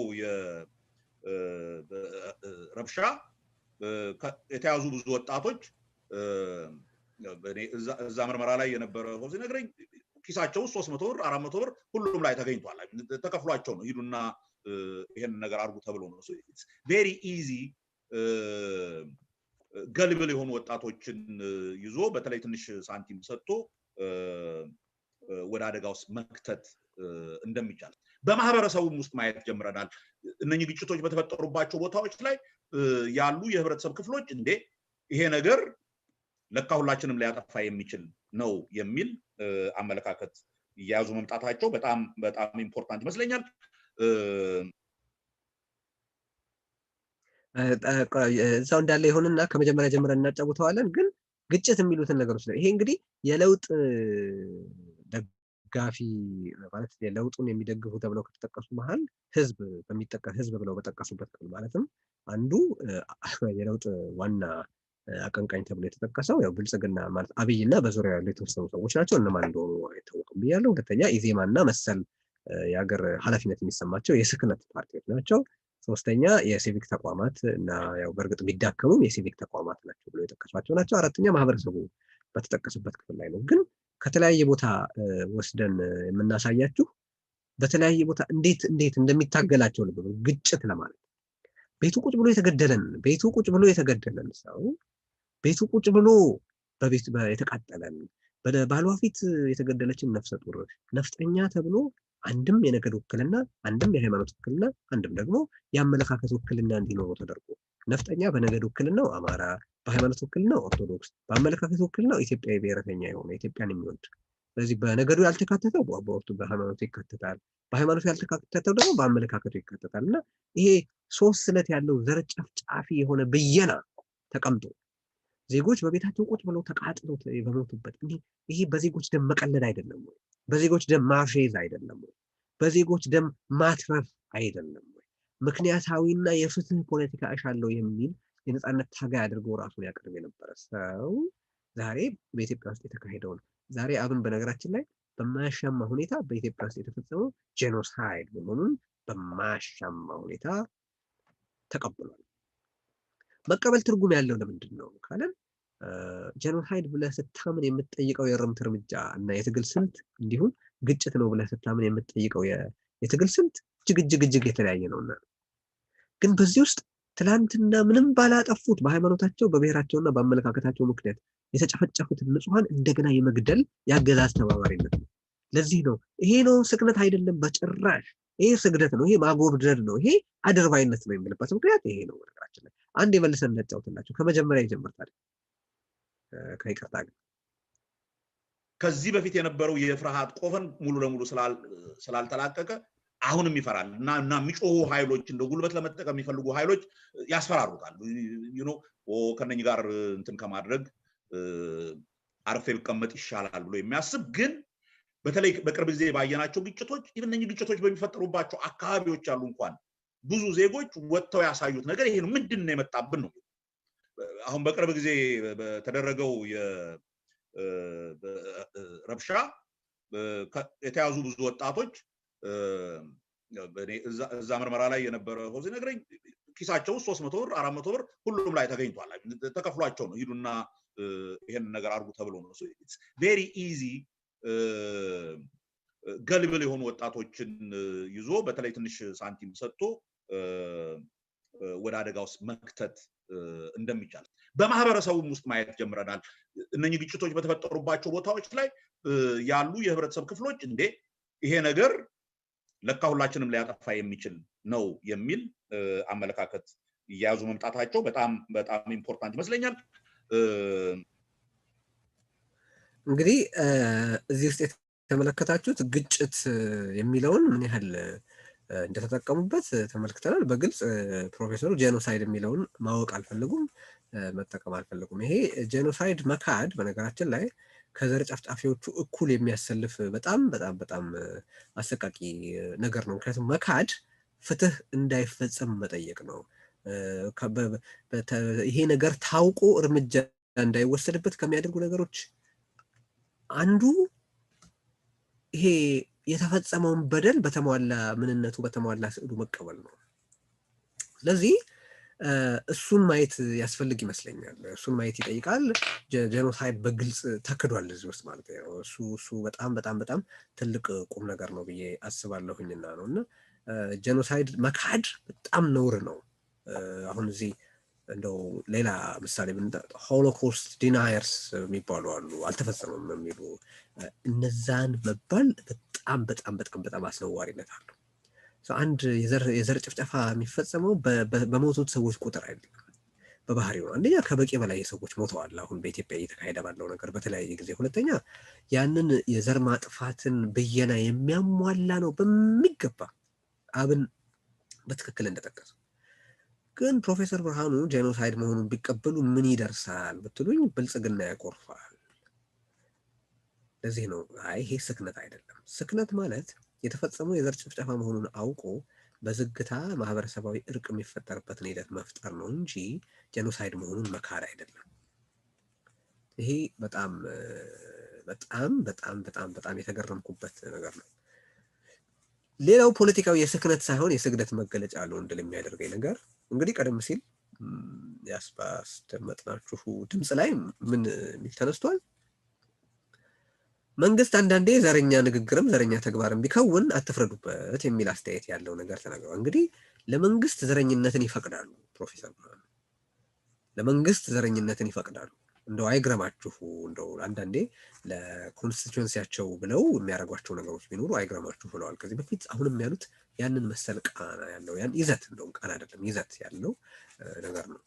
ረብሻ የተያዙ ብዙ ወጣቶች እዛ ምርመራ ላይ የነበረ ሆዜ ነግረኝ ኪሳቸው 300 ብር 400 ብር ሁሉም ላይ ተገኝቷል። ተከፍሏቸው ነው ሂዱና ይሄን ነገር አድርጉ ተብሎ ነው። ቬሪ ኢዚ ገልብል የሆኑ ወጣቶችን ይዞ በተለይ ትንሽ ሳንቲም ሰጥቶ ወደ አደጋ ውስጥ መክተት እንደሚቻል በማህበረሰቡም ውስጥ ማየት ጀምረናል። እነኚህ ግጭቶች በተፈጠሩባቸው ቦታዎች ላይ ያሉ የህብረተሰብ ክፍሎች እንዴ ይሄ ነገር ለካ ሁላችንም ሊያጠፋ የሚችል ነው የሚል አመለካከት እያያዙ መምጣታቸው በጣም በጣም ኢምፖርታንት ይመስለኛል። እዛው እንዳለ ይሆንና ከመጀመሪያ ጀምረን እናጫውተዋለን። ግን ግጭት የሚሉትን ነገሮች ነው። ይሄ እንግዲህ የለውጥ ደጋፊ ማለት የለውጡን የሚደግፉ ተብለው ከተጠቀሱ መሃል ህዝብ ብለው በጠቀሱበት ቀን ማለትም አንዱ የለውጥ ዋና አቀንቃኝ ተብሎ የተጠቀሰው ያው ብልጽግና ማለት አብይና በዙሪያው ያሉ የተወሰኑ ሰዎች ናቸው። እነማን እንደሆኑ አይታወቅም ብያለሁ። ሁለተኛ ኢዜማና መሰል የሀገር ኃላፊነት የሚሰማቸው የስክነት ፓርቲዎች ናቸው። ሶስተኛ የሲቪክ ተቋማት እና ያው በእርግጥ ቢዳከሙም የሲቪክ ተቋማት ናቸው ብሎ የጠቀሷቸው ናቸው። አራተኛ ማህበረሰቡ በተጠቀሰበት ክፍል ላይ ነው። ግን ከተለያየ ቦታ ወስደን የምናሳያችሁ በተለያየ ቦታ እንዴት እንደሚታገላቸው ልብ ግጭት ለማለት ቤቱ ቁጭ ብሎ የተገደለን ሰው ቤቱ ቁጭ ብሎ በቤት የተቃጠለን ባሏ ፊት የተገደለችን ነፍሰ ጡር ነፍጠኛ ተብሎ አንድም የነገድ ውክልና አንድም የሃይማኖት ውክልና አንድም ደግሞ የአመለካከት ውክልና እንዲኖረው ተደርጎ ነፍጠኛ በነገድ ውክልናው አማራ፣ በሃይማኖት ውክልናው ኦርቶዶክስ፣ በአመለካከት ውክልናው ኢትዮጵያዊ ብሔረተኛ የሆነ ኢትዮጵያን የሚወድ ስለዚህ በነገዱ ያልተካተተው በሃይማኖቱ ይካተታል፣ በሃይማኖቱ ያልተካተተው ደግሞ በአመለካከቱ ይካተታል። እና ይሄ ሶስት ስለት ያለው ዘር ጨፍጫፊ የሆነ ብየና ተቀምጦ ዜጎች በቤታቸው ቁጭ ብለው ተቃጥለው በሞቱበት ይሄ በዜጎች ደም መቀለድ አይደለም ወይ? በዜጎች ደም ማፌዝ አይደለም ወይ? በዜጎች ደም ማትረፍ አይደለም ወይ? ምክንያታዊና የፍትህ ፖለቲካ እሻለው የሚል የነጻነት ታጋይ አድርጎ ራሱን ያቀርብ የነበረ ሰው ዛሬ በኢትዮጵያ ውስጥ የተካሄደው ነው። ዛሬ አብን በነገራችን ላይ በማያሻማ ሁኔታ በኢትዮጵያ ውስጥ የተፈጸመው ጄኖሳይድ መሆኑን በማያሻማ ሁኔታ ተቀብሏል። መቀበል ትርጉም ያለው ለምንድን ነው ካለን ጄኖሳይድ ብለህ ስታምን የምትጠይቀው የእርምት እርምጃ እና የትግል ስልት እንዲሁም ግጭት ነው ብለህ ስታምን የምትጠይቀው የትግል ስልት እጅግ የተለያየ ነውና ግን በዚህ ውስጥ ትላንትና ምንም ባላጠፉት በሃይማኖታቸው በብሔራቸውና በአመለካከታቸው ምክንያት የተጨፈጨፉትን ንጹሃን እንደገና የመግደል ያገዛዝ ተባባሪነት ነው። ለዚህ ነው ይሄ ነው ስግደት አይደለም በጭራሽ ይሄ ስግደት ነው፣ ይሄ ማጎብደድ ነው፣ ይሄ አድርባይነት ነው የሚልበት ምክንያት ይሄ ነው። ነገራችን ላይ አንድ የመልሰን እናጫውትላችሁ ከመጀመሪያ ይጀምራል ከይቅርታ ጋር ከዚህ በፊት የነበረው የፍርሃት ቆፈን ሙሉ ለሙሉ ስላልተላቀቀ አሁንም ይፈራል እና የሚጮሁ ኃይሎች እንደ ጉልበት ለመጠቀም የሚፈልጉ ኃይሎች ያስፈራሩታል። ከነኝ ጋር እንትን ከማድረግ አርፌ ብቀመጥ ይሻላል ብሎ የሚያስብ ግን በተለይ በቅርብ ጊዜ ባየናቸው ግጭቶች እነኚህ ግጭቶች በሚፈጠሩባቸው አካባቢዎች ያሉ እንኳን ብዙ ዜጎች ወጥተው ያሳዩት ነገር ይሄ ነው። ምንድነው የመጣብን ነው። አሁን በቅርብ ጊዜ በተደረገው ረብሻ የተያዙ ብዙ ወጣቶች እዛ ምርመራ ላይ የነበረ ሆዜ ነግረኝ ኪሳቸው 300 ብር 400 ብር ሁሉም ላይ ተገኝቷል። ተከፍሏቸው ነው ሂዱና ይሄን ነገር አድርጉ ተብሎ ነው። ቬሪ ኢዚ ገልብል የሆኑ ወጣቶችን ይዞ በተለይ ትንሽ ሳንቲም ሰጥቶ ወደ አደጋ ውስጥ መክተት እንደሚቻል በማህበረሰቡም ውስጥ ማየት ጀምረናል። እነኚህ ግጭቶች በተፈጠሩባቸው ቦታዎች ላይ ያሉ የህብረተሰብ ክፍሎች እንዴ ይሄ ነገር ለካ ሁላችንም ሊያጠፋ የሚችል ነው የሚል አመለካከት እያያዙ መምጣታቸው በጣም በጣም ኢምፖርታንት ይመስለኛል። እንግዲህ እዚህ ውስጥ የተመለከታችሁት ግጭት የሚለውን ምን ያህል እንደተጠቀሙበት ተመልክተናል። በግልጽ ፕሮፌሰሩ ጄኖሳይድ የሚለውን ማወቅ አልፈልጉም፣ መጠቀም አልፈልጉም። ይሄ ጄኖሳይድ መካድ በነገራችን ላይ ከዘር ጨፍጫፊዎቹ እኩል የሚያሰልፍ በጣም በጣም በጣም አሰቃቂ ነገር ነው። ምክንያቱም መካድ ፍትህ እንዳይፈጸም መጠየቅ ነው። ይሄ ነገር ታውቆ እርምጃ እንዳይወሰድበት ከሚያደርጉ ነገሮች አንዱ ይሄ የተፈጸመውን በደል በተሟላ ምንነቱ በተሟላ ስዕሉ መቀበል ነው። ስለዚህ እሱን ማየት ያስፈልግ ይመስለኛል። እሱን ማየት ይጠይቃል። ጄኖሳይድ በግልጽ ተክዷል እዚህ ውስጥ ማለት ነው። እሱ በጣም በጣም በጣም ትልቅ ቁም ነገር ነው ብዬ አስባለሁኝና ነው። እና ጄኖሳይድ መካድ በጣም ነውር ነው። አሁን እዚህ እንደው ሌላ ምሳሌ ሆሎኮስት ዲናየርስ የሚባሉ አሉ፣ አልተፈጸመም የሚሉ እነዛን መባል በጣም በጣም በጣም በጣም አስነዋሪነት አለው። አንድ የዘር ጭፍጨፋ የሚፈጸመው በሞቱት ሰዎች ቁጥር አይደለም፣ በባህሪው ነው። አንደኛ ከበቂ በላይ ሰዎች ሞተዋል አሁን በኢትዮጵያ እየተካሄደ ባለው ነገር በተለያየ ጊዜ። ሁለተኛ ያንን የዘር ማጥፋትን ብየና የሚያሟላ ነው በሚገባ አብን በትክክል እንደጠቀሰው። ግን ፕሮፌሰር ብርሃኑ ጄኖሳይድ መሆኑን ቢቀበሉ ምን ይደርሳል ብትሉኝ ብልጽግና ያኮርፋል። ለዚህ ነው አይ ይሄ ስክነት አይደለም። ስክነት ማለት የተፈጸመው የዘር ጭፍጨፋ መሆኑን አውቆ በዝግታ ማህበረሰባዊ እርቅ የሚፈጠርበትን ሂደት መፍጠር ነው እንጂ ጄኖሳይድ መሆኑን መካድ አይደለም። ይሄ በጣም በጣም በጣም በጣም በጣም የተገረምኩበት ነገር ነው። ሌላው ፖለቲካዊ የስክነት ሳይሆን የስግደት መገለጫ አለው እንድል የሚያደርገኝ ነገር እንግዲህ ቀደም ሲል ያስደመጥናችሁ ድምፅ ላይ ምን የሚል ተነስቷል? መንግስት አንዳንዴ ዘረኛ ንግግርም ዘረኛ ተግባርም ቢከውን አትፍረዱበት የሚል አስተያየት ያለው ነገር ተናግረዋል። እንግዲህ ለመንግስት ዘረኝነትን ይፈቅዳሉ ፕሮፌሰር ብርሃኑ፣ ለመንግስት ዘረኝነትን ይፈቅዳሉ። እንደው አይግረማችሁ፣ እንደው አንዳንዴ ለኮንስቲትዩንሲያቸው ብለው የሚያደርጓቸው ነገሮች ቢኖሩ አይግረማችሁ ብለዋል ከዚህ በፊት። አሁንም ያሉት ያንን መሰል ቃና ያለው ያን ይዘት እንደውም ቃና አይደለም ይዘት ያለው ነገር ነው።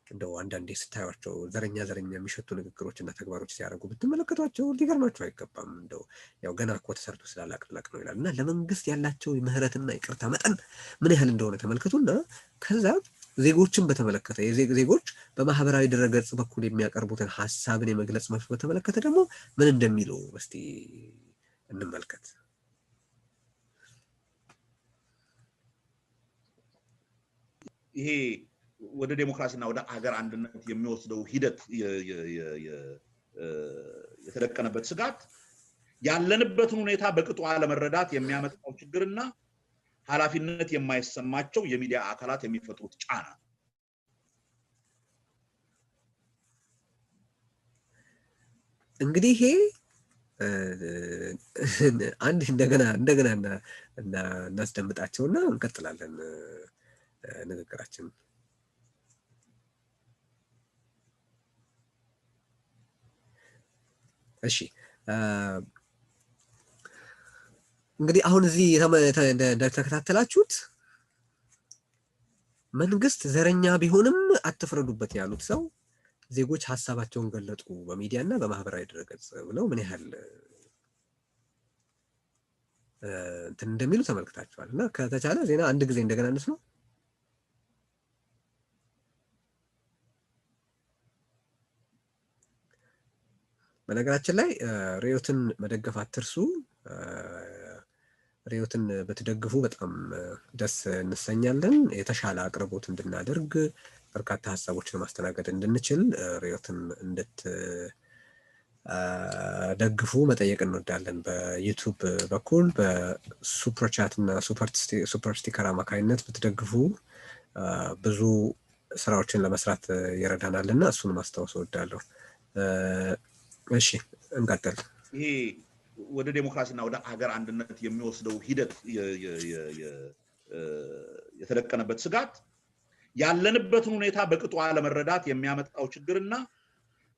እንደው አንዳንዴ ስታዩቸው ዘረኛ የሚሸቱ ንግግሮች እና ተግባሮች ሲያደርጉ ብትመለከቷቸው ሊገርማቸው አይገባም። እንደው ያው ገና እኮ ተሰርቶ ስላላቅላቅ ነው ይላል። እና ለመንግስት ያላቸው ምህረትና ይቅርታ መጠን ምን ያህል እንደሆነ ተመልከቱና ከዛ ዜጎችን በተመለከተ ዜጎች በማህበራዊ ድረገጽ በኩል የሚያቀርቡትን ሀሳብን የመግለጽ መብት በተመለከተ ደግሞ ምን እንደሚሉ እስቲ እንመልከት። ይሄ ወደ ዴሞክራሲና ወደ ሀገር አንድነት የሚወስደው ሂደት የተደቀነበት ስጋት ያለንበትን ሁኔታ በቅጡ አለመረዳት የሚያመጣው ችግርና ኃላፊነት የማይሰማቸው የሚዲያ አካላት የሚፈጥሩት ጫና። እንግዲህ ይሄ አንድ እንደገና እናስደምጣቸውና እንቀጥላለን ንግግራችን። እሺ እንግዲህ አሁን እዚህ እንደተከታተላችሁት መንግስት ዘረኛ ቢሆንም አትፍረዱበት ያሉት ሰው ዜጎች ሀሳባቸውን ገለጡ በሚዲያ እና በማህበራዊ ድረገጽ ብለው ምን ያህል እንትን እንደሚሉ ተመልክታችኋል። እና ከተቻለ ዜና አንድ ጊዜ እንደገና እንስማ። በነገራችን ላይ ሪዮትን መደገፍ አትርሱ። ሪዮትን በተደግፉ በጣም ደስ እንሰኛለን። የተሻለ አቅርቦት እንድናደርግ በርካታ ሀሳቦችን ማስተናገድ እንድንችል ሪዮትን እንድትደግፉ መጠየቅ እንወዳለን። በዩቲዩብ በኩል በሱፐር ቻት እና ሱፐር ስቲከር አማካኝነት ብትደግፉ ብዙ ስራዎችን ለመስራት ይረዳናል እና እሱን ማስታወስ እወዳለሁ። እሺ እንቀጥል። ይሄ ወደ ዴሞክራሲና ወደ ሀገር አንድነት የሚወስደው ሂደት የተደቀነበት ስጋት ያለንበትን ሁኔታ በቅጡ አለመረዳት የሚያመጣው ችግርና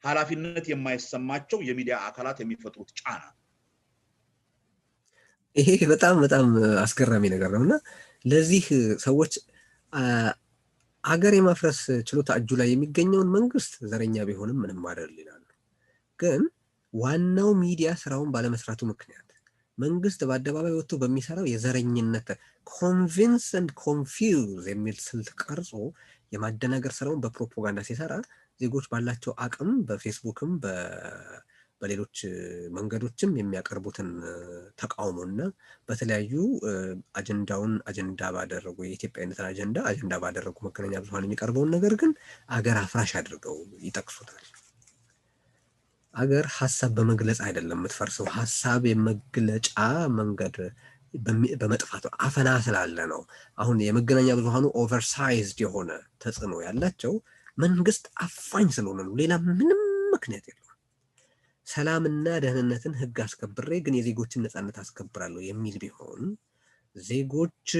ኃላፊነት የማይሰማቸው የሚዲያ አካላት የሚፈጥሩት ጫና ይሄ በጣም በጣም አስገራሚ ነገር ነውና ለዚህ ሰዎች አገር የማፍረስ ችሎታ እጁ ላይ የሚገኘውን መንግስት ዘረኛ ቢሆንም ምንም አይደል ይላሉ። ግን ዋናው ሚዲያ ስራውን ባለመስራቱ ምክንያት መንግስት በአደባባይ ወጥቶ በሚሰራው የዘረኝነት ኮንቪንስ ኤንድ ኮንፊውዝ የሚል ስልት ቀርጾ የማደናገር ስራውን በፕሮፓጋንዳ ሲሰራ ዜጎች ባላቸው አቅም በፌስቡክም በሌሎች መንገዶችም የሚያቀርቡትን ተቃውሞና በተለያዩ አጀንዳውን አጀንዳ ባደረጉ የኢትዮጵያዊነትን አጀንዳ ባደረጉ መገናኛ ብዙሃን የሚቀርበውን ነገር ግን አገር አፍራሽ አድርገው ይጠቅሱታል። አገር ሐሳብ በመግለጽ አይደለም የምትፈርሰው፣ ሐሳብ የመግለጫ መንገድ በመጥፋቱ አፈና ስላለ ነው። አሁን የመገናኛ ብዙሃኑ ኦቨርሳይዝድ የሆነ ተጽዕኖ ያላቸው መንግስት አፋኝ ስለሆነ ነው። ሌላ ምንም ምክንያት የለውም። ሰላምና ደህንነትን ህግ አስከብሬ ግን የዜጎችን ነፃነት አስከብራለሁ የሚል ቢሆን ዜጎች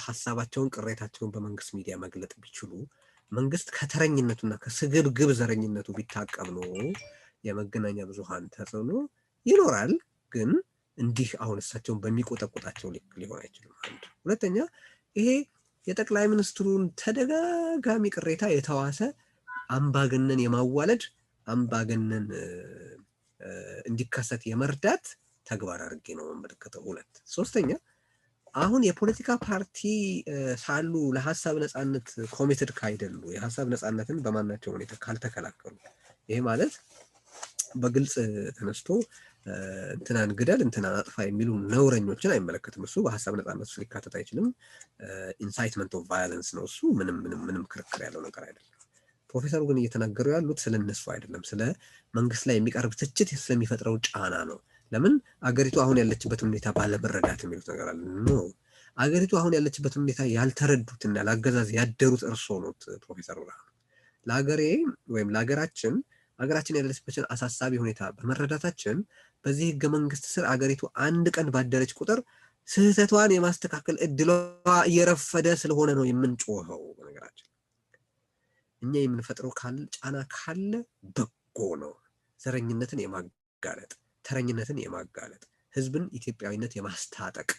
ሐሳባቸውን ቅሬታቸውን በመንግስት ሚዲያ መግለጥ ቢችሉ መንግስት ከተረኝነቱና ከስግብግብ ዘረኝነቱ ቢታቀብ ነው የመገናኛ ብዙሃን ተጽዕኖ ይኖራል። ግን እንዲህ አሁን እሳቸውን በሚቆጠቁጣቸው ሊሆን አይችልም። አንድ ሁለተኛ ይሄ የጠቅላይ ሚኒስትሩን ተደጋጋሚ ቅሬታ የተዋሰ አምባገነን የማዋለድ አምባገነን እንዲከሰት የመርዳት ተግባር አድርጌ ነው የምመለከተው። ሁለት ሶስተኛ አሁን የፖለቲካ ፓርቲ ሳሉ ለሐሳብ ነፃነት ኮሚትድ ካይደሉ የሐሳብ ነፃነትን በማናቸው ሁኔታ ካልተከላከሉ ይሄ ማለት በግልጽ ተነስቶ እንትናን ግደል እንትናን አጥፋ የሚሉ ነውረኞችን አይመለከትም። እሱ በሐሳብ ነፃነት ውስጥ ሊካተት አይችልም። ኢንሳይትመንት ኦፍ ቫዮለንስ ነው እሱ። ምንም ክርክር ያለው ነገር አይደለም። ፕሮፌሰሩ ግን እየተናገሩ ያሉት ስለነሱ አይደለም፣ ስለ መንግስት ላይ የሚቀርብ ትችት ስለሚፈጥረው ጫና ነው። ለምን አገሪቱ አሁን ያለችበትን ሁኔታ ባለመረዳት የሚሉት ነገር አለ። ኖ አገሪቱ አሁን ያለችበትን ሁኔታ ያልተረዱትና ለአገዛዝ ያደሩት እርሶ ነው ፕሮፌሰር ብርሃኑ። ለሀገሬ ወይም ለሀገራችን ያለችበትን አሳሳቢ ሁኔታ በመረዳታችን በዚህ ህገ መንግስት ስር አገሪቱ አንድ ቀን ባደረች ቁጥር ስህተቷን የማስተካከል እድሏ እየረፈደ ስለሆነ ነው የምንጮኸው። በነገራችን እኛ የምንፈጥረው ጫና ካለ በጎ ነው። ዘረኝነትን የማጋለጥ ተረኝነትን የማጋለጥ ህዝብን ኢትዮጵያዊነት የማስታጠቅ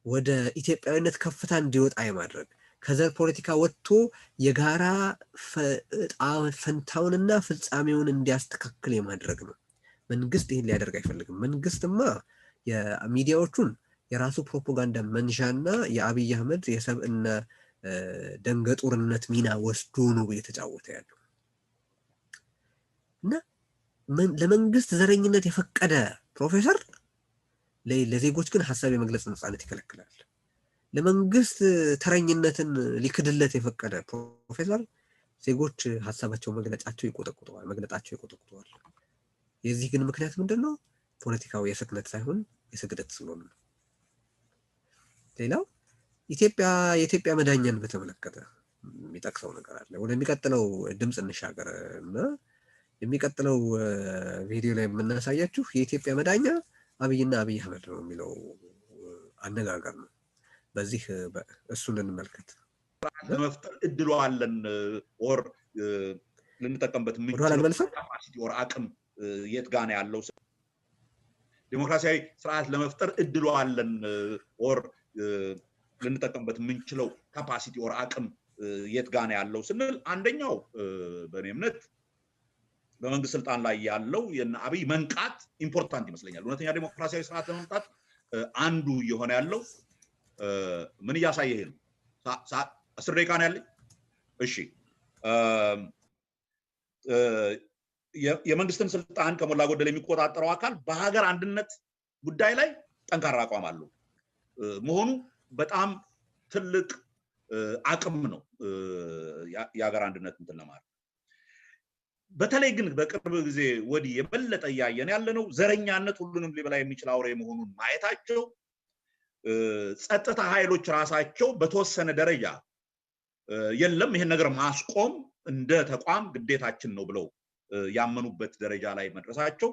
ወደ ኢትዮጵያዊነት ከፍታ እንዲወጣ የማድረግ ከዘር ፖለቲካ ወጥቶ የጋራ ፈንታውንና ፍጻሜውን እንዲያስተካክል የማድረግ ነው። መንግስት ይህን ሊያደርግ አይፈልግም። መንግስትማ የሚዲያዎቹን የራሱ ፕሮፓጋንዳ መንሻና የአብይ አህመድ የሰብእና ደንገጡርነት ሚና ወስዶ ነው እየተጫወተ ያለው እና ለመንግስት ዘረኝነት የፈቀደ ፕሮፌሰር ለዜጎች ግን ሐሳብ የመግለጽ ነፃነት ይከለክላል። ለመንግስት ተረኝነትን ሊክድለት የፈቀደ ፕሮፌሰር ዜጎች ሐሳባቸው መግለጫቸው ይቆጠቁጠዋል። የዚህ ግን ምክንያት ምንድነው? ፖለቲካው የስክነት ሳይሆን የስግደት ስለሆነ ነው። ሌላው የኢትዮጵያ መዳኛን በተመለከተ የሚጠቅሰው ነገር አለ። ወደሚቀጥለው ድምጽ እንሻገር እና የሚቀጥለው ቪዲዮ ላይ የምናሳያችሁ የኢትዮጵያ መዳኛ አብይና አብይ አህመድ ነው የሚለው አነጋገር ነው። በዚህ እሱን እንመልከት። ለመፍጠር እድሉ አለን ኦር ልንጠቀምበት ምን አቅም የት ጋር ነው ያለው? ዲሞክራሲያዊ ስርዓት ለመፍጠር እድሉ አለን ኦር ልንጠቀምበት የምንችለው ካፓሲቲ ኦር አቅም የት ጋር ነው ያለው ስንል አንደኛው በእኔ እምነት በመንግስት ስልጣን ላይ ያለው የነ አብይ መንቃት ኢምፖርታንት ይመስለኛል። እውነተኛ ዲሞክራሲያዊ ስርዓት ለመምጣት አንዱ የሆነ ያለው ምን እያሳየ ነው? 10 ደቂቃ ነው ያለኝ። እሺ የመንግስትን ስልጣን ከሞላ ጎደል የሚቆጣጠረው አካል በሀገር አንድነት ጉዳይ ላይ ጠንካራ አቋም አለው መሆኑ በጣም ትልቅ አቅም ነው የሀገር አንድነት እንትን ለማድረግ። በተለይ ግን በቅርብ ጊዜ ወዲህ የበለጠ እያየን ያለነው ዘረኛነት ሁሉንም ሊበላ የሚችል አውሬ መሆኑን ማየታቸው ጸጥታ ኃይሎች ራሳቸው በተወሰነ ደረጃ የለም ይሄን ነገር ማስቆም እንደ ተቋም ግዴታችን ነው ብለው ያመኑበት ደረጃ ላይ መድረሳቸው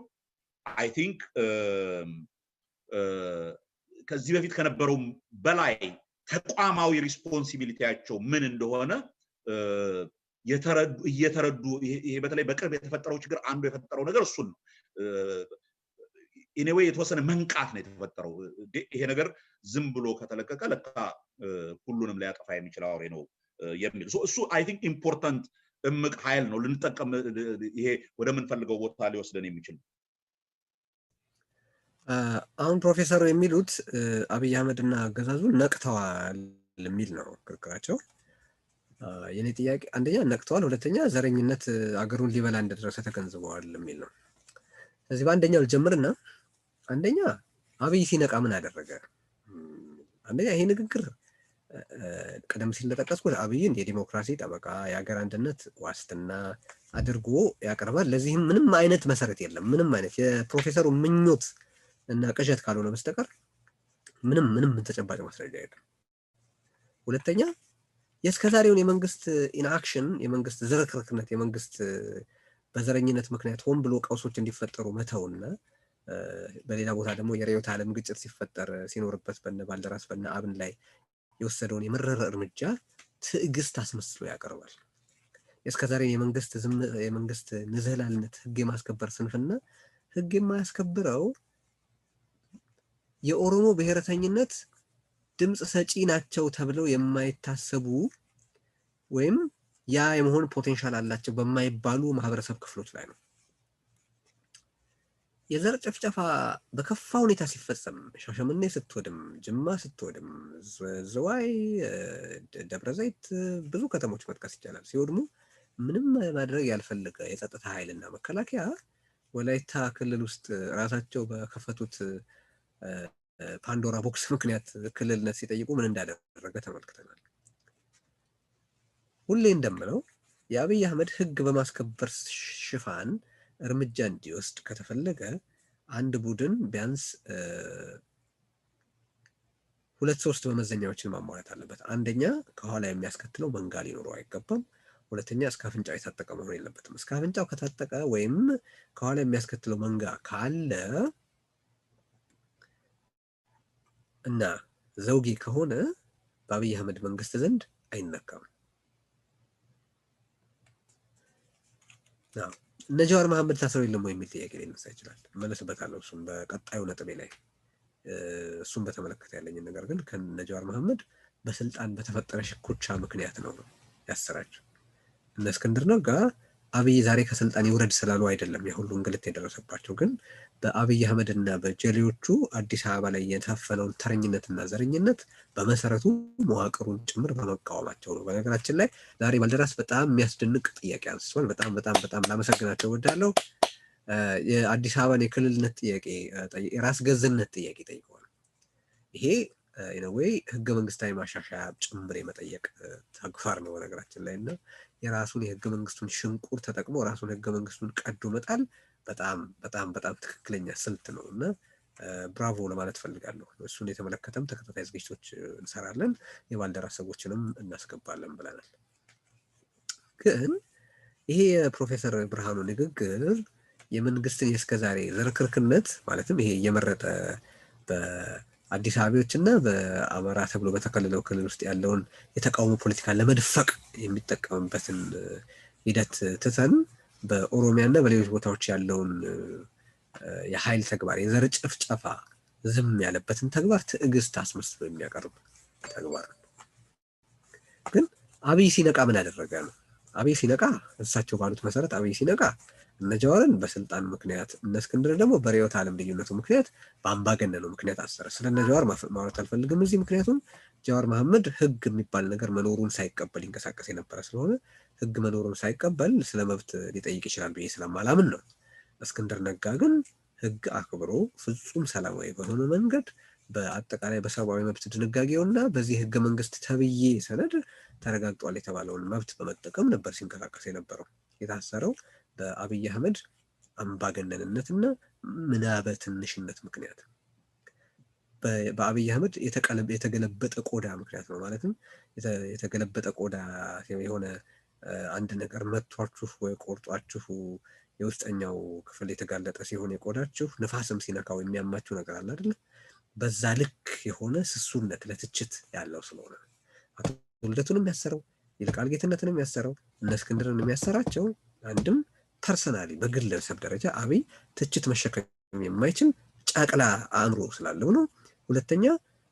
አይ ቲንክ ከዚህ በፊት ከነበረው በላይ ተቋማዊ ሪስፖንሲቢሊቲያቸው ምን እንደሆነ እየተረዱ ይሄ በተለይ በቅርብ የተፈጠረው ችግር አንዱ የፈጠረው ነገር እሱን ነው። ኢኔዌይ የተወሰነ መንቃት ነው የተፈጠረው። ይሄ ነገር ዝም ብሎ ከተለቀቀ ለካ ሁሉንም ሊያጠፋ የሚችል አውሬ ነው የሚል እሱ አይ ቲንክ ኢምፖርታንት እምቅ ኃይል ነው ልንጠቀም ይሄ ወደምንፈልገው ቦታ ሊወስደን የሚችል። አሁን ፕሮፌሰሩ የሚሉት አብይ አህመድና አገዛዙ ነቅተዋል የሚል ነው ክርክራቸው። የኔ ጥያቄ አንደኛ ነቅተዋል፣ ሁለተኛ ዘረኝነት አገሩን ሊበላ እንደደረሰ ተገንዝበዋል የሚል ነው። ስለዚህ በአንደኛው ልጀምርና አንደኛ አብይ ሲነቃ ምን አደረገ? አንደኛ ይሄ ንግግር ቀደም ሲል እንደጠቀስኩት አብይን የዲሞክራሲ ጠበቃ የሀገር አንድነት ዋስትና አድርጎ ያቀርባል። ለዚህም ምንም አይነት መሰረት የለም። ምንም አይነት የፕሮፌሰሩ ምኞት እና ቅዠት ካልሆነ በስተቀር ምንም ተጨባጭ ማስረጃ የለም። ሁለተኛ የእስከዛሬውን የመንግስት ኢንአክሽን የመንግስት ዝርክርክነት የመንግስት በዘረኝነት ምክንያት ሆን ብሎ ቀውሶች እንዲፈጠሩ መተውና በሌላ ቦታ ደግሞ የርዕዮተ ዓለም ግጭት ሲፈጠር ሲኖርበት በነ ባልደራስ በነ አብን ላይ የወሰደውን የመረረ እርምጃ ትዕግስት አስመስሎ ያቀርባል። የእስከዛሬውን የመንግስት ንዝህላልነት ህግ የማስከበር ስንፍና ህግ የማያስከብረው የኦሮሞ ብሔረተኝነት ድምጽ ሰጪ ናቸው ተብለው የማይታሰቡ ወይም ያ የመሆን ፖቴንሻል አላቸው በማይባሉ ማህበረሰብ ክፍሎች ላይ ነው። የዘር ጭፍጨፋ በከፋ ሁኔታ ሲፈጸም ሻሸመኔ ስትወድም፣ ጅማ ስትወድም፣ ዝዋይ፣ ደብረ ዘይት ብዙ ከተሞች መጥቀስ ይቻላል ሲወድሙ ምንም ማድረግ ያልፈለገ የጸጥታ ኃይልና መከላከያ ወላይታ ክልል ውስጥ ራሳቸው በከፈቱት ፓንዶራ ቦክስ ምክንያት ክልልነት ሲጠይቁ ምን እንዳደረገ ተመልክተናል። ሁሌ እንደምለው የአብይ አህመድ ህግ በማስከበር ሽፋን እርምጃ እንዲወስድ ከተፈለገ አንድ ቡድን ቢያንስ 2-3 መመዘኛዎችን ማሟላት አለበት። አንደኛ ከኋላ የሚያስከትለው መንጋ ሊኖረው አይገባም። ሁለተኛ እስከ አፍንጫው የታጠቀ መሆን የለበትም። እስከ አፍንጫው ከታጠቀ ወይም ከኋላ የሚያስከትለው መንጋ ካለ እና ዘውጊ ከሆነ በአብይ አህመድ መንግስት ዘንድ አይነካም። እነ ጀዋር መሐመድ ታስረው የለም ወይ የሚል ጥያቄ ሊነሳ ይችላል። መለስበታለሁ እሱን በቀጣዩ ነጥቤ ላይ እሱን በተመለከተ ያለኝን ነገር ግን ከነ ጀዋር መሐመድ በስልጣን በተፈጠረ ሽኩቻ ምክንያት ነው ያሰራቸው። እነ እስክንድር ነጋ አብይ ዛሬ ከስልጣን ይውረድ ስላሉ አይደለም የሁሉ እንግልት የደረሰባቸው፣ ግን በአብይ አህመድና በጀሌዎቹ አዲስ አበባ ላይ የታፈነውን ተረኝነትና ዘረኝነት በመሰረቱ መዋቅሩን ጭምር በመቃወማቸው ነው። በነገራችን ላይ ዛሬ ባልደራስ በጣም የሚያስደንቅ ጥያቄ አንስቷል። በጣም ላመሰግናቸው እወዳለሁ። የአዲስ አበባን የክልልነት ጥያቄ የራስ ገዝነት ጥያቄ ጠይቀዋል። ይሄ ወይ ህገ መንግስታዊ ማሻሻያ ጭምር የመጠየቅ ተግባር ነው በነገራችን ላይ እና የራሱን የህገ መንግስቱን ሽንቁር ተጠቅሞ ራሱን ህገ መንግስቱን ቀዶ መጣል በጣም ትክክለኛ ስልት ነው እና ብራቮ ለማለት ፈልጋለሁ። እሱን የተመለከተም ተከታታይ ዝግጅቶች እንሰራለን፣ የባልደራስ ሰዎችንም እናስገባለን ብለናል። ግን ይሄ የፕሮፌሰር ብርሃኑ ንግግር የመንግስትን የእስከዛሬ ዝርክርክነት ማለትም ይሄ እየመረጠ በአዲስ አበባዎች እና በአማራ ተብሎ በተከለለው ክልል ውስጥ ያለውን የተቃውሞ ፖለቲካ ለመድፈቅ የሚጠቀምበትን ሂደት ትተን በኦሮሚያ እና በሌሎች ቦታዎች ያለውን የኃይል ተግባር የዘር ጭፍጨፋ ዝም ያለበትን ተግባር ትዕግስት አስመስሎ የሚያቀርብ ተግባር ነው። ግን አብይ ሲነቃ ምን አደረገ ነው? አብይ ሲነቃ እሳቸው ባሉት መሰረት አብይ ሲነቃ እነ ጀዋርን በስልጣን ምክንያት እነ እስክንድር ደግሞ በርዕዮተ ዓለም ልዩነቱ ምክንያት በአምባገነኑ ምክንያት አሰረ። ስለነ ጀዋር ማውራት አልፈልግም እዚህ፣ ምክንያቱም ጀዋር መሐመድ ህግ የሚባል ነገር መኖሩን ሳይቀበል ይንቀሳቀስ የነበረ ስለሆነ ህግ መኖሩን ሳይቀበል ስለ መብት ሊጠይቅ ይችላል ብዬ ስለማላምን ነው። እስክንድር ነጋ ግን ህግ አክብሮ ፍጹም ሰላማዊ በሆነ መንገድ በአጠቃላይ በሰብአዊ መብት ድንጋጌውና በዚህ ህገ መንግስት ተብዬ ሰነድ ተረጋግጧል የተባለውን መብት በመጠቀም ነበር ሲንቀሳቀስ የነበረው። የታሰረው በአብይ አህመድ አምባገነንነትና ምናበ ትንሽነት ምክንያት፣ በአብይ አህመድ የተገለበጠ ቆዳ ምክንያት ነው። ማለትም የተገለበጠ ቆዳ የሆነ አንድ ነገር መቷችሁ ወይ ቆርጧችሁ የውስጠኛው ክፍል የተጋለጠ ሲሆን የቆዳችሁ ንፋስም ሲነካው የሚያማችሁ ነገር አለ አይደል? በዛ ልክ የሆነ ስሱነት ለትችት ያለው ስለሆነ አቶ ልደቱንም ያሰረው ይልቃል ጌትነትንም ያሰረው እነ እስክንድርን የሚያሰራቸው አንድም ፐርሰናሊ በግለሰብ ደረጃ አብይ ትችት መሸከም የማይችል ጫቅላ አእምሮ ስላለው ነው። ሁለተኛ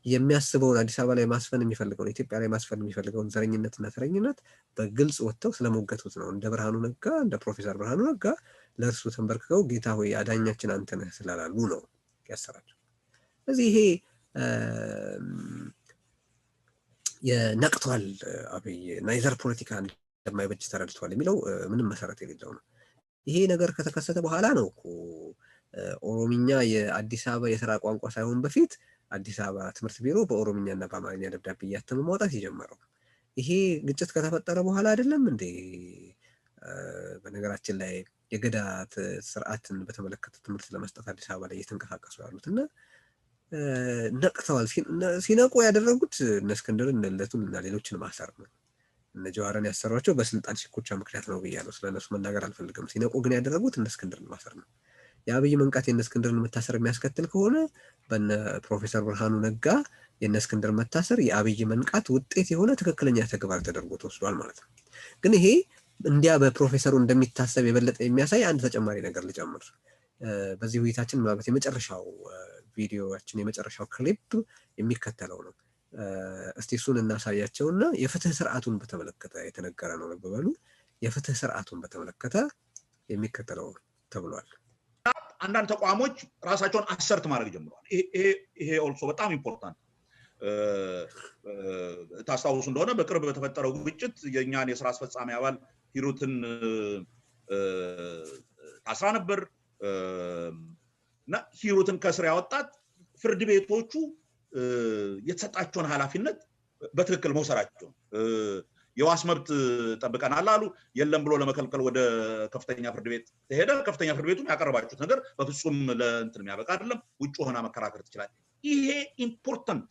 የሚያስበውን አዲስ አበባ ላይ ማስፈን የሚፈልገውን ኢትዮጵያ ላይ ማስፈን የሚፈልገውን ዘረኝነትና ተረኝነት በግልጽ ወጥተው ስለሞገቱት ነው። እንደ ብርሃኑ ነጋ እንደ ፕሮፌሰር ብርሃኑ ነጋ ለእርሱ ተንበርክከው ጌታ ሆይ አዳኛችን አንተ ነህ ስላላሉ ነው ያሰራቸው። ስለዚህ ይሄ የነቅቷል አብይ እና የዘር ፖለቲካ እንደማይበጅ ተረድቷል የሚለው ምንም መሰረት የሌለው ነው። ይሄ ነገር ከተከሰተ በኋላ ነው እኮ ኦሮምኛ የአዲስ አበባ የስራ ቋንቋ ሳይሆን በፊት አዲስ አበባ ትምህርት ቢሮ በኦሮምኛና በአማርኛ ደብዳቤ እያተመ ማውጣት የጀመረው። ይሄ ግጭት ከተፈጠረ በኋላ አይደለም እንዴ? በነገራችን ላይ የገዳ ስርዓትን በተመለከተ ትምህርት ለመስጠት አዲስ አበባ ላይ እየተንቀሳቀሱ ያሉት እና ነቅተዋል። ሲነቁ ያደረጉት እነ እስክንድርን እነ ልደቱን እና ሌሎችን ማሰር ነው። እነ ጀዋርን ያሰሯቸው በስልጣን ሽኩቻ ምክንያት ነው ብያለሁ። ስለነሱ መናገር አልፈልግም። ሲነቁ ግን ያደረጉት እነ እስክንድርን ማሰር ነው። የአብይ መንቃት የእነ እስክንድርን መታሰር የሚያስከትል ከሆነ በነ ፕሮፌሰር ብርሃኑ ነጋ የእነ እስክንድር መታሰር የአብይ መንቃት ውጤት የሆነ ትክክለኛ ተግባር ተደርጎ ተወስዷል ማለት ነው። ግን ይሄ እንዲያ በፕሮፌሰሩ እንደሚታሰብ የበለጠ የሚያሳይ አንድ ተጨማሪ ነገር ልጨምር። በዚህ ውይይታችን ምናልባት የመጨረሻው ቪዲዮችን የመጨረሻው ክሊፕ የሚከተለው ነው። እስቲ እሱን እናሳያቸውና የፍትህ ስርዓቱን በተመለከተ የተነገረ ነው። ልብ በሉ። የፍትህ ስርዓቱን በተመለከተ የሚከተለው ተብሏል። አንዳንድ ተቋሞች ራሳቸውን አሰርት ማድረግ ጀምረዋል። ይሄ ኦልሶ በጣም ኢምፖርታንት። ታስታውሱ እንደሆነ በቅርብ በተፈጠረው ግጭት የኛን የስራ አስፈጻሚ አባል ሂሩትን ታስራ ነበር እና ሂሩትን ከስር ያወጣት ፍርድ ቤቶቹ የተሰጣቸውን ኃላፊነት በትክክል መውሰዳቸው። የዋስ መብት ጠብቀናል አሉ። የለም ብሎ ለመከልከል ወደ ከፍተኛ ፍርድ ቤት ተሄደ። ከፍተኛ ፍርድ ቤቱም ያቀረባችሁት ነገር በፍጹም ለእንትን የሚያበቃ አይደለም፣ ውጭ ሆና መከራከር ትችላለች። ይሄ ኢምፖርታንት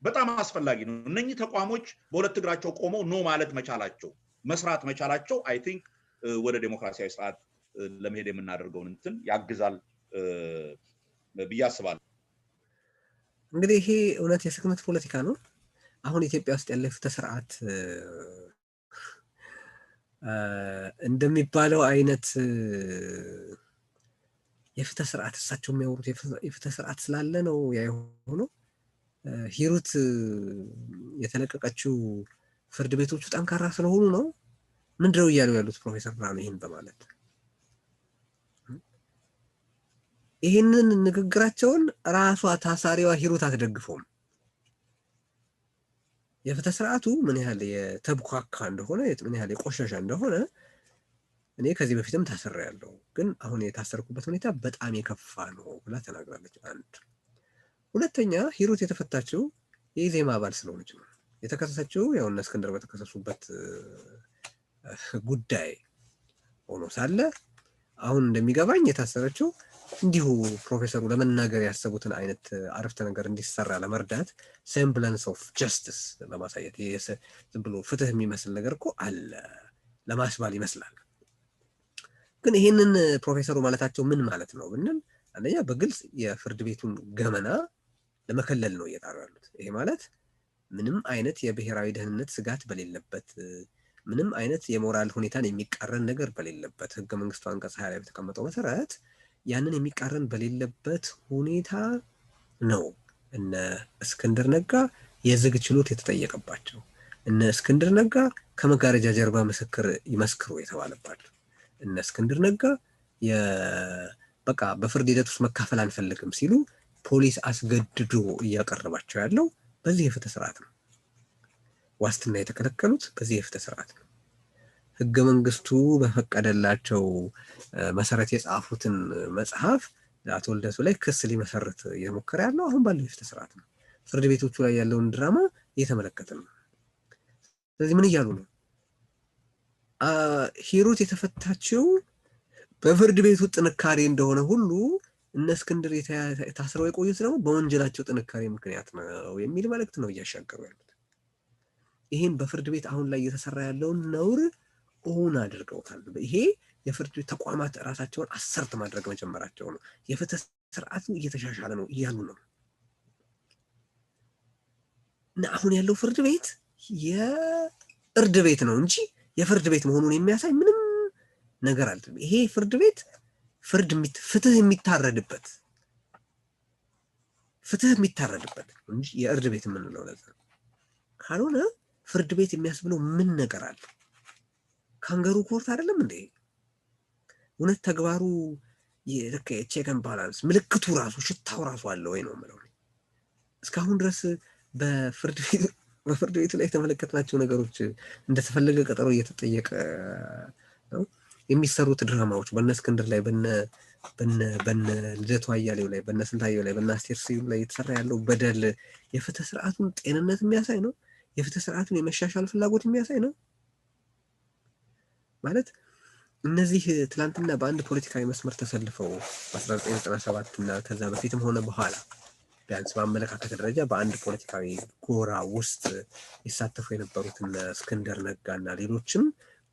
በጣም አስፈላጊ ነው። እነኚህ ተቋሞች በሁለት እግራቸው ቆመው ኖ ማለት መቻላቸው መስራት መቻላቸው አይ ቲንክ ወደ ዴሞክራሲያዊ ስርዓት ለመሄድ የምናደርገውን እንትን ያግዛል ብዬ አስባለሁ። እንግዲህ ይሄ እውነት የስክነት ፖለቲካ ነው። አሁን ኢትዮጵያ ውስጥ ያለ ፍትህ ስርዓት እንደሚባለው አይነት የፍትህ ስርዓት እሳቸው የሚያወሩት የፍትህ ስርዓት ስላለ ነው ያየሆነው። ሂሩት የተለቀቀችው ፍርድ ቤቶቹ ጠንካራ ስለሆኑ ነው። ምንድነው እያሉ ያሉት ፕሮፌሰር ብርሃኑ ይህን በማለት ይህንን ንግግራቸውን ራሷ ታሳሪዋ ሂሩት አትደግፈውም። የፍትህ ስርዓቱ ምን ያህል የተብኳካ እንደሆነ ምን ያህል የቆሸሸ እንደሆነ እኔ ከዚህ በፊትም ታስሬያለሁ፣ ግን አሁን የታሰርኩበት ሁኔታ በጣም የከፋ ነው ብላ ተናግራለች። አንድ ሁለተኛ ሂሩት የተፈታችው የኢዜማ አባል ስለሆነች ነው። የተከሰሰችው ያው እነ እስክንድር በተከሰሱበት ጉዳይ ሆኖ ሳለ አሁን እንደሚገባኝ የታሰረችው እንዲሁ ፕሮፌሰሩ ለመናገር ያሰቡትን አይነት አረፍተ ነገር እንዲሰራ ለመርዳት ሴምብለንስ ኦፍ ጀስቲስ ለማሳየት ዝም ብሎ ፍትህ የሚመስል ነገር እኮ አለ ለማስባል ይመስላል። ግን ይህንን ፕሮፌሰሩ ማለታቸው ምን ማለት ነው ብንል አንደኛ በግልጽ የፍርድ ቤቱን ገመና ለመከለል ነው እየጣሩ ያሉት። ይሄ ማለት ምንም አይነት የብሔራዊ ደህንነት ስጋት በሌለበት፣ ምንም አይነት የሞራል ሁኔታን የሚቃረን ነገር በሌለበት ህገ መንግስቱ አንቀጽ 20 ላይ በተቀመጠው መሰረት ያንን የሚቃረን በሌለበት ሁኔታ ነው እነ እስክንድር ነጋ የዝግ ችሎት የተጠየቀባቸው፣ እነ እስክንድር ነጋ ከመጋረጃ ጀርባ ምስክር ይመስክሩ የተባለባቸው፣ እነ እስክንድር ነጋ በቃ በፍርድ ሂደት ውስጥ መካፈል አንፈልግም ሲሉ ፖሊስ አስገድዶ እያቀረባቸው ያለው በዚህ የፍትህ ስርዓት ነው። ዋስትና የተከለከሉት በዚህ የፍትህ ስርዓት ነው። ህገ መንግስቱ በፈቀደላቸው መሰረት የጻፉትን መጽሐፍ አቶ ልደቱ ላይ ክስ ሊመሰርት እየሞከረ ያለው አሁን ባለው የፍትህ ስርዓት ነው። ፍርድ ቤቶቹ ላይ ያለውን ድራማ እየተመለከትን ነው። ስለዚህ ምን እያሉ ነው? ሂሩት የተፈታችው በፍርድ ቤቱ ጥንካሬ እንደሆነ ሁሉ እነ እስክንድር ታስረው የቆዩት ደግሞ በወንጀላቸው ጥንካሬ ምክንያት ነው የሚል መልእክት ነው እያሻገሩ ያሉት። ይህን በፍርድ ቤት አሁን ላይ እየተሰራ ያለውን ነውር ኦን አድርገውታል። ይሄ የፍርድ ቤት ተቋማት ራሳቸውን አሰርት ማድረግ መጀመራቸው ነው። የፍትህ ስርዓቱ እየተሻሻለ ነው እያሉ ነው። እና አሁን ያለው ፍርድ ቤት የእርድ ቤት ነው እንጂ የፍርድ ቤት መሆኑን የሚያሳይ ምንም ነገር አለ። ይሄ ፍርድ ቤት ፍትህ የሚታረድበት እንጂ የእርድ ቤት የምንለው ለዛ ካልሆነ ፍርድ ቤት የሚያስብለው ምን ነገር አለ? ካንገሩ ኮርት አይደለም እንዴ? እውነት ተግባሩ ቼክ ኤንድ ባላንስ ምልክቱ ራሱ ሽታው ራሱ አለ ወይ ነው የምለው። እስካሁን ድረስ በፍርድ ቤቱ ላይ የተመለከትናቸው ነገሮች እንደተፈለገ ቀጠሮ እየተጠየቀ ነው። የሚሰሩት ድራማዎች በነ እስክንድር ላይ በነ ልደቱ አያሌው ላይ በነ ስንታየው ላይ በነ አስቴር ስዩም ላይ የተሰራ ያለው በደል የፍትህ ስርዓቱን ጤንነት የሚያሳይ ነው። የፍትህ ስርዓቱን የመሻሻል ፍላጎት የሚያሳይ ነው ማለት እነዚህ ትላንትና በአንድ ፖለቲካዊ መስመር ተሰልፈው በ1997 እና ከዛ በፊትም ሆነ በኋላ ቢያንስ በአመለካከት ደረጃ በአንድ ፖለቲካዊ ጎራ ውስጥ ይሳተፉ የነበሩትን እስክንድር ነጋና ሌሎችም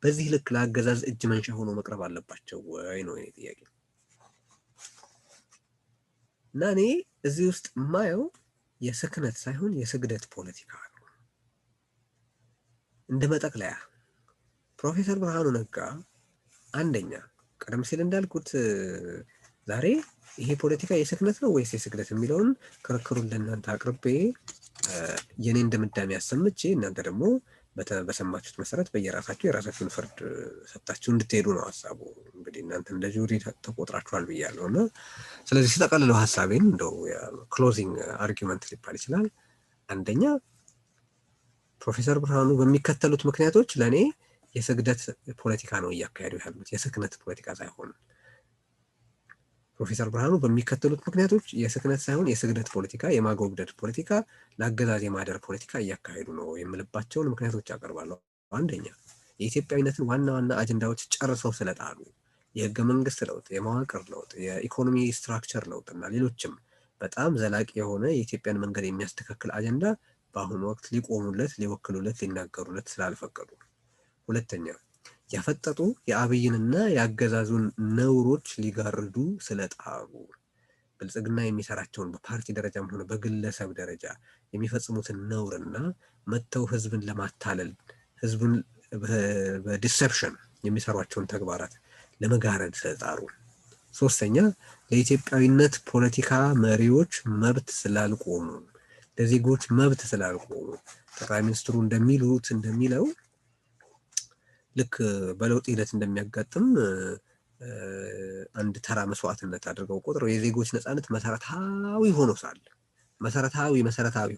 በዚህ ልክ ለአገዛዝ እጅ መንሻ ሆኖ መቅረብ አለባቸው ወይ ነው የኔ ጥያቄ። እና እኔ እዚህ ውስጥ የማየው የስክነት ሳይሆን የስግደት ፖለቲካ ነው። እንደ መጠቅለያ ፕሮፌሰር ብርሃኑ ነጋ አንደኛ ቀደም ሲል እንዳልኩት ዛሬ ይሄ ፖለቲካ የስክነት ነው ወይስ የስግደት የሚለውን ክርክሩን ለእናንተ አቅርቤ የኔን ድምዳሜ አሰምቼ እናንተ ደግሞ በሰማችሁት መሰረት በየራሳችሁ የራሳችሁን ፍርድ ሰጣችሁ እንድትሄዱ ነው ሀሳቡ። እንግዲህ እናንተ እንደ ጁሪ ተቆጥራችኋል ብያለሁ እና ስለዚህ ሲጠቀልለው ሀሳቤን እንደው ክሎዚንግ አርጊመንት ሊባል ይችላል። አንደኛ ፕሮፌሰር ብርሃኑ በሚከተሉት ምክንያቶች ለእኔ የስግደት ፖለቲካ ነው እያካሄዱ ያሉት የስክነት ፖለቲካ ሳይሆን ፕሮፌሰር ብርሃኑ በሚከተሉት ምክንያቶች የስክነት ሳይሆን የስግደት ፖለቲካ የማጎብደድ ፖለቲካ ለአገዛዝ የማደር ፖለቲካ እያካሄዱ ነው የምልባቸውን ምክንያቶች አቀርባለሁ። አንደኛ የኢትዮጵያዊነትን ዋና ዋና አጀንዳዎች ጨርሰው ስለጣሉ የህገ መንግስት ለውጥ፣ የመዋቅር ለውጥ፣ የኢኮኖሚ ስትራክቸር ለውጥ እና ሌሎችም በጣም ዘላቂ የሆነ የኢትዮጵያን መንገድ የሚያስተካክል አጀንዳ በአሁኑ ወቅት ሊቆሙለት፣ ሊወክሉለት፣ ሊናገሩለት ስላልፈቀዱ። ሁለተኛ ያፈጠጡ የአብይንና የአገዛዙን ነውሮች ሊጋርዱ ስለጣሩ ብልጽግና የሚሰራቸውን በፓርቲ ደረጃም ሆነ በግለሰብ ደረጃ የሚፈጽሙትን ነውርና መተው ህዝብን ለማታለል ህዝብን በዲሰፕሽን የሚሰሯቸውን ተግባራት ለመጋረድ ስለጣሩ። ሶስተኛ ለኢትዮጵያዊነት ፖለቲካ መሪዎች መብት ስላልቆሙ፣ ለዜጎች መብት ስላልቆሙ ጠቅላይ ሚኒስትሩ እንደሚለው ልክ በለውጥ ሂደት እንደሚያጋጥም አንድ ተራ መስዋዕትነት አድርገው ቆጥረው የዜጎች ነፃነት መሰረታዊ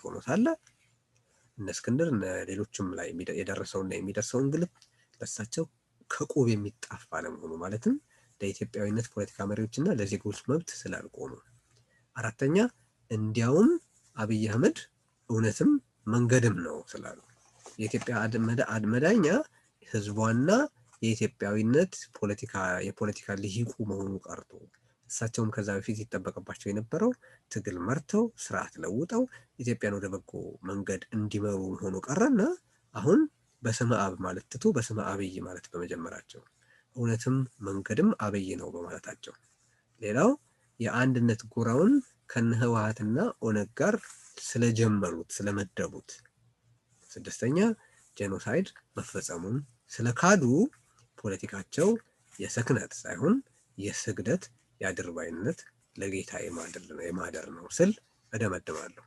ሆኖ ሳለ እነ እስክንድር እነ ሌሎችም ላይ የደረሰውና የሚደርሰው እንግልት ለሳቸው ከቁብ የሚጣፍ አለመሆኑ ማለትም ለኢትዮጵያዊነት ፖለቲካ መሪዎችና ለዜጎች መብት ስላልቆሙ። አራተኛ እንዲያውም አብይ አህመድ እውነትም መንገድም ነው ስላሉ የኢትዮጵያ መዳኛ ህዝቧና የኢትዮጵያዊነት የፖለቲካ ልሂቁ መሆኑ ቀርቶ እሳቸውም ከዛ በፊት ይጠበቅባቸው የነበረው ትግል መርተው ስርዓት ለውጠው ኢትዮጵያን ወደ በጎ መንገድ እንዲመሩ መሆኑ ቀረና አሁን በስመ አብ ማለት ትቶ በስመ አብይ ማለት በመጀመራቸው እውነትም መንገድም አብይ ነው በማለታቸው። ሌላው የአንድነት ጎራውን ከነህወሓትና ኦነግ ጋር ስለመደቡት። ስድስተኛ ጄኖሳይድ መፈጸሙን ስለካዱ ፖለቲካቸው የስክነት ሳይሆን የስግደት የአድርባይነት ለጌታ የማደር ነው ስል እደመድማለሁ።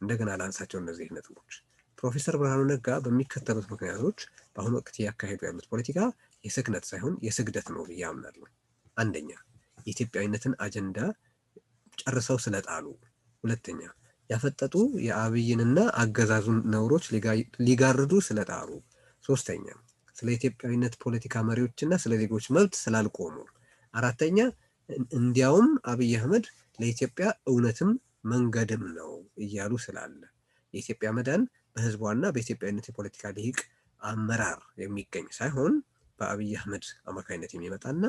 እንደገና ላንሳቸው እነዚህ ነጥቦች። ፕሮፌሰር ብርሃኑ ነጋ በሚከተሉት ምክንያቶች በአሁኑ ወቅት እያካሄዱ ያሉት ፖለቲካ የስክነት ሳይሆን የስግደት ነው ብዬ አምናለሁ። አንደኛ የኢትዮጵያዊነትን አጀንዳ ጨርሰው ስለጣሉ። ሁለተኛ ያፈጠጡ የአብይንና አገዛዙን ነውሮች ሊጋርዱ ስለጣሩ። ሶስተኛ ስለ ኢትዮጵያዊነት ፖለቲካ መሪዎችና ስለ ዜጎች መብት ስላልቆሙ። አራተኛ እንዲያውም አብይ አህመድ ለኢትዮጵያ እውነትም መንገድም ነው እያሉ ስላለ የኢትዮጵያ መዳን በህዝቧና በኢትዮጵያዊነት የፖለቲካ ልሂቅ አመራር የሚገኝ ሳይሆን በአብይ አህመድ አማካኝነት የሚመጣና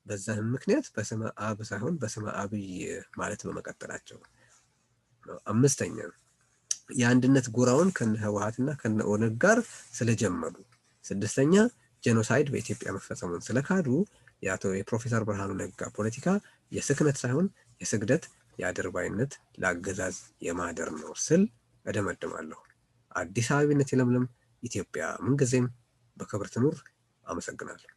በዛም ምክንያት በስመ አብ ሳይሆን በስመ አብይ ማለት በመቀጠላቸው። አምስተኛ የአንድነት ጎራውን ከነህወሓትና ከነኦነግ ጋር ስለጀመዱ። ስድስተኛ ጄኖሳይድ በኢትዮጵያ መፈጸሙን ስለካዱ የፕሮፌሰር ብርሃኑ ነጋ ፖለቲካ የስክነት ሳይሆን የስግደት የአድርባይነት ለአገዛዝ የማደር ነው ስል እደመድማለሁ። አዲስ አበባነት ይለምልም። ኢትዮጵያ ምንጊዜም በክብር ትኑር። አመሰግናለሁ።